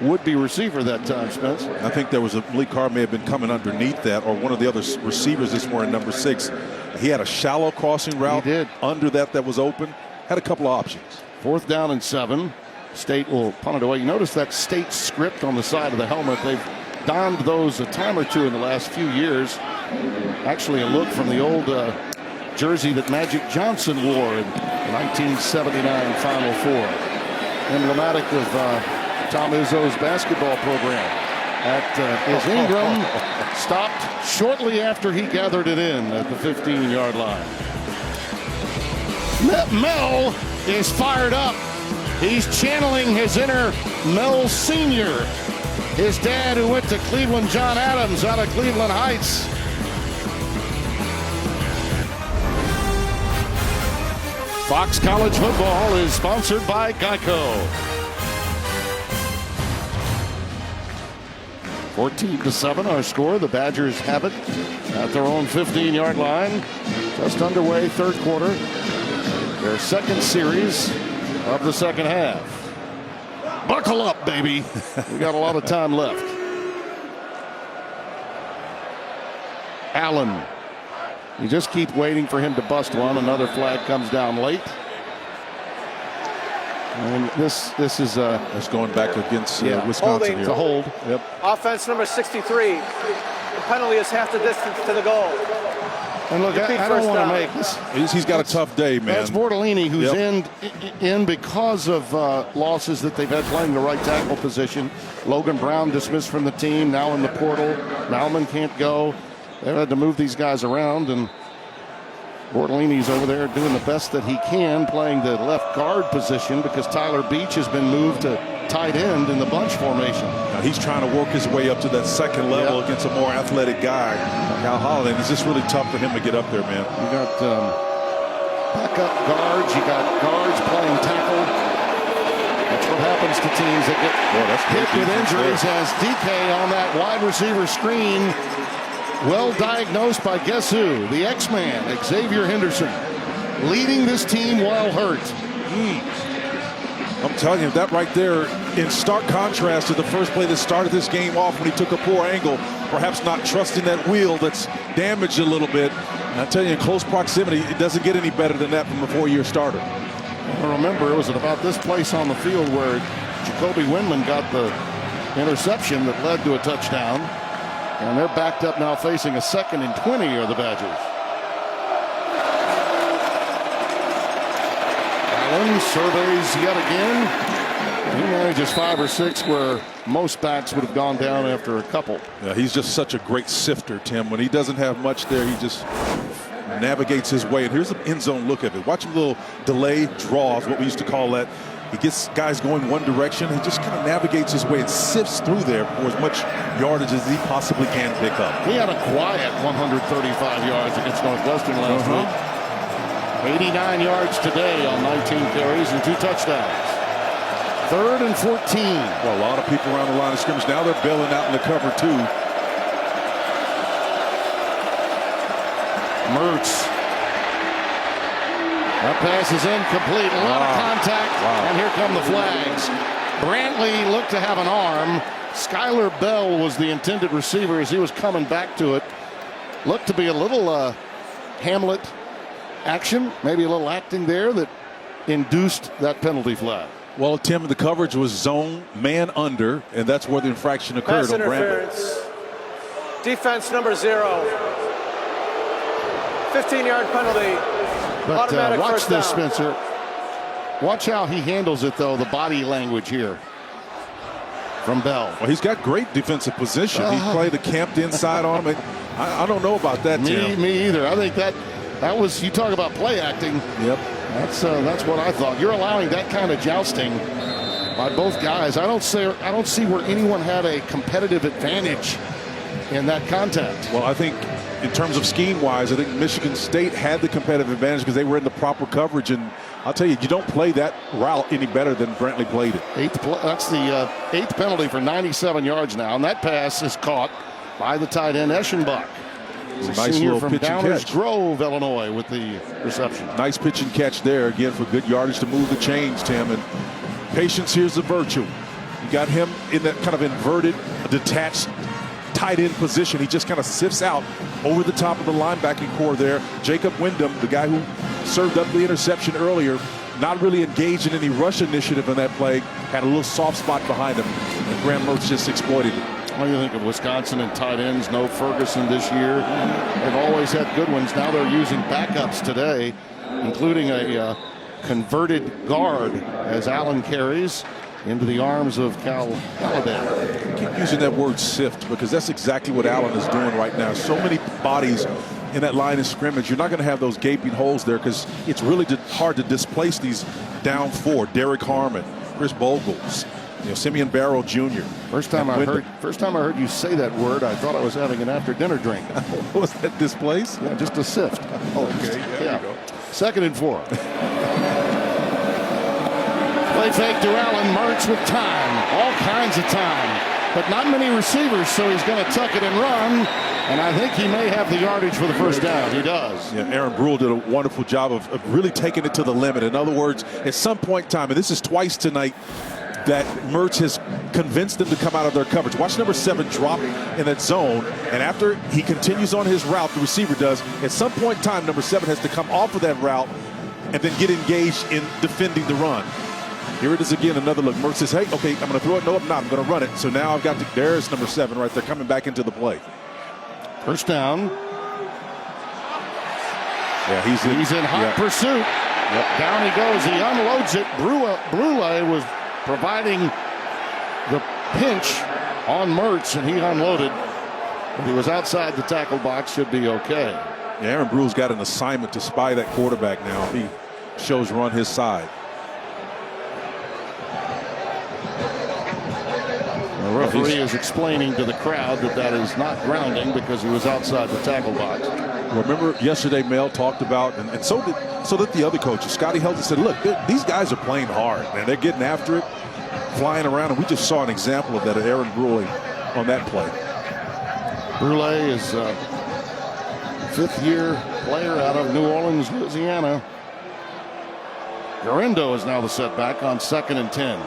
would-be receiver that time, Spence. I think there was Lee Carr may have been coming underneath that, or one of the other receivers this morning, number 6. He had a shallow crossing route. He did. Under that was open. Had a couple of options. 4th down and 7. State will punt it away. You notice that State script on the side of the helmet. They've donned those a time or two in the last few years. Actually, a look from the old jersey that Magic Johnson wore in the 1979 Final Four. Emblematic of Tom Izzo's basketball program. As Ingram stopped shortly after he gathered it in at the 15-yard line. Mel is fired up. He's channeling his inner Mel Sr., his dad who went to Cleveland, John Adams, out of Cleveland Heights. Fox College Football is sponsored by Geico. 14-7 our score. The Badgers have it at their own 15-yard line. Just underway, 3rd quarter. Their 2nd series of the 2nd half. Buckle up, baby. We got a lot of time left. Allen. You just keep waiting for him to bust one. Another flag comes down late. And this is That's going back against Wisconsin Holding. here. It's a hold. Yep. Offense number 63. The penalty is half the distance to the goal. And look, I don't want to make this. He's got a tough day, man. That's Bortolini, who's in because of losses that they've had playing the right tackle position. Logan Brown dismissed from the team, now in the portal. Malman can't go. They've had to move these guys around, and Bortolini's over there doing the best that he can, playing the left guard position because Tyler Beach has been moved to tight end in the bunch formation. Now he's trying to work his way up to that 2nd level against a more athletic guy, Cal Holiday. It's just really tough for him to get up there, man. You got backup guards. You got guards playing tackle. That's what happens to teams that get hit with injuries. As DK on that wide receiver screen, well diagnosed by guess who? The X-Man, Xavier Henderson, leading this team while hurt. I'm telling you, that right there, in stark contrast to the first play that started this game off when he took a poor angle, perhaps not trusting that wheel that's damaged a little bit. And I tell you, in close proximity, it doesn't get any better than that from a 4-year starter. I remember it was at about this place on the field where Jacoby Windman got the interception that led to a touchdown. And they're backed up now facing a 2nd and 20 are the Badgers. Allen surveys yet again. He manages 5 or 6 where most backs would have gone down after a couple. Yeah, he's just such a great sifter, Tim. When he doesn't have much there, he just navigates his way. And here's the end zone look of it. Watch him, little delay draws, what we used to call that. He gets guys going one direction. He just kind of navigates his way and sifts through there for as much yardage as he possibly can pick up. He had a quiet 135 yards against Northwestern last week. 89 yards today on 19 carries and 2 touchdowns. 3rd and 14. Well, a lot of people around the line of scrimmage. Now they're bailing out in the cover, too. Mertz. That pass is incomplete. A lot of contact. And here come the flags. Brantley looked to have an arm. Skylar Bell was the intended receiver as he was coming back to it. Looked to be a little Hamlet action, maybe a little acting there that induced that penalty flag. Well, Tim, the coverage was zone, man under, and that's where the infraction occurred Pass on interference. Defense number 0. 15-yard penalty. But Automatic watch first this, down. Spencer. Watch how he handles it, though, the body language here from Bell. Well, he's got great defensive position. He played the camped inside on him. I don't know about that, Tim. Me either. I think that was, you talk about play acting. Yep. That's what I thought. You're allowing that kind of jousting by both guys. I don't see where anyone had a competitive advantage in that contact. Well, I think in terms of scheme-wise, I think Michigan State had the competitive advantage because they were in the proper coverage. And I'll tell you, you don't play that route any better than Brantley played it. That's the 8th penalty for 97 yards now. And that pass is caught by the tight end, Eschenbach. Nice Senior little from pitch and Downers catch. Grove, Illinois, with the reception. Nice pitch and catch there, again, for good yardage to move the chains, Tim. And patience here's the virtue. You got him in that kind of inverted, detached tight end position. He just kind of sifts out over the top of the linebacking core there. Jacob Wyndham, the guy who served up the interception earlier, not really engaged in any rush initiative in that play, had a little soft spot behind him, and Graham Mertz just exploited it. What do you think of Wisconsin and tight ends? No Ferguson this year. They've always had good ones. Now they're using backups today, including a converted guard as Allen carries into the arms of Cal Galladay. Keep using that word sift because that's exactly what Allen is doing right now. So many bodies in that line of scrimmage. You're not going to have those gaping holes there because it's really hard to displace these down four. Derek Harmon, Chris Bogles, Simeon Barrow Jr. First time I heard you say that word, I thought I was having an after-dinner drink. Was that displace? Yeah, just a sift. Okay, there you go. 2nd and 4. Play fake to Allen. Mertz with time. All kinds of time. But not many receivers, so he's going to tuck it and run. And I think he may have the yardage for the first down. He does. Yeah, Aaron Brule did a wonderful job of really taking it to the limit. In other words, at some point in time, and this is twice tonight, that Mertz has convinced them to come out of their coverage. Watch number 7 drop in that zone, and after he continues on his route, the receiver does, at some point in time, number 7 has to come off of that route and then get engaged in defending the run. Here it is again, another look. Mertz says, hey, okay, I'm going to throw it. No, I'm not. I'm going to run it. So now I've got to, there's number 7 right there coming back into the play. First down. Yeah, he's in hot pursuit. Yep. Down he goes. He unloads it. Brule was providing the pinch on Mertz, and he unloaded. But he was outside the tackle box. Should be okay. Yeah, Aaron Brule's got an assignment to spy that quarterback now. He shows run his side. The referee is explaining to the crowd that is not grounding because he was outside the tackle box. Remember yesterday Mel talked about, and so did the other coaches. Scotty Helton said, look, these guys are playing hard, man. They're getting after it, flying around, and we just saw an example of that at Aaron Brule on that play. Brule is a 5th-year player out of New Orleans, Louisiana. Garendo is now the setback on 2nd and 10.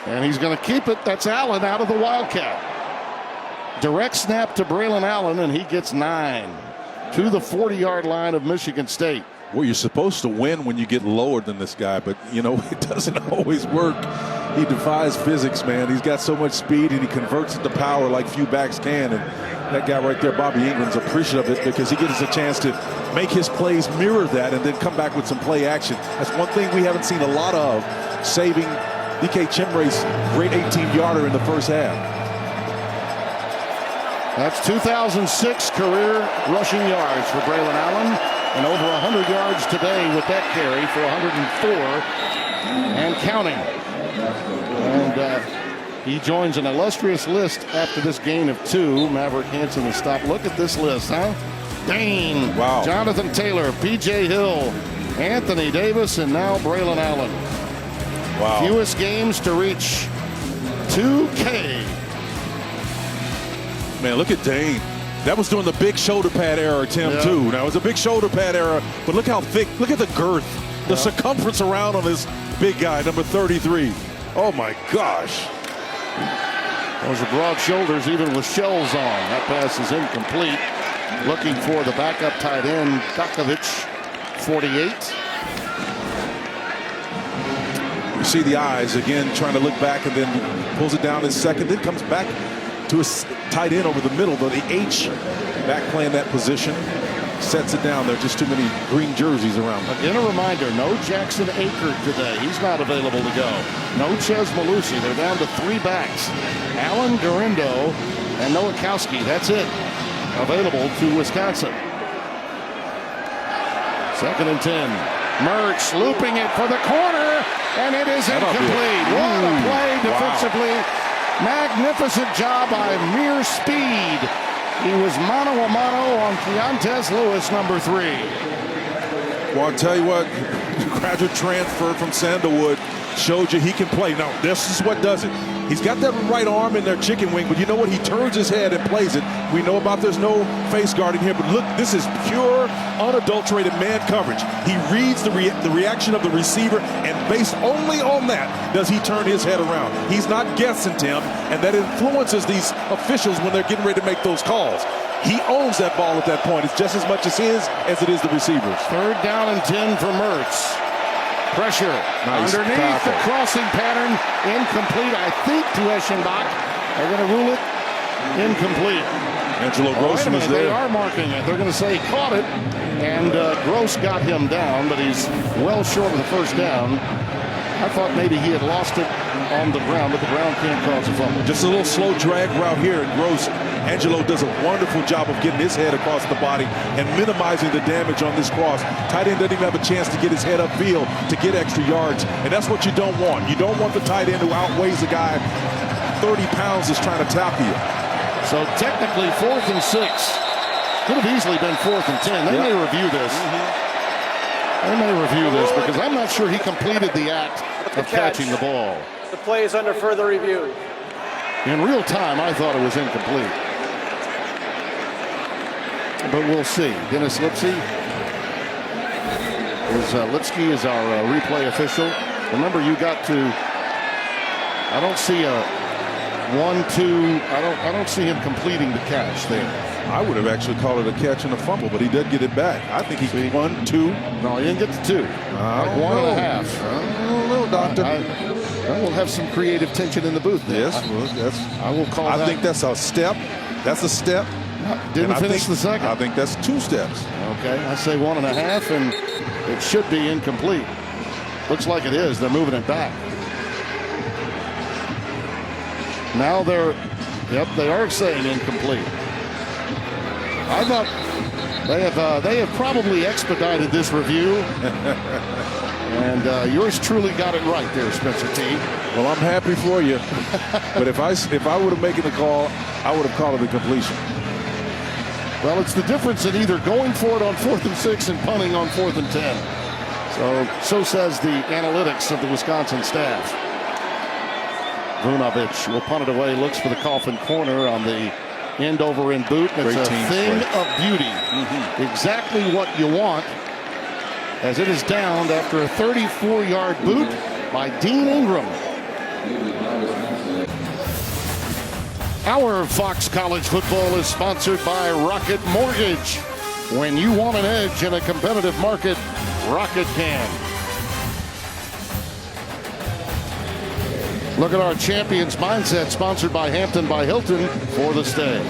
And he's going to keep it. That's Allen out of the Wildcat. Direct snap to Braylon Allen, and he gets 9 to the 40-yard line of Michigan State. Well, you're supposed to win when you get lower than this guy, but, it doesn't always work. He defies physics, man. He's got so much speed, and he converts it to power like few backs can. And that guy right there, Bobby Ingram's appreciative of it because he gets a chance to make his plays mirror that and then come back with some play action. That's one thing we haven't seen a lot of, saving DK Chimray's great 18-yarder in the first half. That's 2006 career rushing yards for Braylon Allen, and over 100 yards today with that carry for 104 and counting. And he joins an illustrious list after this gain of 2. Maverick Hansen has stopped. Look at this list, huh? Dane, wow. Jonathan Taylor, P.J. Hill, Anthony Davis, and now Braylon Allen. Wow. Fewest games to reach 2K. Man, look at Dane. That was during the big shoulder pad era, Tim, too. Now, it was a big shoulder pad era, but look how thick. Look at the girth, the circumference around on this big guy, number 33. Oh, my gosh. Those are broad shoulders, even with shells on. That pass is incomplete. Looking for the backup tight end, Dakovich, 48. You see the eyes again trying to look back and then pulls it down in second, then comes back to a tight end over the middle, though the H back playing that position. sets it down. There are just too many green jerseys around. Again, a reminder, no Jackson Akert today. He's not available to go. No Ches Malusi. They're down to 3 backs. Alan Garindo and Nowakowski. That's it. Available to Wisconsin. 2nd and 10. Mertz looping it for the corner, and it is incomplete. What a play defensively. Magnificent job by mere speed. He was mano a mano on Keontez Lewis, number 3. Well, I'll tell you what, graduate transfer from Sandalwood showed you he can play. Now, this is what does it. He's got that right arm in there, chicken wing, but you know what? He turns his head and plays it. We know about there's no face guarding here, but look, this is pure, unadulterated man coverage. He reads the reaction of the receiver, and based only on that does he turn his head around. He's not guessing, Tim, and that influences these officials when they're getting ready to make those calls. He owns that ball at that point. It's just as much as his as it is the receiver's. 3rd down and 10 for Mertz. Pressure underneath tackle. the crossing pattern. Incomplete, I think, to Eschenbach. They're going to rule it incomplete. Angelo Gross was They there. are marking it. They're going to say he caught it, and Gross got him down, but he's well short of the 1st down. I thought maybe he had lost it on the ground, but the ground can't cause a fumble. Just a little slow drag route here, and Gross. Angelo does a wonderful job of getting his head across the body and minimizing the damage on this cross. Tight end doesn't even have a chance to get his head upfield to get extra yards, and that's what you don't want. You don't want the tight end who outweighs a guy 30 pounds is trying to tackle you. So technically 4th and 6. Could have easily been 4th and 10. They may review this. They may review this because I'm not sure he completed the act of catching the ball. The play is under further review. In real time, I thought it was incomplete. But we'll see. Dennis Lipsky is our replay official. Remember, you got to. I don't see a 1-2. I don't see him completing the catch there. I would have actually called it a catch and a fumble, but he did get it back. I think he 1, 2. No, he didn't get to 2. Like 1.5. I don't know, Doctor. We'll have some creative tension in the booth there. Yes, well, that's. I will call that. I think that's a step. That's a step. Didn't finish the second. I think that's 2 steps. Okay, I say 1.5, and it should be incomplete. Looks like it is. They're moving it back. Now they are saying incomplete. I thought they have probably expedited this review. And yours truly got it right there, Spencer T. Well, I'm happy for you. But if I would have made the call, I would have called it a completion. Well, it's the difference in either going for it on 4th and 6 and punting on 4th and 10. So says the analytics of the Wisconsin staff. Vunovich will punt it away, looks for the coffin corner on the end over in boot. It's a thing of beauty. Exactly what you want, as it is downed after a 34-yard boot by Dean Ingram. Our Fox College football is sponsored by Rocket Mortgage. When you want an edge in a competitive market, Rocket can. Look at our Champions Mindset, sponsored by Hampton by Hilton for the stay.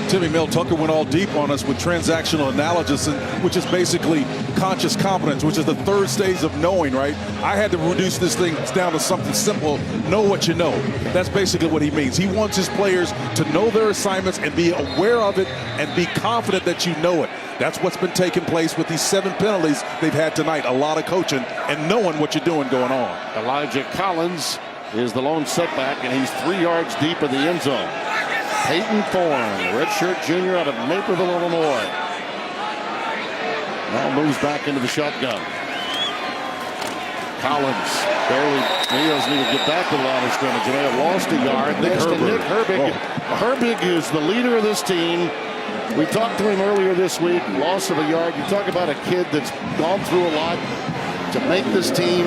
Timmy Mel Tucker went all deep on us with transactional analysis, which is basically conscious competence, which is the 3rd stage of knowing, right? I had to reduce this thing down to something simple. Know what you know. That's basically what he means. He wants his players to know their assignments and be aware of it and be confident that you know it. That's what's been taking place with these 7 penalties they've had tonight. A lot of coaching and knowing what you're doing going on. Elijah Collins is the lone setback, and he's 3 yards deep in the end zone. Peyton Thorne, redshirt junior out of Naperville, Illinois. Now moves back into the shotgun. Collins he doesn't even get back to the line of scrimmage. And they have lost a yard. Next to Nick Herbig. Herbig is the leader of this team. We talked to him earlier this week. Loss of a yard. You talk about a kid that's gone through a lot to make this team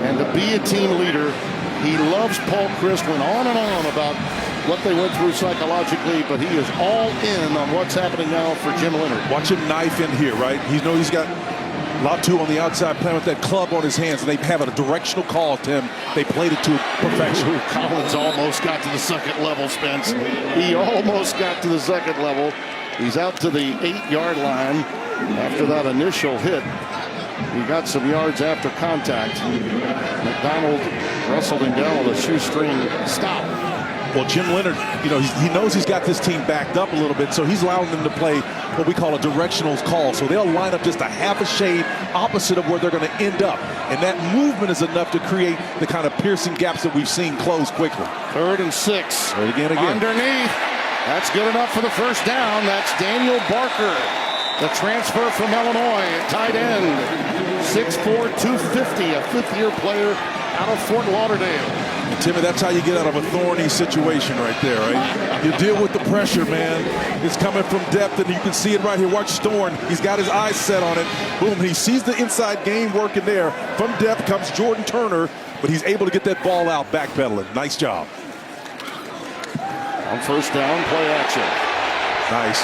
and to be a team leader. He loves Paul Chryst. Went on and on about what they went through psychologically, but he is all in on what's happening now for Jim Leonhard. Watch him knife in here, right? He's got Latu on the outside playing with that club on his hands, and they have a directional call to him. They played it to perfection. Collins almost got to the second level, Spence. He almost got to the second level. He's out to the 8-yard line after that initial hit. He got some yards after contact. McDonald wrestled him down with a shoestring stop. Well, Jim Leonhard, he knows he's got this team backed up a little bit, so he's allowing them to play what we call a directional call. So they'll line up just a half a shade opposite of where they're going to end up. And that movement is enough to create the kind of piercing gaps that we've seen close quickly. 3rd and 6. Right again. Underneath. That's good enough for the first down. That's Daniel Barker, the transfer from Illinois at tight end. 6'4", 250, a fifth-year player out of Fort Lauderdale. Timmy, that's how you get out of a thorny situation right there, right? You deal with the pressure, man. It's coming from depth, and you can see it right here. Watch Storn. He's got his eyes set on it. Boom, he sees the inside game working there. From depth comes Jordan Turner, but he's able to get that ball out, backpedaling. Nice job. On first down, play action. Nice.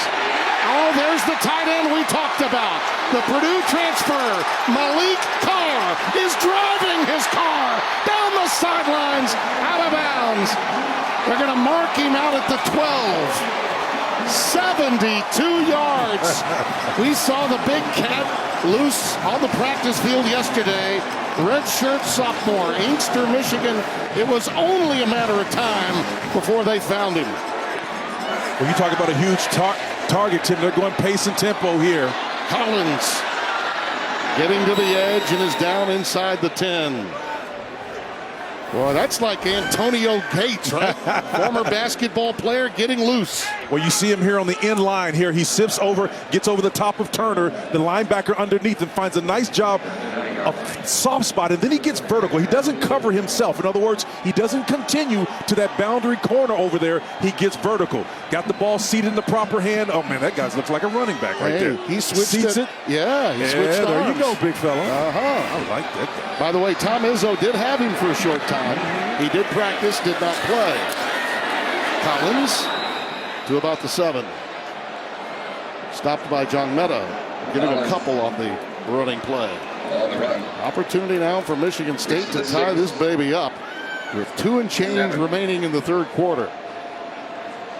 Oh, there's the tight end we talked about. The Purdue transfer, Malik Carr, is driving his car down the sidelines, out of bounds. They're going to mark him out at the 12. 72 yards. We saw the big cat loose on the practice field yesterday. Redshirt sophomore, Inkster, Michigan. It was only a matter of time before they found him. When you talk about a huge target, Tim, they're going pace and tempo here. Collins getting to the edge and is down inside the 10. Boy, that's like Antonio Gates, right? Former basketball player getting loose. Well, you see him here on the end line here. He sifts over, gets over the top of Turner, the linebacker underneath, and finds a nice job of soft spot, and then he gets vertical. He doesn't cover himself. In other words, he doesn't continue to that boundary corner over there. He gets vertical. Got the ball seated in the proper hand. Oh, man, that guy looks like a running back right there. He switched it. Yeah, he switched there arms. you go, big fella. Uh-huh. I like that guy. By the way, Tom Izzo did have him for a short time. He did practice, did not play. Collins to about the 7. Stopped by John Meta, getting a couple on the running play. Opportunity now for Michigan State to tie this baby up with 2 and change remaining in the third quarter.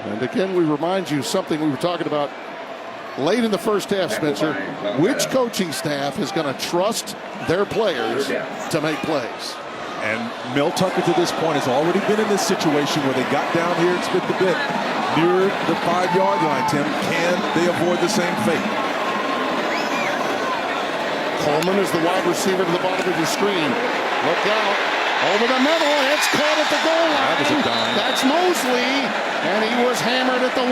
And again, we remind you something we were talking about late in the first half, Spencer. Which coaching staff is going to trust their players to make plays? And Mel Tucker to this point has already been in this situation where they got down here and split the bit near the 5-yard line, Tim. Can they avoid the same fate? Coleman is the wide receiver to the bottom of your screen. Look out. Over the middle. It's caught at the goal line. That was a dime. That's Mosley. And he was hammered at the 1.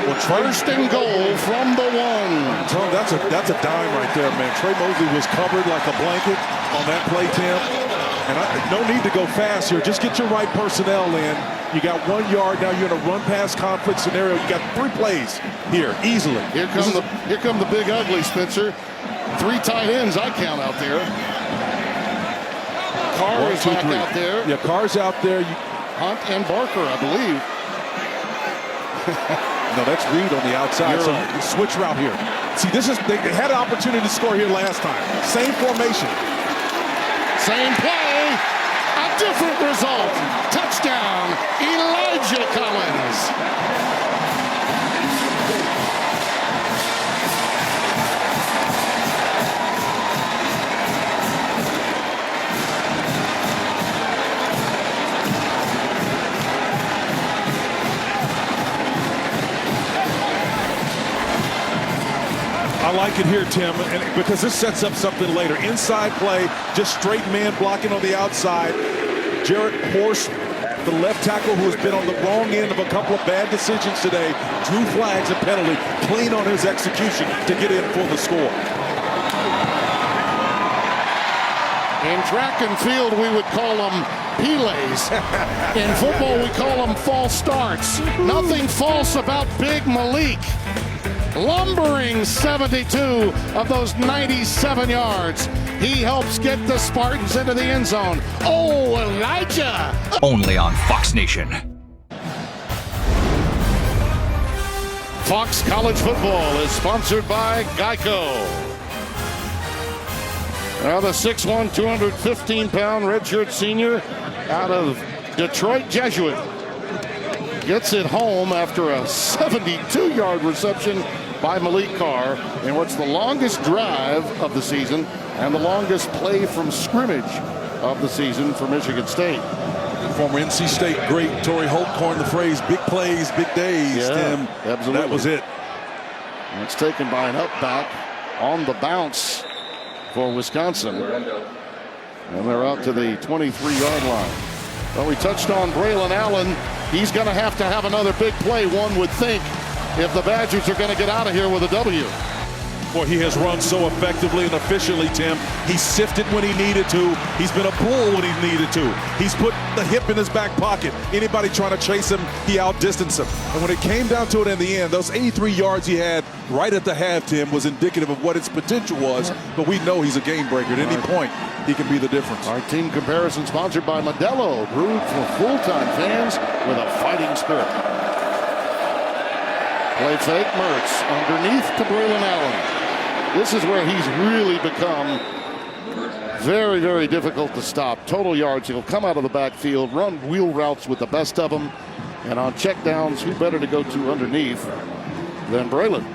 Well, first and goal from the 1. Tom, that's a dime right there, man. Trey Mosley was covered like a blanket on that play, Tim. And no need to go fast here. Just get your right personnel in. You got 1 yard. Now you're in a run-pass conflict scenario. You got 3 plays here, easily. Here come the big ugly, Spencer. 3 tight ends I count out there. Carr is back out there. Yeah, Carr's out there. Hunt and Barker, I believe. No, that's Reed on the outside. So switch route here. See, they had an opportunity to score here last time. Same formation. Same play. A different result. Touchdown, Elijah Collins. I like it here, Tim, because this sets up something later. Inside play, just straight man blocking on the outside. Jarrett Horst, the left tackle who has been on the wrong end of a couple of bad decisions today, drew flags and penalty, clean on his execution to get in for the score. In track and field, we would call them Pele's. In football, we call them false starts. Nothing false about Big Malik. Lumbering 72 of those 97 yards. He helps get the Spartans into the end zone. Oh, Elijah! Only on Fox Nation. Fox College Football is sponsored by Geico. Now the 6'1", 215-pound redshirt senior out of Detroit Jesuit. gets it home after a 72-yard reception by Malik Carr in what's the longest drive of the season and the longest play from scrimmage of the season for Michigan State. Former NC State great Torrey Holt coined the phrase, big plays, big days, Yeah, Tim. absolutely. That was it. And it's taken by an up back on the bounce for Wisconsin. And they're out to the 23-yard line. Well, we touched on Braylon Allen. He's going to have another big play, one would think, if the Badgers are going to get out of here with a W. Boy, he has run so effectively and efficiently, Tim. He sifted when he needed to. He's been a bull when he needed to. He's put the hip in his back pocket. Anybody trying to chase him, he outdistanced him. And when it came down to it in the end, those 83 yards he had right at the half, Tim, was indicative of what his potential was. But we know he's a game breaker. At any point, he can be the difference. Our team comparison sponsored by Modelo, brewed for full-time fans with a fighting spirit. Play fake, Mertz underneath to Braylon Allen. This is where he's really become very, very difficult to stop. Total yards, he'll come out of the backfield, run wheel routes with the best of them, and on checkdowns, who better to go to underneath than Braylon?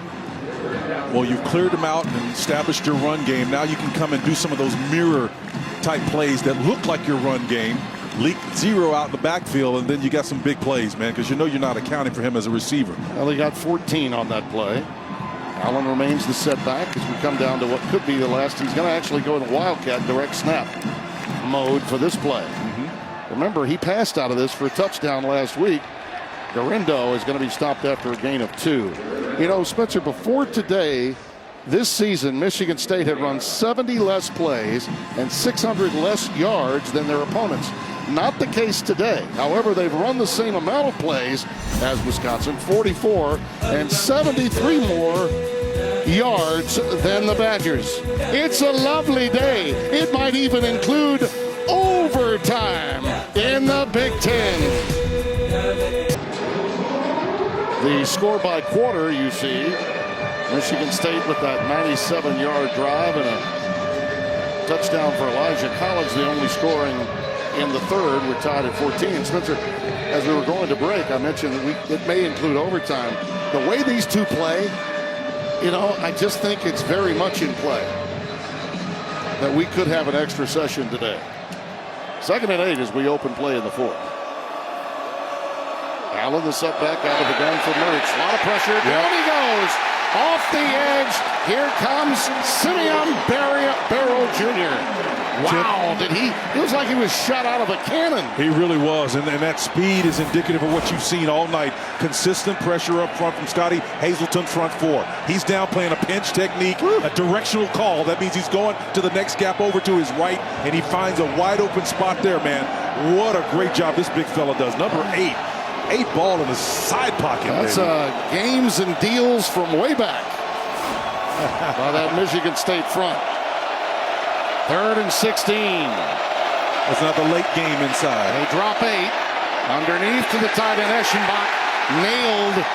Well, you've cleared him out and established your run game. Now you can come and do some of those mirror-type plays that look like your run game. Leak zero out in the backfield, and then you got some big plays, man, because you know you're not accounting for him as a receiver. Well, he got 14 on that play. Allen remains the setback as we come down to what could be the last. He's going to actually go in Wildcat direct snap mode for this play. Remember, he passed out of this for a touchdown last week. Garindo is going to be stopped after a gain of 2. You know, Spencer, before today, this season, Michigan State had run 70 less plays and 600 less yards than their opponents. Not the case today. However, they've run the same amount of plays as Wisconsin, 44, and 73 more yards than the Badgers. It's a lovely day. It might even include overtime in the Big Ten. The score by quarter, you see, Michigan State with that 97-yard drive and a touchdown for Elijah Collins, the only scoring in the third. We're tied at 14. Spencer, as we were going to break, I mentioned that it may include overtime. The way these two play, you know, I just think it's very much in play that we could have an extra session today. 2nd and 8 as we open play in the 4th. Allen, the setback out of the gun for Mertz. A lot of pressure. Down he goes. Off the edge. Here comes Simeon Barrow Jr. Wow, it was like he was shot out of a cannon. He really was, and that speed is indicative of what you've seen all night. Consistent pressure up front from Scotty Hazelton's front 4. He's down playing a pinch technique, a directional call. That means he's going to the next gap over to his right, and he finds a wide open spot there, man. What a great job this big fella does. Number 8 ball in his side pocket. That's games and deals from way back by that Michigan State front. 3rd and 16. It's not the late game inside. They drop 8. Underneath to the tight end, Eschenbach. Nailed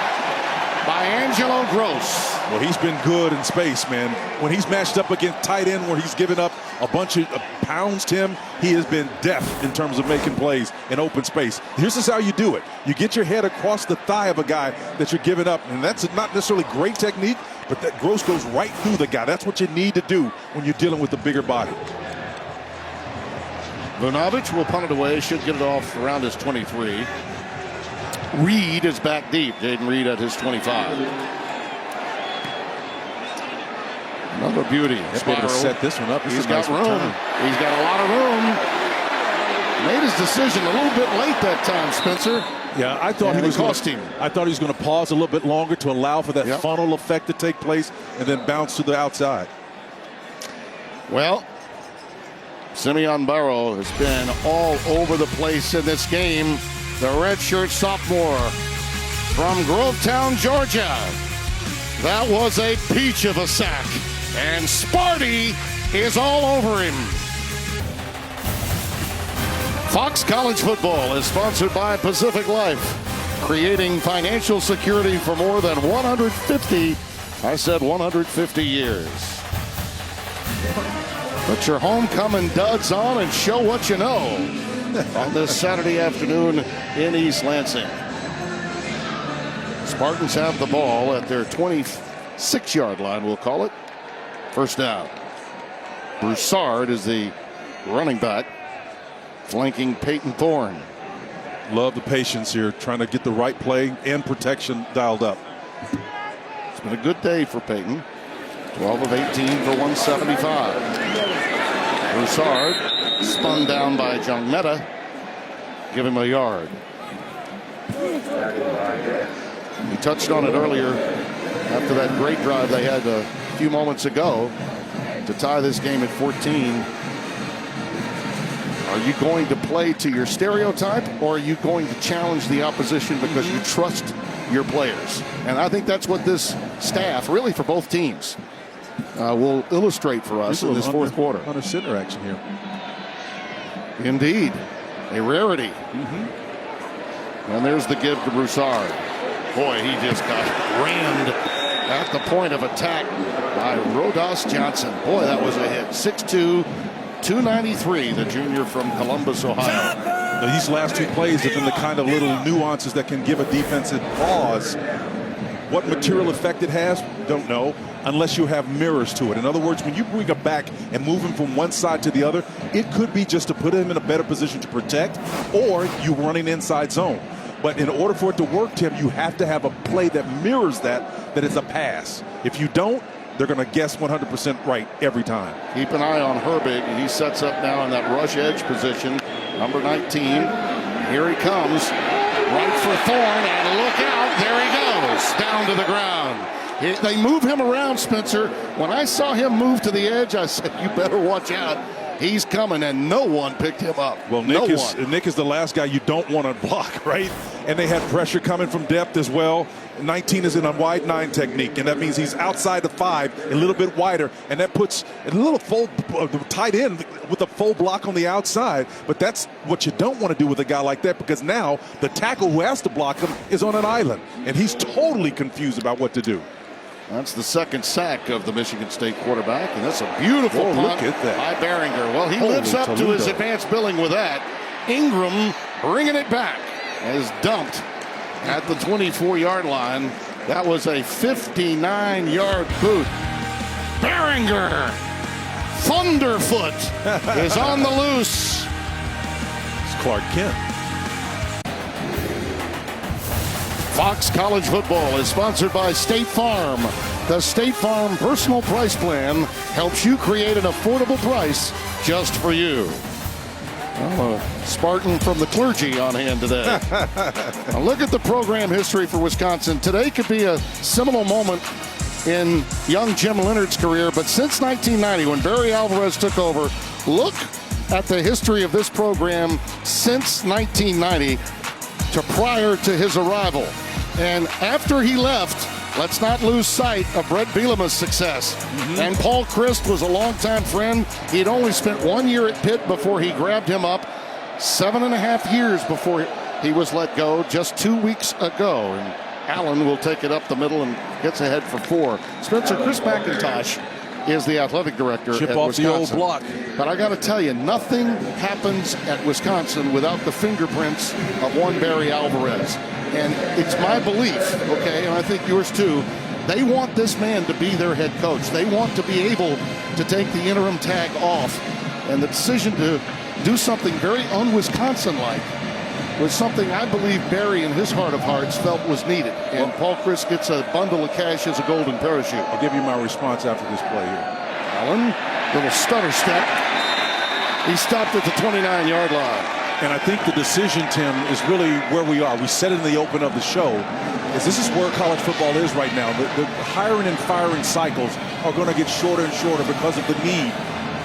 by Angelo Gross. Well, he's been good in space, man. When he's matched up against tight end where he's given up a bunch of pounds to him, he has been deft in terms of making plays in open space. Here's just how you do it. You get your head across the thigh of a guy that you're giving up, and that's not necessarily great technique, but that Gross goes right through the guy. That's what you need to do when you're dealing with the bigger body. Vunovic will punt it away. Should get it off around his 23. Reed is back deep. Jaden Reed at his 25. Another beauty. He's able to set this one up. He's got room. He's got a lot of room. Made his decision a little bit late that time, Spencer. Yeah, I thought he was going to pause a little bit longer to allow for that funnel effect to take place and then bounce to the outside. Well, Simeon Barrow has been all over the place in this game. The redshirt sophomore from Grovetown, Georgia. That was a peach of a sack. And Sparty is all over him. Fox College Football is sponsored by Pacific Life, creating financial security for more than 150 years. Put your homecoming duds on and show what you know on this Saturday afternoon in East Lansing. Spartans have the ball at their 26-yard line, we'll call it. First down. Broussard is the running back, flanking Peyton Thorne. Love the patience here, trying to get the right play and protection dialed up. It's been a good day for Peyton. 12 of 18 for 175. Broussard spun down by John Meta. Give him a yard. We touched on it earlier after that great drive they had a few moments ago to tie this game at 14. Are you going to play to your stereotype, or are you going to challenge the opposition because you trust your players? And I think that's what this staff, really for both teams, will illustrate for us in this fourth quarter. Under center action here. Indeed. A rarity. And there's the give to Broussard. Boy, he just got rammed at the point of attack by Rodas Johnson. Boy, that was a hit. 6'2", 293, the junior from Columbus, Ohio. Now, these last two plays have been the kind of little nuances that can give a defensive pause. What material effect it has, don't know, unless you have mirrors to it. In other words, when you bring it back and move him from one side to the other, it could be just to put him in a better position to protect, or you running inside zone. But in order for it to work, Tim, you have to have a play that mirrors that is a pass. If you don't, they're going to guess 100% right every time. Keep an eye on Herbig. He sets up now in that rush edge position. Number 19. Here he comes. Right for Thorne, and look out. There he goes. Down to the ground. They move him around, Spencer. When I saw him move to the edge, I said, you better watch out. He's coming, and no one picked him up. Well, Nick is the last guy you don't want to block, right? And they had pressure coming from depth as well. 19 is in a wide 9 technique, and that means he's outside the 5, a little bit wider, and that puts a little full tight end with a full block on the outside. But that's what you don't want to do with a guy like that, because now the tackle who has to block him is on an island, and he's totally confused about what to do. That's the second sack of the Michigan State quarterback, and that's a beautiful punt look at that. by Behringer. Well, he Holy lives up Toledo. to his advanced billing with that. Ingram bringing it back is dumped at the 24-yard line. That was a 59-yard boot. Behringer, Thunderfoot, is on the loose. It's Clark Kent. Fox College Football is sponsored by State Farm. The State Farm Personal Price Plan helps you create an affordable price just for you. Well, a Spartan from the clergy on hand today. Now look at the program history for Wisconsin. Today could be a seminal moment in young Jim Leonard's career, but since 1990, when Barry Alvarez took over, look at the history of this program since 1990 to prior to his arrival. And after he left, let's not lose sight of Brett Bielema's success. And Paul Christ was a longtime friend. He'd only spent 1 year at Pitt before he grabbed him up. 7.5 years before he was let go just 2 weeks ago. And Allen will take it up the middle and gets ahead for 4. Spencer, Chris McIntosh is the athletic director Chip at off Wisconsin. the old block. But I got to tell you, nothing happens at Wisconsin without the fingerprints of one Barry Alvarez. And it's my belief, okay, and I think yours too, they want this man to be their head coach. They want to be able to take the interim tag off. And the decision to do something very un-Wisconsin-like was something I believe Barry, in his heart of hearts, felt was needed. And Paul Christ gets a bundle of cash as a golden parachute. I'll give you my response after this play here. Allen, little stutter step. He stopped at the 29-yard line. And I think the decision, Tim, is really where we are. We said it in the open of the show, is this is where college football is right now. The hiring and firing cycles are going to get shorter and shorter because of the need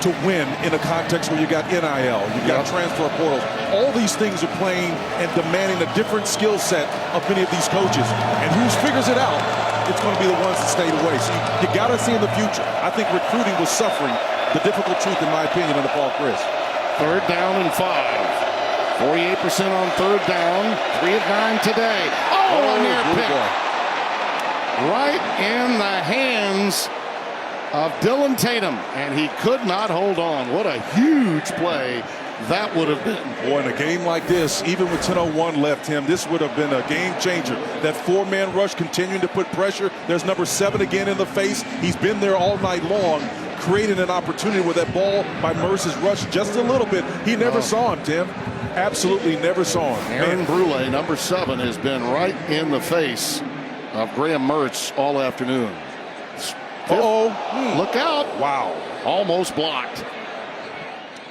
to win in a context where you got NIL, you've got transfer portals. All these things are playing and demanding a different skill set of many of these coaches. And who figures it out, it's going to be the ones that stay away. So you got to see in the future. I think recruiting was suffering the difficult truth, in my opinion, under Paul Christ. 3rd down and 5. 48% on 3rd down. 3 of 9 today. Oh, a near pick. Right in the hands of Dylan Tatum, and he could not hold on. What a huge play that would have been. Boy, in a game like this, even with 10:01 left, Tim, this would have been a game changer. That four-man rush continuing to put pressure. There's number 7 again in the face. He's been there all night long, creating an opportunity with that ball by Mertz's rush just a little bit. He never saw him, Tim. Absolutely never saw him. Aaron Brule, number 7, has been right in the face of Graham Mertz all afternoon. Look out. Wow. Almost blocked.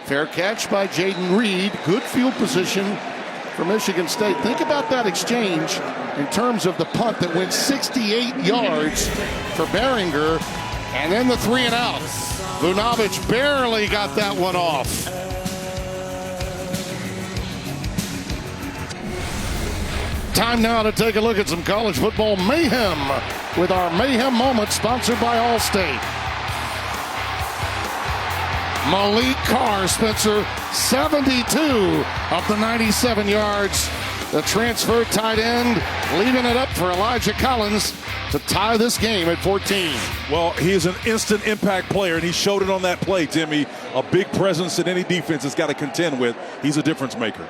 Fair catch by Jaden Reed. Good field position for Michigan State. Think about that exchange in terms of the punt that went 68 yards for Behringer, and then the 3 and out. Vunovic barely got that one off. Time now to take a look at some college football mayhem with our Mayhem Moment, sponsored by Allstate. Malik Carr, Spencer, 72 of the 97 yards. The transfer tight end leaving it up for Elijah Collins to tie this game at 14. Well, he is an instant impact player, and he showed it on that play, Timmy. A big presence that any defense has got to contend with. He's a difference maker.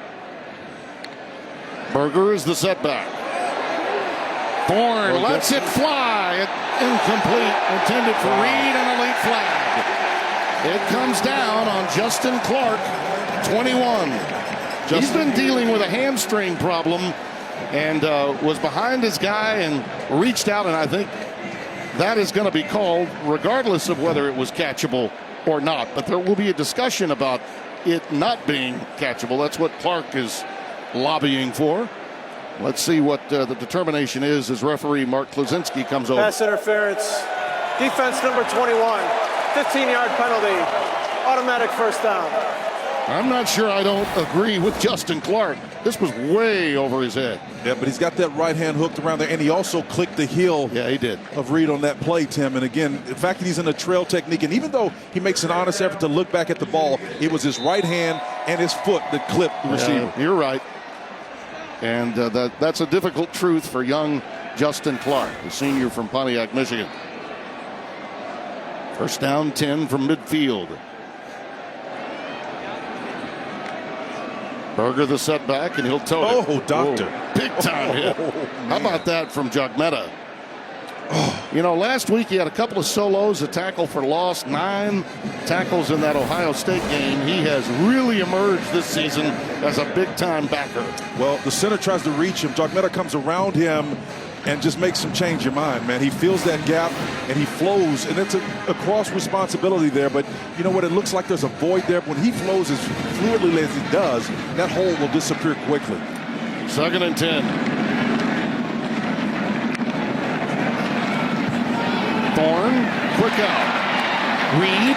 Berger is the setback. Thorne lets it fly. Incomplete. Intended for Reed, and a late flag. It comes down on Justin Clark, 21. He's been dealing with a hamstring problem and was behind his guy and reached out, and I think that is going to be called regardless of whether it was catchable or not. But there will be a discussion about it not being catchable. That's what Clark is lobbying for. Let's see what the determination is as referee Mark Klosinski comes over. Pass interference. Defense number 21. 15-yard penalty. Automatic first down. I'm not sure I don't agree with Justin Clark. This was way over his head. Yeah, but he's got that right hand hooked around there, and he also clicked the heel. Yeah, he did. Of Reed on that play, Tim. And again, the fact that he's in a trail technique, and even though he makes an honest effort to look back at the ball, it was his right hand and his foot that clipped the receiver. You're right. And that's a difficult truth for young Justin Clark, the senior from Pontiac, Michigan. First down, 10 from midfield. Berger the setback, and he'll tote it. Oh, doctor. Whoa, big time hit. How about that from Jugmeta? You know, last week he had a couple of solos, a tackle for loss, 9 tackles in that Ohio State game. He has really emerged this season as a big-time backer. Well, the center tries to reach him. Jugmeta comes around him and just makes him change your mind, man. He feels that gap, and he flows, and it's a cross responsibility there. But you know what? It looks like there's a void there. When he flows as fluidly as he does, that hole will disappear quickly. 2nd and 10. Thorne, quick out. Reed,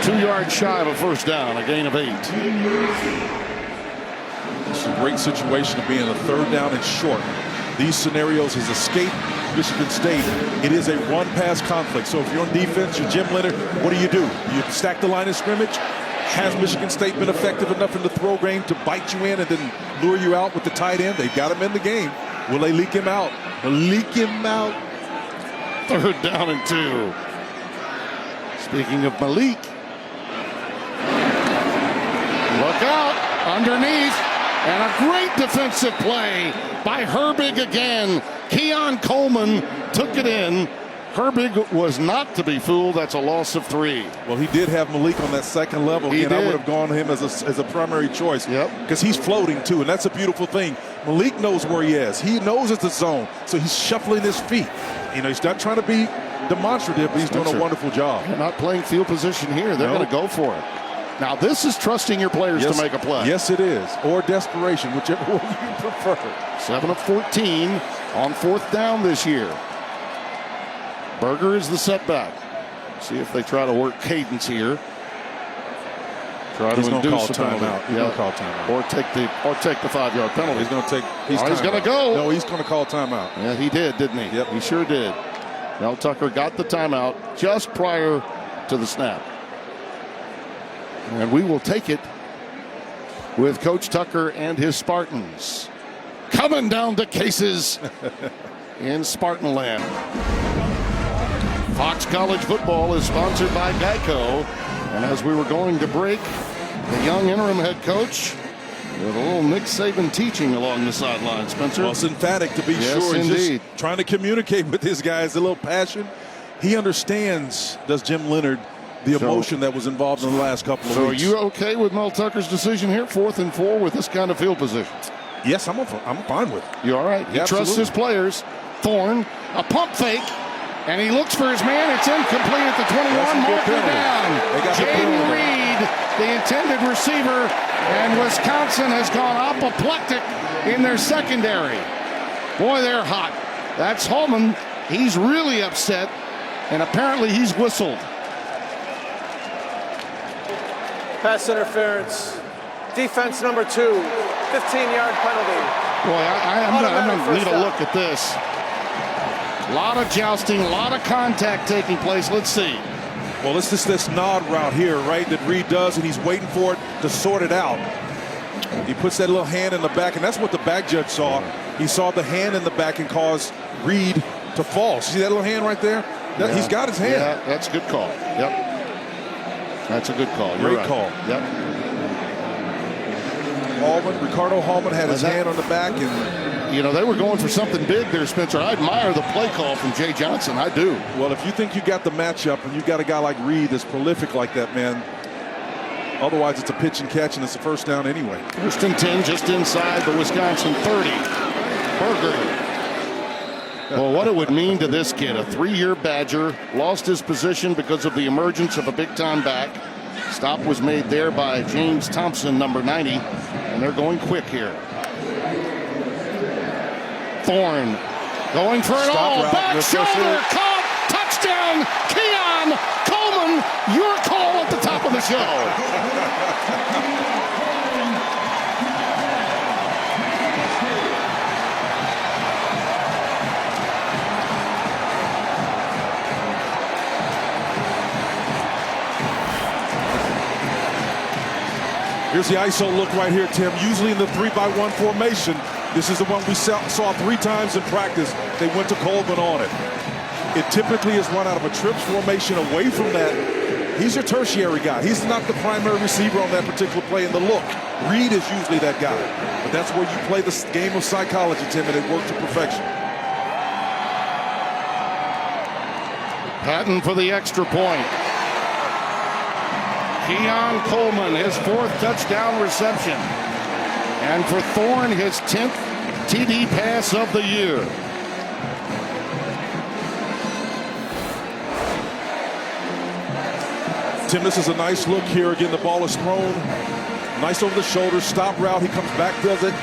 2 yards shy of a first down, a gain of 8. It's a great situation to be in a 3rd down and short. These scenarios has escaped Michigan State. It is a run-pass conflict. So if you're on defense, you're Jim Leonard, what do? You stack the line of scrimmage. Has Michigan State been effective enough in the throw game to bite you in and then lure you out with the tight end? They've got him in the game. Will they leak him out? Leak him out. 3rd down and 2. Speaking of Malik. Look out. Underneath. And a great defensive play by Herbig again. Keon Coleman took it in. Herbig was not to be fooled. That's a loss of 3. Well, he did have Malik on that second level. He and I did. would have gone him as a primary choice. Yep. Because he's floating too, and that's a beautiful thing. Malik knows where he is. He knows it's a zone, so he's shuffling his feet. You know, he's not trying to be demonstrative, but he's doing a wonderful job. They're not playing field position here. They're going to go for it. Now, this is trusting your players to make a play. Yes, it is. Or desperation, whichever one you prefer. 7 of 14 on 4th down this year. Berger is the setback. See if they try to work cadence here. Try He's to going to call induce a penalty. timeout. He's going to call timeout. Or take the 5-yard penalty. He's going to take. He's going to go. No, he's going to call timeout. Yeah, he did, didn't he? Yep. He sure did. Mel Tucker got the timeout just prior to the snap. And we will take it with Coach Tucker and his Spartans. Coming down to cases in Spartanland. Fox College Football is sponsored by Geico. And as we were going to break, The young interim head coach with a little Nick Saban teaching along the sideline, Spencer. Well, it's emphatic to be Yes, sure. He's indeed. just trying to communicate with his guys, a little passion. He understands, does Jim Leonhard, the emotion that was involved in the last couple of So weeks. are you okay with Mel Tucker's decision here, 4th and 4 with this kind of field position? Yes, I'm fine with it. You all right? He Yeah, trusts his players. Thorne, a pump fake, and he looks for his man. It's incomplete at the 21. That's a good Marker penalty. down. They got the Jaden penalty. Reed, the intended receiver, and Wisconsin has gone apoplectic in their secondary. Boy, they're hot. That's Holman. He's really upset, and apparently he's whistled. Pass interference. Defense number 2. 15-yard penalty. Boy, I'm Automatic going to first need a down. look at this. A lot of jousting, a lot of contact taking place. Let's see. Well, it's just this nod route here, right, that Reed does, and he's waiting for it to sort it out. He puts that little hand in the back, and that's what the back judge saw. He saw the hand in the back and caused Reed to fall. See that little hand right there? Yeah. He's got his hand. Yeah, that's a good call. Yep. That's a good call. You're Great right. call. Yep. Ricardo Hallman had his that- hand on the back, and You know, they were going for something big there, Spencer. I admire the play call from Jay Johnson. I do. well, if you think you got the matchup and you got a guy like Reed that's prolific like that, man, otherwise it's a pitch and catch and it's a first down anyway. 1st and 10 just inside the Wisconsin 30. Berger. Well, what it would mean to this kid, a 3-year Badger, lost his position because of the emergence of a big-time back. Stop was made there by James Thompson, number 90, and they're going quick here. Thorne going for it all. route, Back this shoulder, is it. caught, touchdown, Keon Coleman, your call at the top of the show. Here's the ISO look right here, Tim. Usually in the 3-by-1 formation, this is the one we saw 3 times in practice. They went to Coleman on it. It typically is run out of a trips formation away from that. He's your tertiary guy. He's not the primary receiver on that particular play in the look. Reed is usually that guy. But that's where you play the game of psychology, Tim, and it worked to perfection. Patton for the extra point. Keon Coleman, his 4th touchdown reception. And for Thorne, his 10th TD pass of the year. Tim, this is a nice look here. Again, the ball is thrown. Nice over the shoulder, stop route. He comes back, does it.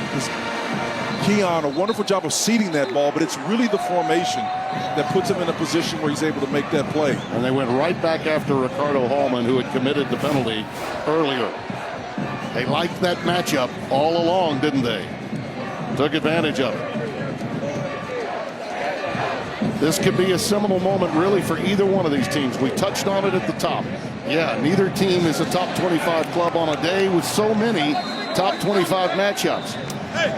Keon, a wonderful job of seeding that ball, but it's really the formation that puts him in a position where he's able to make that play. And they went right back after Ricardo Hallman, who had committed the penalty earlier. They liked that matchup all along, didn't they? Took advantage of it. This could be a seminal moment, really, for either one of these teams. We touched on it at the top. Yeah, neither team is a top 25 club on a day with so many top 25 matchups.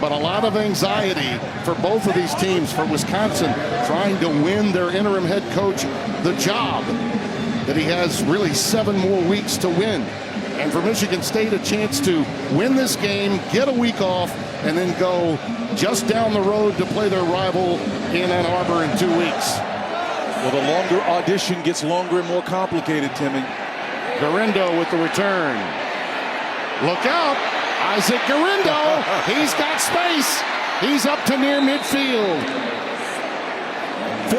But a lot of anxiety for both of these teams, for Wisconsin trying to win their interim head coach the job that he has really 7 more weeks to win. And for Michigan State, a chance to win this game, get a week off, and then go just down the road to play their rival in Ann Arbor in 2 weeks. Well, the longer audition gets longer and more complicated, Timmy. Garindo with the return. Look out. Isaac Garindo. He's got space. He's up to near midfield.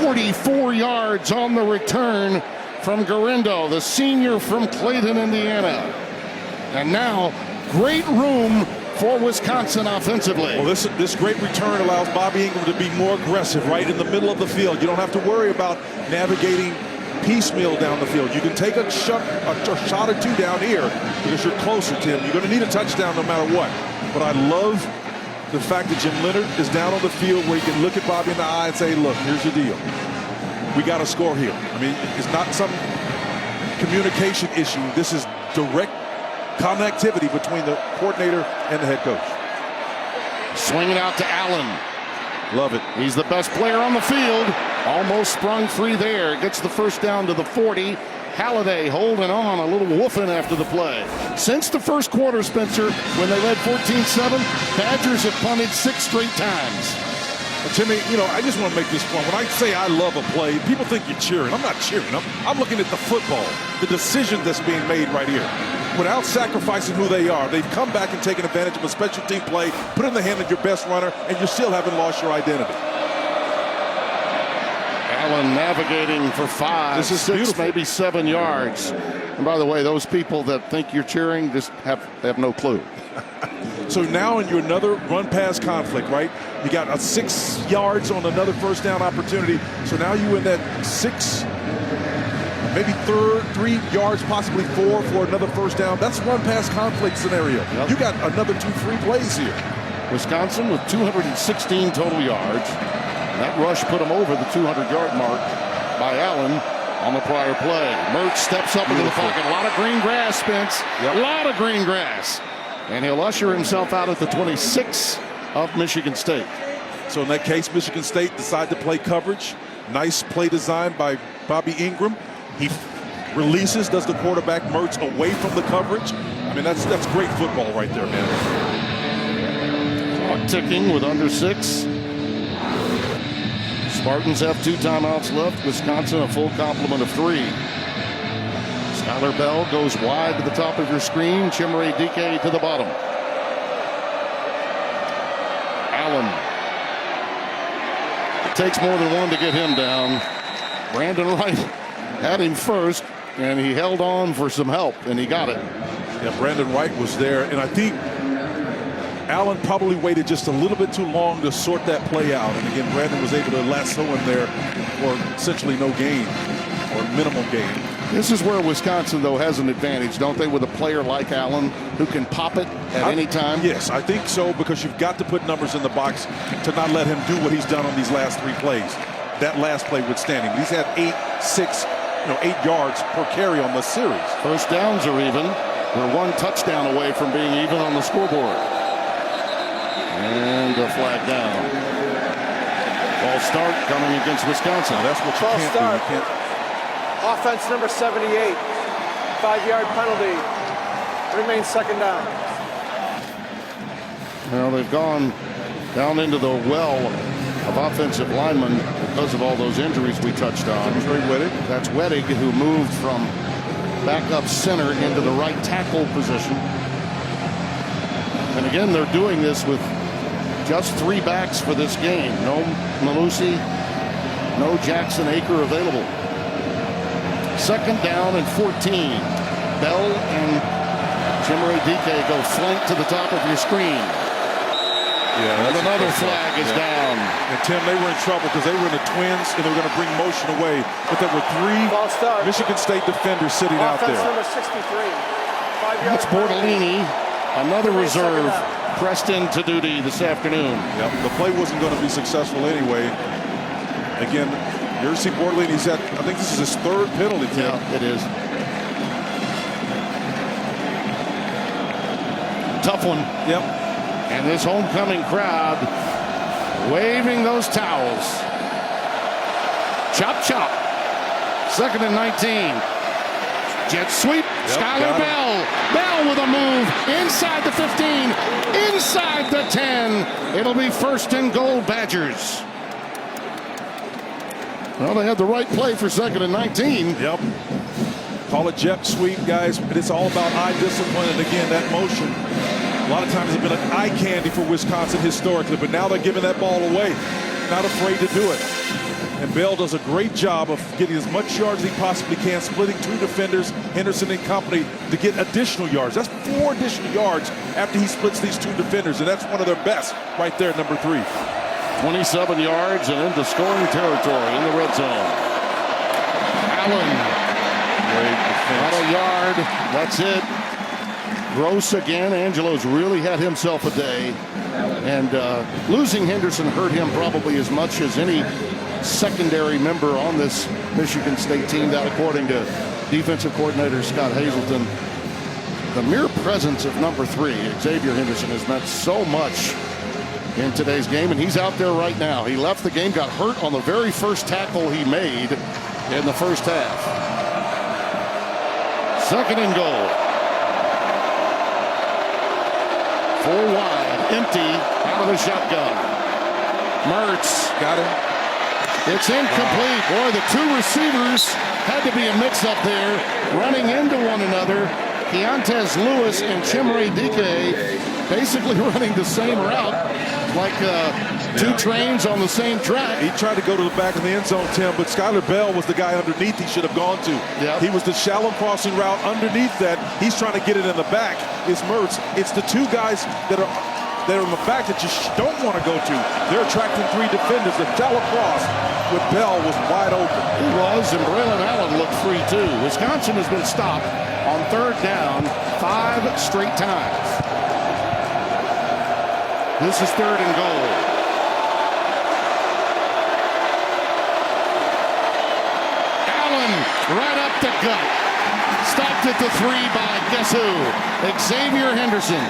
44 yards on the return from Garindo, the senior from Clayton, Indiana. And now, great room for Wisconsin offensively. Well, this great return allows Bobby Ingram to be more aggressive right in the middle of the field. You don't have to worry about navigating piecemeal down the field. You can take a shot or 2 down here because you're closer, Tim. You're going to need a touchdown no matter what. But I love the fact that Jim Leonhard is down on the field where he can look at Bobby in the eye and say, look, here's your deal. We got to score here. I mean, it's not some communication issue. This is direct connectivity between the coordinator and the head coach. Swinging out to Allen. Love it. He's the best player on the field. Almost sprung free there. Gets the first down to the 40. Halliday holding on, a little woofing after the play. Since the first quarter, Spencer, when they led 14-7, Badgers have punted 6 straight times. Timmy, I just want to make this point. When I say I love a play, people think you're cheering. I'm not cheering. I'm looking at the football, the decision that's being made right here. Without sacrificing who they are, they've come back and taken advantage of a special team play, put it in the hand of your best runner, and you still haven't lost your identity. Allen navigating for 5, This is 6, beautiful. maybe 7 yards. And by the way, those people that think you're cheering just have no clue. So now in your another run-pass conflict, right? You got a 6 yards on another first down opportunity. So now you in that 6, maybe 3 yards, possibly 4 for another first down. That's run-pass conflict scenario. Yep. You got another 2-3 plays here. Wisconsin with 216 total yards. That rush put them over the 200-yard mark by Allen on the prior play. Mertz steps up into the pocket. A lot of green grass, Spence. Yep. A lot of green grass. And he'll usher himself out at the 26 of Michigan State. So in that case, Michigan State decide to play coverage. Nice play design by Bobby Ingram. He releases, does the quarterback Mertz away from the coverage. I mean, that's great football right there, man. Clock ticking with under 6. Spartans have 2 timeouts left. Wisconsin a full complement of 3. Skylar Bell goes wide to the top of your screen. Chimere Dike to the bottom. Allen. It takes more than one to get him down. Brandon Wright had him first, and he held on for some help, and he got it. Yeah, Brandon Wright was there, and I think Allen probably waited just a little bit too long to sort that play out. And again, Brandon was able to lasso him there for essentially no gain or minimal gain. This is where Wisconsin, though, has an advantage, don't they, with a player like Allen who can pop it at any time? Yes, I think so, because you've got to put numbers in the box to not let him do what he's done on these last 3 plays. That last play withstanding. He's had 8 yards per carry on the series. First downs are even. We're 1 touchdown away from being even on the scoreboard. And a flag down. False start coming against Wisconsin. Now that's what you False can't start. do. You can't. Offense number 78. 5-yard penalty. Remains second down. Well, they've gone down into the well of offensive linemen because of all those injuries we touched on. Trey Wettig. That's Wettig, who moved from backup center into the right tackle position. And again, they're doing this with just 3 backs for this game. No Malusi, no Jackson Aker available. Second down and 14. Bell and Chimere Dike go flank to the top of your screen. Yeah, And another flag is down. And Tim, they were in trouble because they were in the twins and they were going to bring motion away. But there were 3 False start. Michigan State defenders sitting out Offense there. number 63. 5-yard That's Bortolini, another Remains second reserve, down. pressed into duty this afternoon. Yep, the play wasn't going to be successful anyway. Again, Jerzy Bortolini's at, I think this is his 3rd penalty, Tim. Yeah, it is. Tough one. Yep. And this homecoming crowd waving those towels. Chop, chop. 2nd and 19. Jet sweep. Skylar got him. Bell. Bell with a move. Inside the 15. Inside the 10. It'll be 1st and goal, Badgers. Well, they had the right play for 2nd and 19. Yep. Call it jet sweep, guys, but it's all about eye discipline and, again, that motion. A lot of times it's been an eye candy for Wisconsin historically, but now they're giving that ball away. Not afraid to do it. And Bell does a great job of getting as much yards as he possibly can, splitting 2 defenders, Henderson and company, to get additional yards. That's 4 additional yards after he splits these 2 defenders, and that's one of their best right there, number 3. 27 yards and into scoring territory in the red zone. Allen. Great Not defense. a yard. That's it. Gross again. Angelo's really had himself a day. And losing Henderson hurt him probably as much as any secondary member on this Michigan State team, that according to defensive coordinator Scott Hazelton. The mere presence of number 3, Xavier Henderson, has meant so much in today's game, and he's out there right now. He left the game, got hurt on the very first tackle he made in the first half. Second and goal. 4 wide, empty, out of the shotgun. Mertz. Got him. It's incomplete. Boy, the two receivers had to be a mix-up there, running into one another. Keontez Lewis and Chimere Dike basically running the same route, like two trains on the same track. He tried to go to the back of the end zone, Tim, but Skyler Bell was the guy underneath he should have gone to. Yep. He was the shallow crossing route underneath that. He's trying to get it in the back. It's Mertz. It's the two guys that are in the back that you don't want to go to. They're attracting 3 defenders. The shallow cross with Bell was wide open. He was, and Braylon Allen looked free too. Wisconsin has been stopped on 3rd down 5 straight times. This is 3rd and goal. Allen right up the gut. Stopped at the 3 by guess who? Xavier Henderson.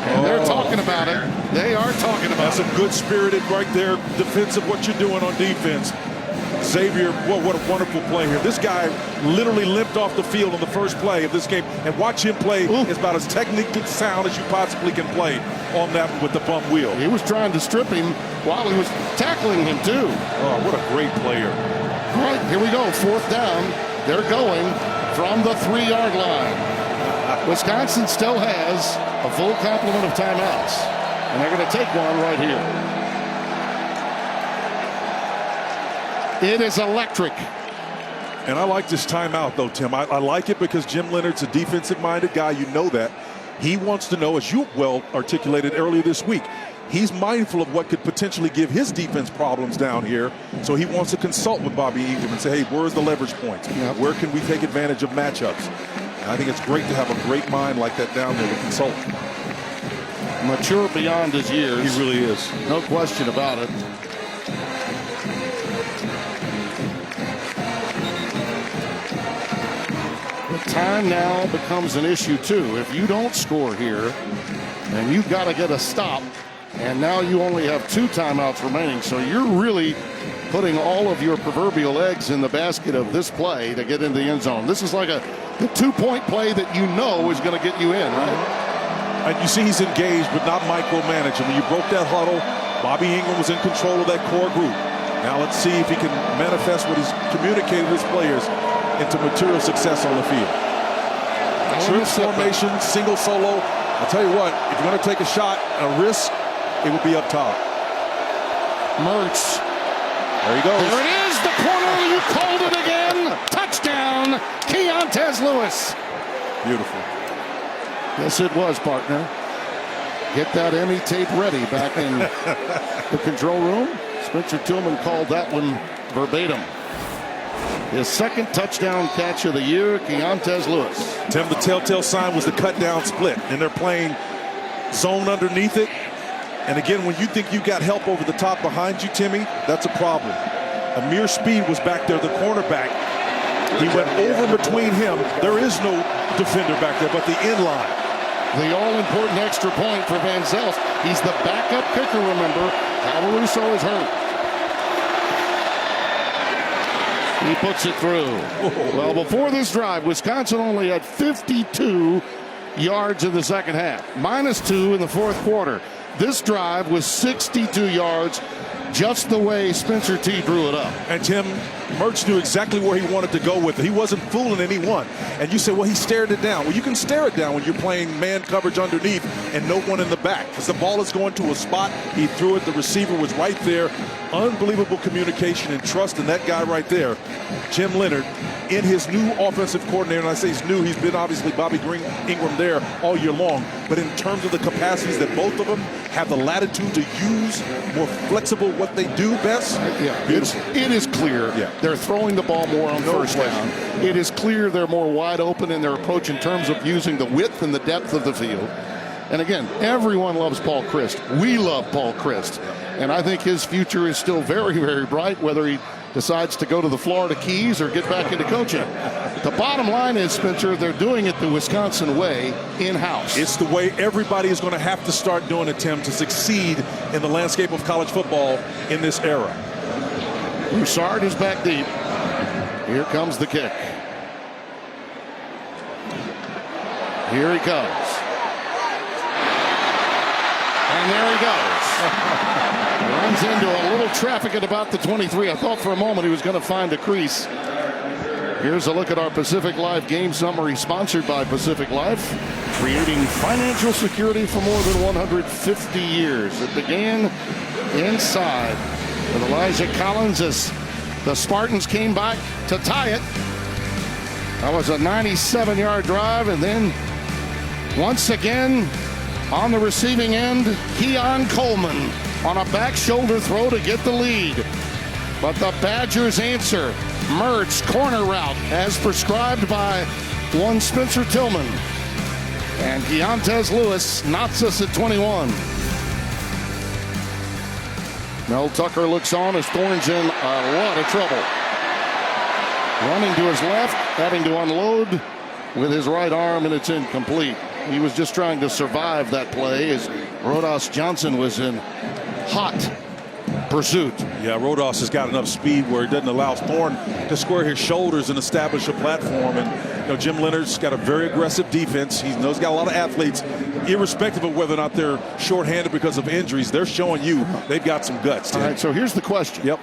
And they're talking about it. They are talking about That's it. a good spirited right there, defensive what you're doing on defense. Xavier, what a wonderful play here. This guy literally limped off the field on the first play of this game, and watch him play is about as technically sound as you possibly can play on that with the bump wheel. He was trying to strip him while he was tackling him too. Oh, what a great player. All right, here we go. 4th down. They're going from the 3-yard line. Wisconsin still has a full complement of timeouts, and they're going to take one right here. It is electric. And I like this timeout, though, Tim. I like it because Jim Leonard's a defensive-minded guy. You know that. He wants to know, as you well articulated earlier this week, he's mindful of what could potentially give his defense problems down here. So he wants to consult with Bobby Ingram and say, hey, where's the leverage points? Yep. Where can we take advantage of matchups? And I think it's great to have a great mind like that down there to consult. Mature beyond his years. He really is. No question about it. Time now becomes an issue too. If you don't score here, and you've got to get a stop, and now you only have 2 timeouts remaining, so you're really putting all of your proverbial eggs in the basket of this play to get into the end zone. This is like the 2-point play that you know is going to get you in, right? And you see he's engaged, but not micromanaging. When you broke that huddle, Bobby Ingram was in control of that core group. Now let's see if he can manifest what he's communicated to his players into material success on the field. True formation, single solo. I'll tell you what, if you're going to take a shot, a risk, it would be up top. Mertz. There he goes. There it is, the corner. You called it again. Touchdown, Keontez Lewis. Beautiful. Yes, it was, partner. Get that Emmy tape ready back in the control room. Spencer Tillman called that one verbatim. His 2nd touchdown catch of the year, Keontez Lewis. Tim, the telltale sign was the cut down split, and they're playing zone underneath it. And again, when you think you got help over the top behind you, Timmy, that's a problem. Amir Speed was back there, the cornerback. He went over between him. There is no defender back there, but the inline. The all-important extra point for Van Zelst. He's the backup kicker, remember. Cavaruso is hurt. He puts it through. Well, before this drive, Wisconsin only had 52 yards in the second half, -2 in the 4th quarter. This drive was 62 yards, just the way Spencer T drew it up. And Tim, Mertz knew exactly where he wanted to go with it. He wasn't fooling anyone. And you say, well, he stared it down. Well, you can stare it down when you're playing man coverage underneath and no one in the back. Because the ball is going to a spot. He threw it. The receiver was right there. Unbelievable communication and trust in that guy right there, Jim Leonard, in his new offensive coordinator. And I say he's new. He's been obviously Bobby Ingram there all year long. But in terms of the capacities that both of them have the latitude to use, more flexible what they do best. Yeah, it is clear they're throwing the ball more on first down. It is clear they're more wide open in their approach in terms of using the width and the depth of the field. And again, everyone loves Paul Chryst. We love Paul Chryst. And I think his future is still very, very bright, whether he decides to go to the Florida Keys or get back into coaching. The bottom line is, Spencer, they're doing it the Wisconsin way in-house. It's the way everybody is going to have to start doing it, Tim, to succeed in the landscape of college football in this era. Broussard is back deep. Here comes the kick. Here he comes. And there he goes. Runs into a little traffic at about the 23. I thought for a moment he was going to find a crease. Here's a look at our Pacific Life game summary, sponsored by Pacific Life, creating financial security for more than 150 years. It began inside with Elijah Collins as the Spartans came back to tie it. That was a 97-yard drive, and then once again on the receiving end, Keon Coleman on a back shoulder throw to get the lead. But the Badgers answer. Mertz corner route as prescribed by one Spencer Tillman. And Keontez Lewis knots us at 21. Mel Tucker looks on as Thorne's in a lot of trouble. Running to his left, having to unload with his right arm, and it's incomplete. He was just trying to survive that play as Rodas Johnson was in hot pursuit. Yeah, Rodas has got enough speed where it doesn't allow Thorne to square his shoulders and establish a platform. And Jim Leonard's got a very aggressive defense. He knows he's got a lot of athletes, irrespective of whether or not they're shorthanded because of injuries. They're showing you they've got some guts. All right, so here's the question. Yep.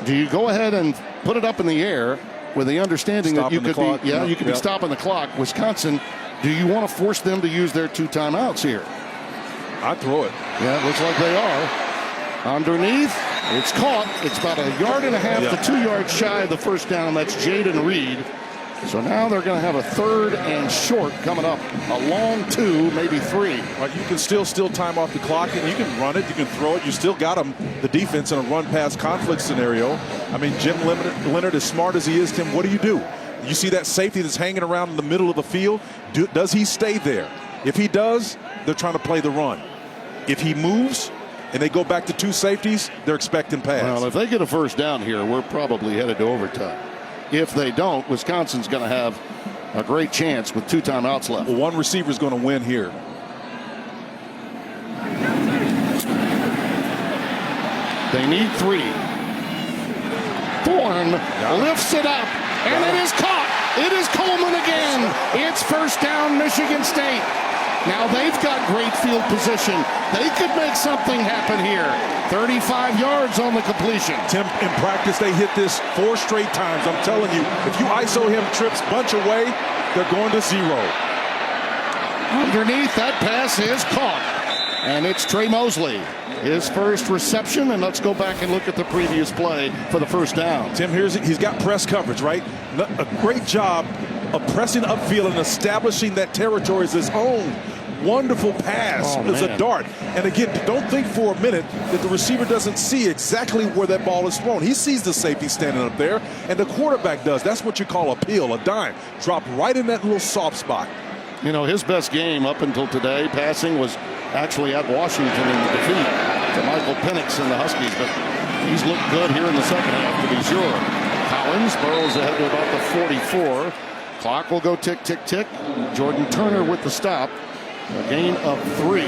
Do you go ahead and put it up in the air with the understanding that you could be, you could be stopping the clock? Wisconsin, do you want to force them to use their 2 timeouts here? I'd throw it. Yeah, it looks like they are. Underneath, it's caught. It's about 1.5 yards to 2 yards shy of the first down. That's Jaden Reed. So now they're going to have a 3rd and short coming up. A long 2, maybe 3. Right, you can still time off the clock, and you can run it, you can throw it. You still got them, the defense, in a run-pass conflict scenario. I mean, Jim Leonard, as smart as he is, Tim, what do? You see that safety that's hanging around in the middle of the field? Does he stay there? If he does, they're trying to play the run. If he moves and they go back to 2 safeties, they're expecting pass. Well, if they get a first down here, we're probably headed to overtime. If they don't, Wisconsin's going to have a great chance with 2 timeouts left. Well, one receiver is going to win here. They need 3. Thorne lifts it up, and it is caught. It is Coleman again. It's first down, Michigan State. Now they've got great field position. They could make something happen here. 35 yards on the completion. Tim, in practice, they hit this 4 straight times. I'm telling you, if you ISO him, trips bunch away, they're going to 0. Underneath, that pass is caught. And it's Trey Mosley. His first reception, and let's go back and look at the previous play for the first down. Tim, he's got press coverage, right? A great job of pressing upfield and establishing that territory as his own. Wonderful pass. It's a dart. And again, don't think for a minute that the receiver doesn't see exactly where that ball is thrown. He sees the safety standing up there, and the quarterback does. That's what you call a peel, a dime. Dropped right in that little soft spot. You know, his best game up until today, passing, was actually at Washington in the defeat to Michael Penix and the Huskies. But he's looked good here in the second half, to be sure. Collins burrows ahead to about the 44. Clock will go tick, tick, tick. Jordan Turner with the stop. A gain of 3.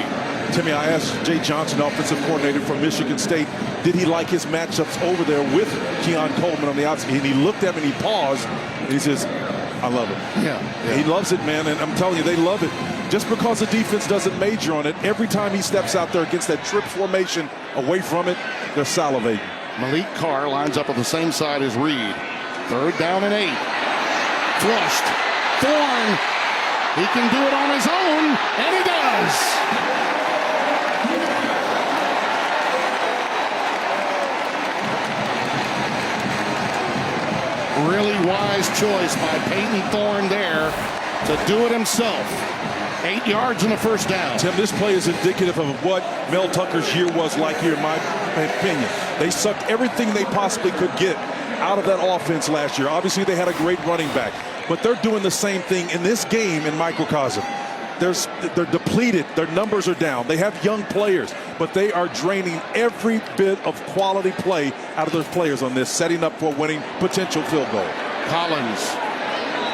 Timmy, I asked Jay Johnson, offensive coordinator for Michigan State, did he like his matchups over there with Keon Coleman on the outside? And he looked at him and he paused. And he says, I love it. Yeah. He loves it, man. And I'm telling you, they love it. Just because the defense doesn't major on it, every time he steps out there against that trip formation away from it, they're salivating. Malik Carr lines up on the same side as Reed. 3rd down and 8. Flushed. Thorne. He can do it on his own, and he does. Really wise choice by Peyton Thorne there to do it himself. 8 yards and a first down. Tim, this play is indicative of what Mel Tucker's year was like here, in my opinion. They sucked everything they possibly could get out of that offense last year. Obviously, they had a great running back, but they're doing the same thing in this game in microcosm. They're depleted. Their numbers are down. They have young players, but they are draining every bit of quality play out of those players on this, setting up for a winning potential field goal. Collins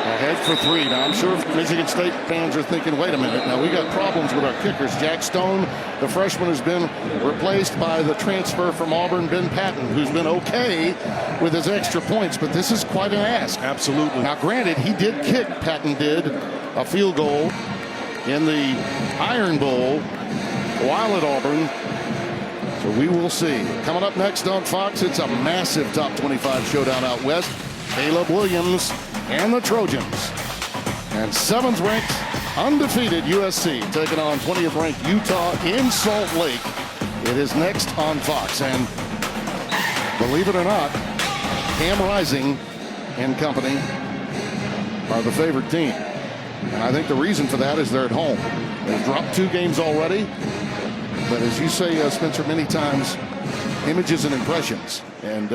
Ahead for 3. Now, I'm sure Michigan State fans are thinking, wait a minute, now we got problems with our kickers. Jack Stone, the freshman, has been replaced by the transfer from Auburn, Ben Patton, who's been okay with his extra points, but this is quite an ask. Absolutely. Now, granted, he did kick, Patton did, a field goal in the Iron Bowl while at Auburn. So we will see. Coming up next on Fox, it's a massive top 25 showdown out west. Caleb Williams and the Trojans. And 7th ranked, undefeated USC taking on 20th ranked Utah in Salt Lake. It is next on Fox. And believe it or not, Cam Rising and company are the favored team. And I think the reason for that is they're at home. They've dropped 2 games already. But as you say, Spencer, many times, images and impressions. And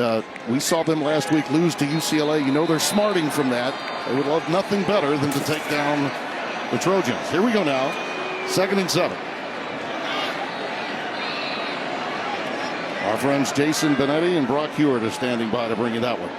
we saw them last week lose to UCLA. You know they're smarting from that. They would love nothing better than to take down the Trojans. Here we go now. 2nd and 7. Our friends Jason Benetti and Brock Hewitt are standing by to bring you that one.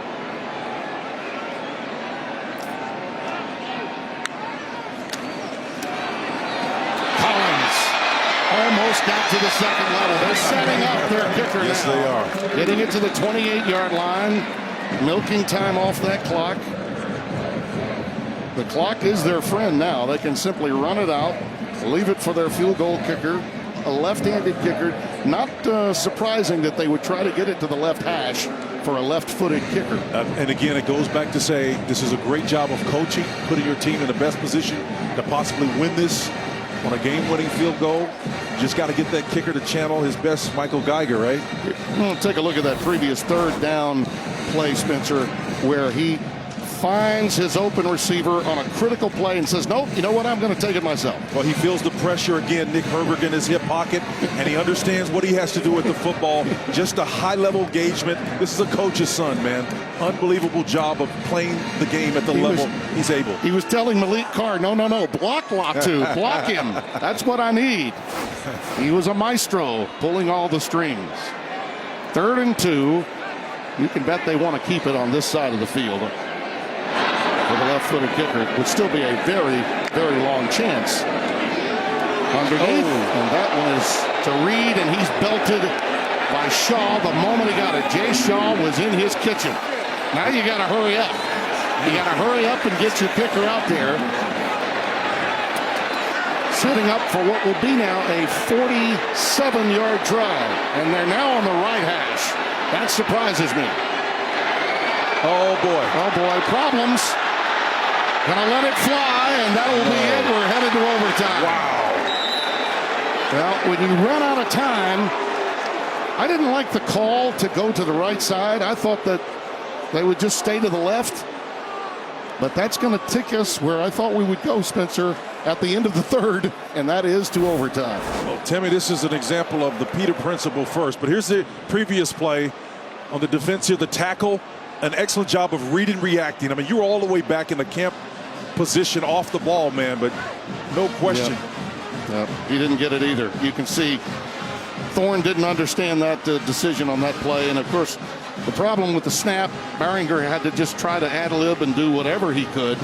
Almost got to the 2nd level. They're setting up their kicker now. Yes, they are. Getting it to the 28-yard line. Milking time off that clock. The clock is their friend now. They can simply run it out, leave it for their field goal kicker, a left-handed kicker. Not surprising that they would try to get it to the left hash for a left-footed kicker. And again, it goes back to say this is a great job of coaching, putting your team in the best position to possibly win this on a game-winning field goal. You just got to get that kicker to channel his best Michael Geiger, right? Well, take a look at that previous 3rd down play, Spencer, where he finds his open receiver on a critical play and says, nope, you know what, I'm going to take it myself. Well, he feels the pressure again, Nick Herbert in his hip pocket, and he understands what he has to do with the football. Just a high-level engagement. This is a coach's son, man. Unbelievable job of playing the game at the level he's able. He was telling Malik Carr, no, block Latu, block him. That's what I need. He was a maestro, pulling all the strings. 3rd and 2. You can bet they want to keep it on this side of the field. For the left-footed kicker, it would still be a very, very long chance. Underneath, and that was to Reed, and he's belted by Shaw the moment he got it. Jay Shaw was in his kitchen. Now you got to hurry up. You got to hurry up and get your kicker out there. Setting up for what will be now a 47-yard drive, and they're now on the right hash. That surprises me. Oh, boy. Oh, boy. Problems. Gonna let it fly, and that will be it. We're headed to overtime. Wow. Well, when you run out of time, I didn't like the call to go to the right side. I thought that they would just stay to the left. But that's going to tick us where I thought we would go, Spencer, at the end of the 3rd, and that is to overtime. Well, Timmy, this is an example of the Peter principle first. But here's the previous play on the defense here. The tackle, an excellent job of reading, reacting. I mean, you were all the way back in the camp position off the ball, man, but no question. He didn't get it either. You can see Thorne didn't understand that decision on that play. And, of course, the problem with the snap, Barringer had to just try to ad-lib and do whatever he could.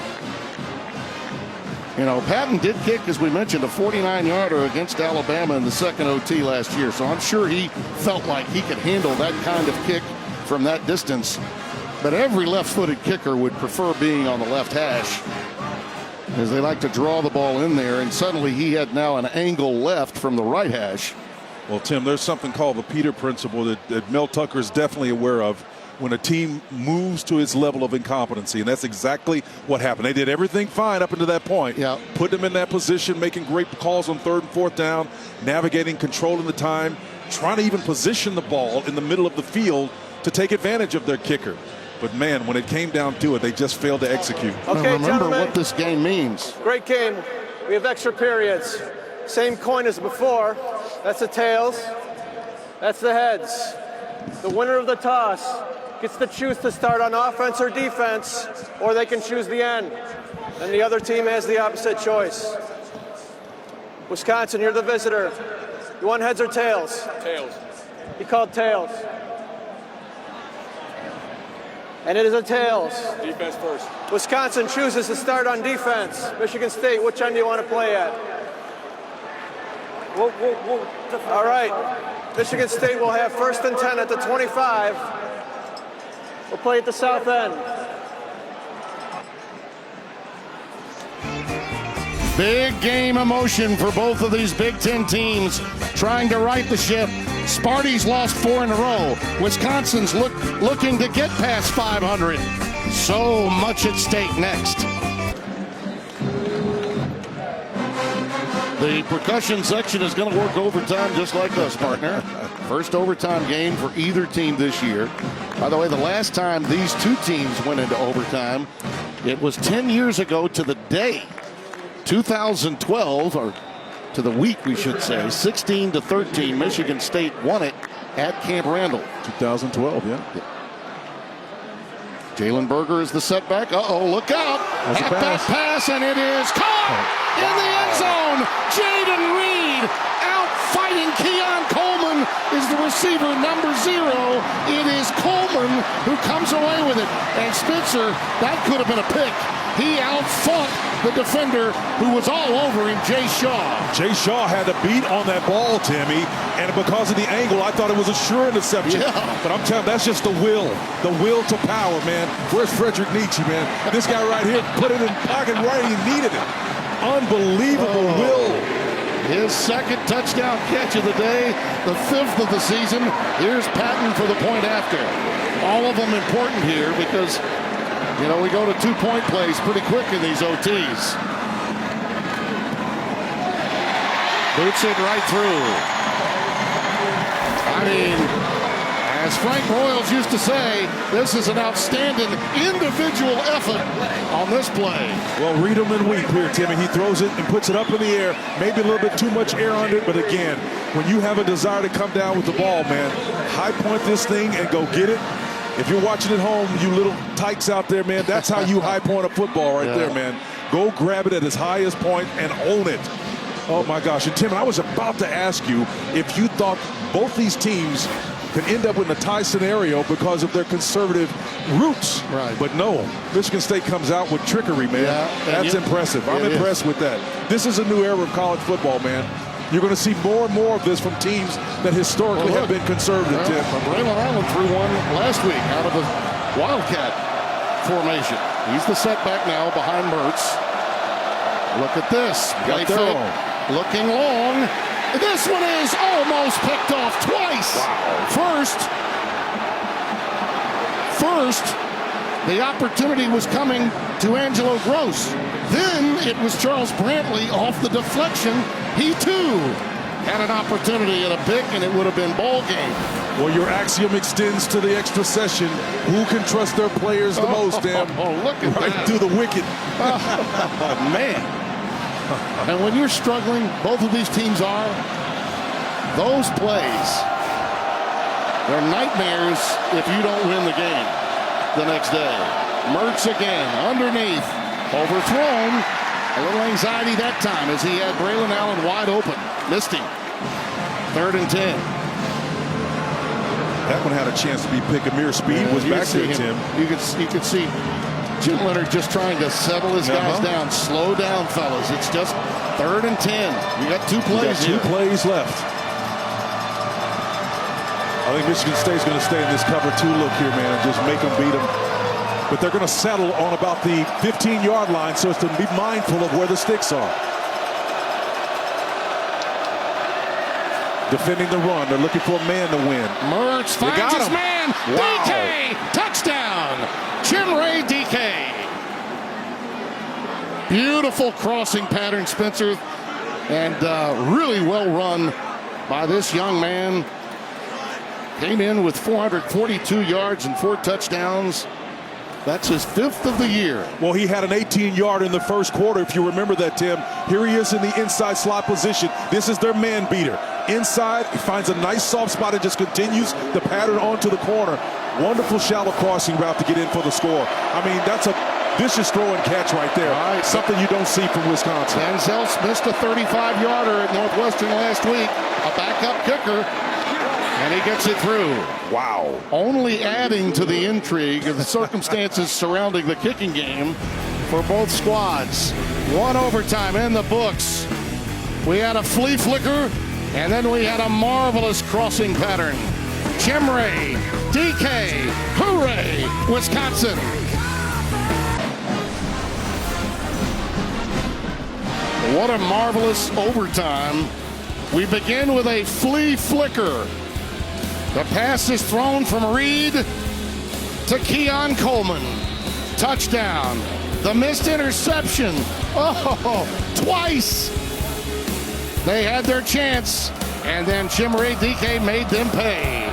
You know, Patton did kick, as we mentioned, a 49-yarder against Alabama in the 2nd OT last year. So I'm sure he felt like he could handle that kind of kick from that distance. But every left-footed kicker would prefer being on the left hash, as they like to draw the ball in there. And suddenly he had now an angle left from the right hash. Well, Tim, there's something called the Peter principle that Mel Tucker is definitely aware of when a team moves to its level of incompetency. And that's exactly what happened. They did everything fine up until that point. Yeah. Put them in that position, making great calls on 3rd and 4th down, navigating, controlling the time, trying to even position the ball in the middle of the field to take advantage of their kicker. But, man, when it came down to it, they just failed to execute. Okay, now remember gentlemen, what this game means. Great game. We have extra periods. Same coin as before. That's the tails. That's the heads. The winner of the toss gets to choose to start on offense or defense, or they can choose the end. And the other team has the opposite choice. Wisconsin, you're the visitor. You want heads or tails? Tails. He called tails. And it is a tails. Defense first. Wisconsin chooses to start on defense. Michigan State, which end do you want to play at? All right. Michigan State will have 1st and 10 at the 25. We'll play at the south end. Big game emotion for both of these Big Ten teams trying to right the ship. Sparty's lost 4 in a row. Wisconsin's looking to get past 500. So much at stake next. The percussion section is going to work overtime just like us, partner. First overtime game for either team this year. By the way, the last time these two teams went into overtime, it was 10 years ago to the day. 2012, or to the week, we should say, 16-13. Michigan State won it at Camp Randall. 2012, yeah. Jalen Berger is the setback. Uh-oh, look out. Halfback pass, and it is caught in the end zone. Jaden Reed out fighting Keon Coleman is the receiver, number 0. It is Coleman who comes away with it. And Spencer, that could have been a pick. He out-fought the defender who was all over him, Jay Shaw. Jay Shaw had a beat on that ball, Timmy, and because of the angle, I thought it was a sure interception. Yeah. But I'm telling you, that's just the will to power, man. Where's Frederick Nietzsche, man? This guy right here put it in pocket right when he needed it. Unbelievable will. His second touchdown catch of the day, the 5th of the season. Here's Patton for the point after. All of them important here because, you know, we go to 2-point plays pretty quick in these OTs. Boots it right through. I mean, as Frank Broyles used to say, this is an outstanding individual effort on this play. Well, read him and weep here, Timmy. He throws it and puts it up in the air. Maybe a little bit too much air under it, but again, when you have a desire to come down with the ball, man, high point this thing and go get it. If you're watching at home, you little tykes out there, man, that's how you high point a football right there, man. Go grab it at its highest point and own it. Oh, my gosh. And, Tim, I was about to ask you if you thought both these teams could end up in a tie scenario because of their conservative roots. Right. But no, Michigan State comes out with trickery, man. Yeah, that's impressive. I'm impressed with that. This is a new era of college football, man. You're going to see more and more of this from teams that historically have been conservative, Tim. Braylon Allen threw one last week out of the Wildcat formation. He's the setback now behind Mertz. Look at this. Play fake. Looking long. This one is almost picked off twice. Wow. First, the opportunity was coming to Angelo Gross. Then it was Charles Brantley off the deflection. He, too, had an opportunity at a pick, and it would have been ball game. Well, your axiom extends to the extra session. Who can trust their players the most, Dan? Look at right that. through the wicket. Man. And when you're struggling, both of these teams are, those plays, they're nightmares if you don't win the game the next day. Mertz again, underneath, overthrown. A little anxiety that time as he had Braylon Allen wide open. Missed him. 3rd and 10. That one had a chance to be pick. Amir Speed was back there, Tim. You could see Jim Leonard just trying to settle his guys down. Slow down, fellas. It's just 3rd and 10. We got 2 plays here. 2 plays left. I think Michigan State's going to stay in this cover 2 look here, man, and just make them beat them. But they're going to settle on about the 15-yard line so as to be mindful of where the sticks are. Defending the run. They're looking for a man to win. Mertz finds his man. Wow. DK. Touchdown. Chimray DK. Beautiful crossing pattern, Spencer. And really well run by this young man. Came in with 442 yards and 4 touchdowns. That's his 5th of the year. Well, he had an 18-yard in the first quarter, if you remember that, Tim. Here he is in the inside slot position. This is their man beater. Inside, he finds a nice soft spot and just continues the pattern onto the corner. Wonderful shallow crossing route to get in for the score. I mean, that's a vicious throw and catch right there. Right. Something you don't see from Wisconsin. Denzel missed a 35-yarder at Northwestern last week. A backup kicker, and he gets it through. Wow. Only adding to the intrigue of the circumstances surrounding the kicking game for both squads. One overtime in the books. We had a flea flicker, and then we had a marvelous crossing pattern. Chimray, DK, hooray, Wisconsin. What a marvelous overtime. We begin with a flea flicker. The pass is thrown from Reed to Keon Coleman. Touchdown. The missed interception. Oh, twice. They had their chance, and then Chimray DK made them pay.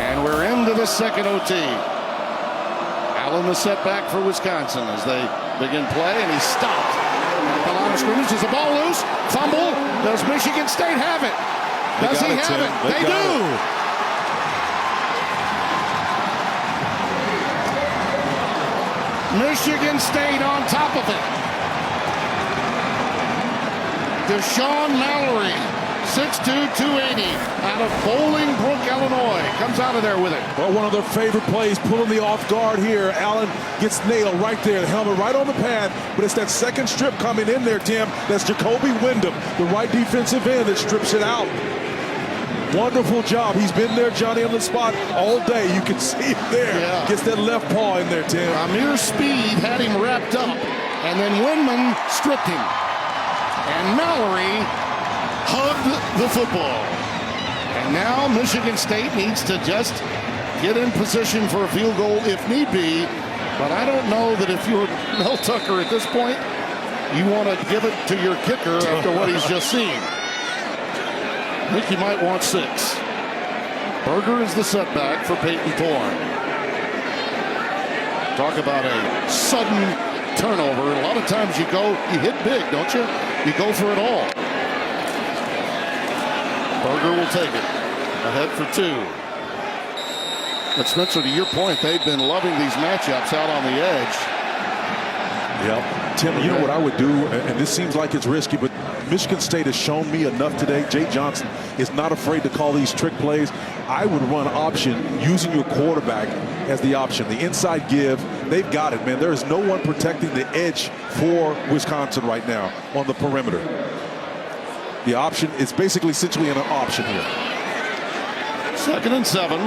And we're into the second OT. Allen the setback for Wisconsin as they begin play, and he's stopped. At the line of scrimmage, is the ball loose? Fumble. Does Michigan State have it? Does he have it? They do. Michigan State on top of it. Deshaun Mallory, 6'2", 280, out of Bolingbrook, Illinois, comes out of there with it. Well, one of their favorite plays, pulling the off guard here. Allen gets nailed right there, the helmet right on the pad, but it's that second strip coming in there, Tim. That's Jacoby Wyndham, the right defensive end that strips it out. Wonderful job. He's been there, Johnny, on the spot all day. You can see him there. Yeah. Gets that left paw in there, Tim. Amir Speed had him wrapped up, and then Windman stripped him. And Mallory hugged the football. And now Michigan State needs to just get in position for a field goal if need be. But I don't know that if you're Mel Tucker at this point, you want to give it to your kicker after what he's just seen. I think you might want 6. Berger is the setback for Peyton Thorne. Talk about a sudden turnover. A lot of times you hit big, don't you? You go for it all. Berger will take it. Ahead for 2. But Spencer, to your point, they've been loving these matchups out on the edge. Yep. Tim, you know what I would do, and this seems like it's risky, but Michigan State has shown me enough today. Jay Johnson is not afraid to call these trick plays. I would run option using your quarterback as the option. The inside give, they've got it, man. There is no one protecting the edge for Wisconsin right now on the perimeter. The option is basically essentially an option here. 2nd and 7.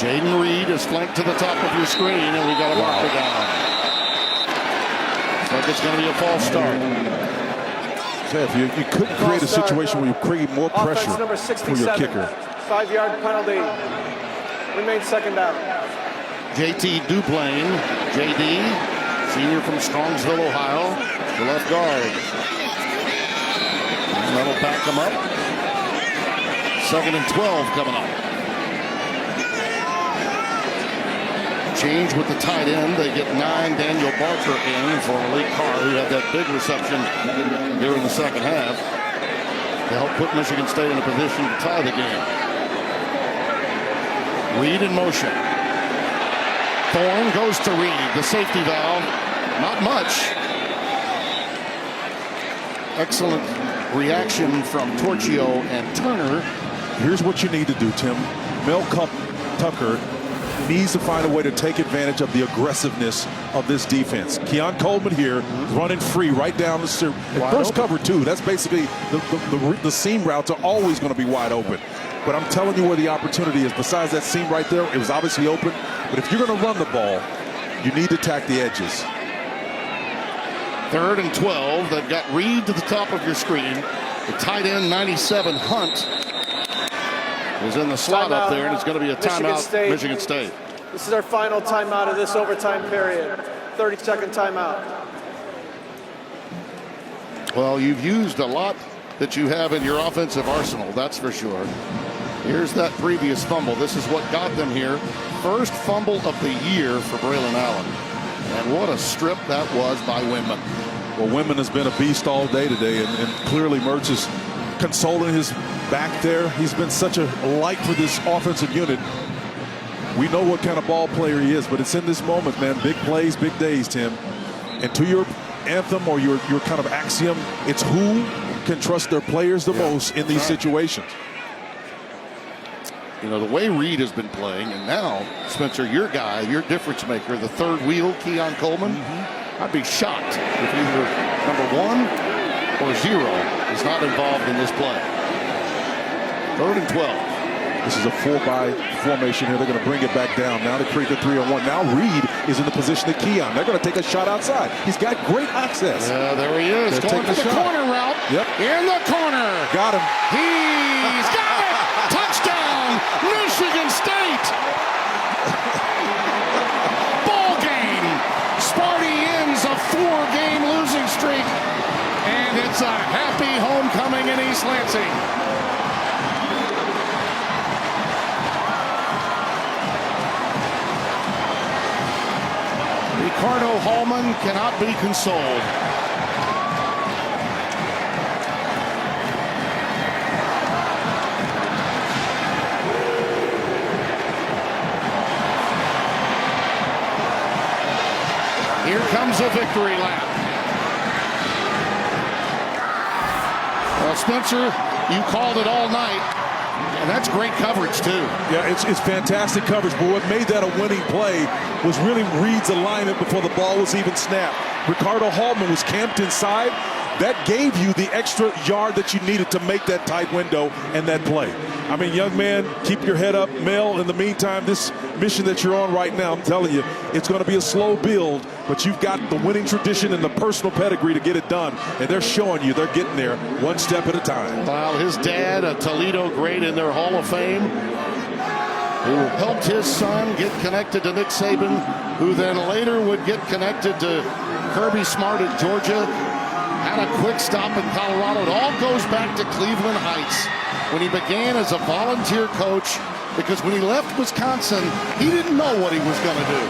Jaden Reed is flanked to the top of your screen, and we got a marker down. Looks like it's going to be a false start. Jeff, you couldn't create a situation where you create more pressure number 67, for your kicker. 5-yard penalty. Remains 2nd down. JT Duplain, JD, senior from Strongsville, Ohio, the left guard. And that'll back him up. 2nd and 12 coming up. Change with the tight end. They get 9. Daniel Barker in for Malik Carr, who had that big reception here in the second half to help put Michigan State in a position to tie the game. Reed in motion. Thorne goes to Reed. The safety valve. Not much. Excellent reaction from Torchio and Turner. Here's what you need to do, Tim. Mel Tucker needs to find a way to take advantage of the aggressiveness of this defense. Keon Coleman here running free right down the first cover 2. That's basically the seam routes are always going to be wide open. But I'm telling you where the opportunity is. Besides that seam right there, it was obviously open. But if you're going to run the ball, you need to attack the edges. 3rd and 12. They've got Reed to the top of your screen. The tight end 97 Hunt is in the slot up there, and it's going to be a timeout, Michigan State. This is our final timeout of this overtime period. 30-second timeout. Well, you've used a lot that you have in your offensive arsenal, that's for sure. Here's that previous fumble. This is what got them here. First fumble of the year for Braylon Allen. And what a strip that was by Windman. Well, Windman has been a beast all day today, and clearly Mertz is consoling his back there. He's been such a light for this offensive unit. We know what kind of ball player he is, but it's in this moment, man. Big plays, big days, Tim. And to your anthem or your kind of axiom, it's who can trust their players the most in these situations. You know, the way Reed has been playing, and now, Spencer, your guy, your difference maker, the third wheel, Keon Coleman, I'd be shocked if either number 1 or 0 is not involved in this play. 3rd and 12. This is a 4-by formation here. They're going to bring it back down. Now to create the 3-on-1. Now Reed is in the position of Keon. They're going to take a shot outside. He's got great access. Yeah, there he is. They're going for the shot. corner route. Yep. In the corner. Got him. He's got it. Touchdown, Michigan State. Ball game. Sparty ends a 4-game losing streak. And it's a happy homecoming in East Lansing. Ricardo Hallman cannot be consoled. Here comes a victory lap. Well, Spencer, you called it all night. And that's great coverage, too. Yeah, it's fantastic coverage. But what made that a winning play was really Reed's alignment before the ball was even snapped. Ricardo Hallman was camped inside. That gave you the extra yard that you needed to make that tight window and that play. I mean, young man, keep your head up. Mel, in the meantime, this mission that you're on right now, I'm telling you, it's going to be a slow build, but you've got the winning tradition and the personal pedigree to get it done. And they're showing you they're getting there one step at a time. While his dad, a Toledo great in their Hall of Fame, who helped his son get connected to Nick Saban, who then later would get connected to Kirby Smart at Georgia, had a quick stop in Colorado. It all goes back to Cleveland Heights when he began as a volunteer coach, because when he left Wisconsin, he didn't know what he was going to do.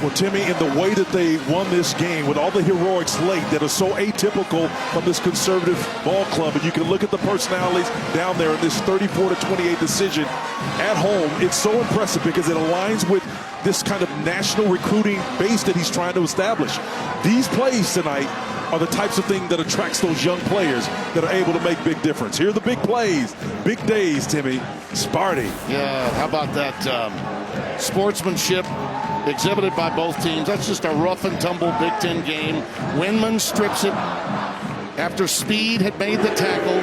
Well, Timmy, in the way that they won this game with all the heroics late that are so atypical from this conservative ball club, and you can look at the personalities down there in this 34-28 decision at home, it's so impressive because it aligns with this kind of national recruiting base that he's trying to establish. These plays tonight are the types of thing that attracts those young players that are able to make big difference. Here are the big plays, big days, Timmy. Sparty. Yeah, how about that sportsmanship exhibited by both teams? That's just a rough and tumble Big Ten game. Windman strips it after Speed had made the tackle.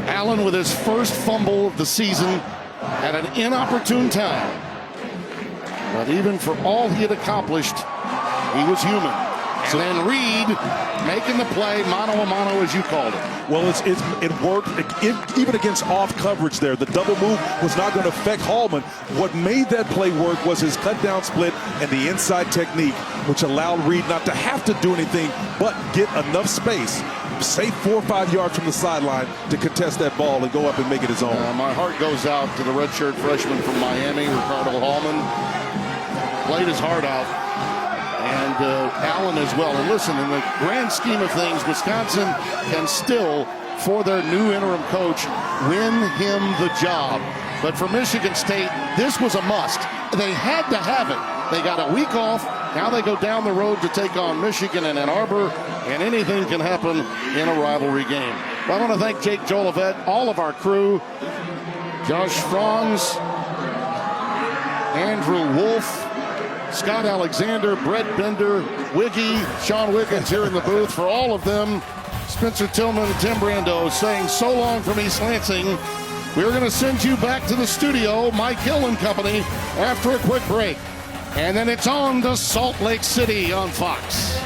Allen with his first fumble of the season at an inopportune time. But even for all he had accomplished, he was human. And then Reed making the play, mano-a-mano, as you called it. Well, it worked even against off coverage there. The double move was not going to affect Hallman. What made that play work was his cut down split and the inside technique, which allowed Reed not to have to do anything but get enough space, say 4 or 5 yards from the sideline, to contest that ball and go up and make it his own. My heart goes out to the redshirt freshman from Miami, Ricardo Hallman. Played his heart out. And Allen as well. And listen, in the grand scheme of things, Wisconsin can still, for their new interim coach, win him the job. But for Michigan State, this was a must. They had to have it. They got a week off. Now they go down the road to take on Michigan and Ann Arbor, and anything can happen in a rivalry game. Well, I want to thank Jake Jolivet, all of our crew, Josh Franz, Andrew Wolf, Scott Alexander, Brett Bender, Wiggy, Sean Wiggins here in the booth. For all of them, Spencer Tillman, Tim Brando saying so long from East Lansing. We're going to send you back to the studio, Mike Hill and company, after a quick break. And then it's on to Salt Lake City on Fox.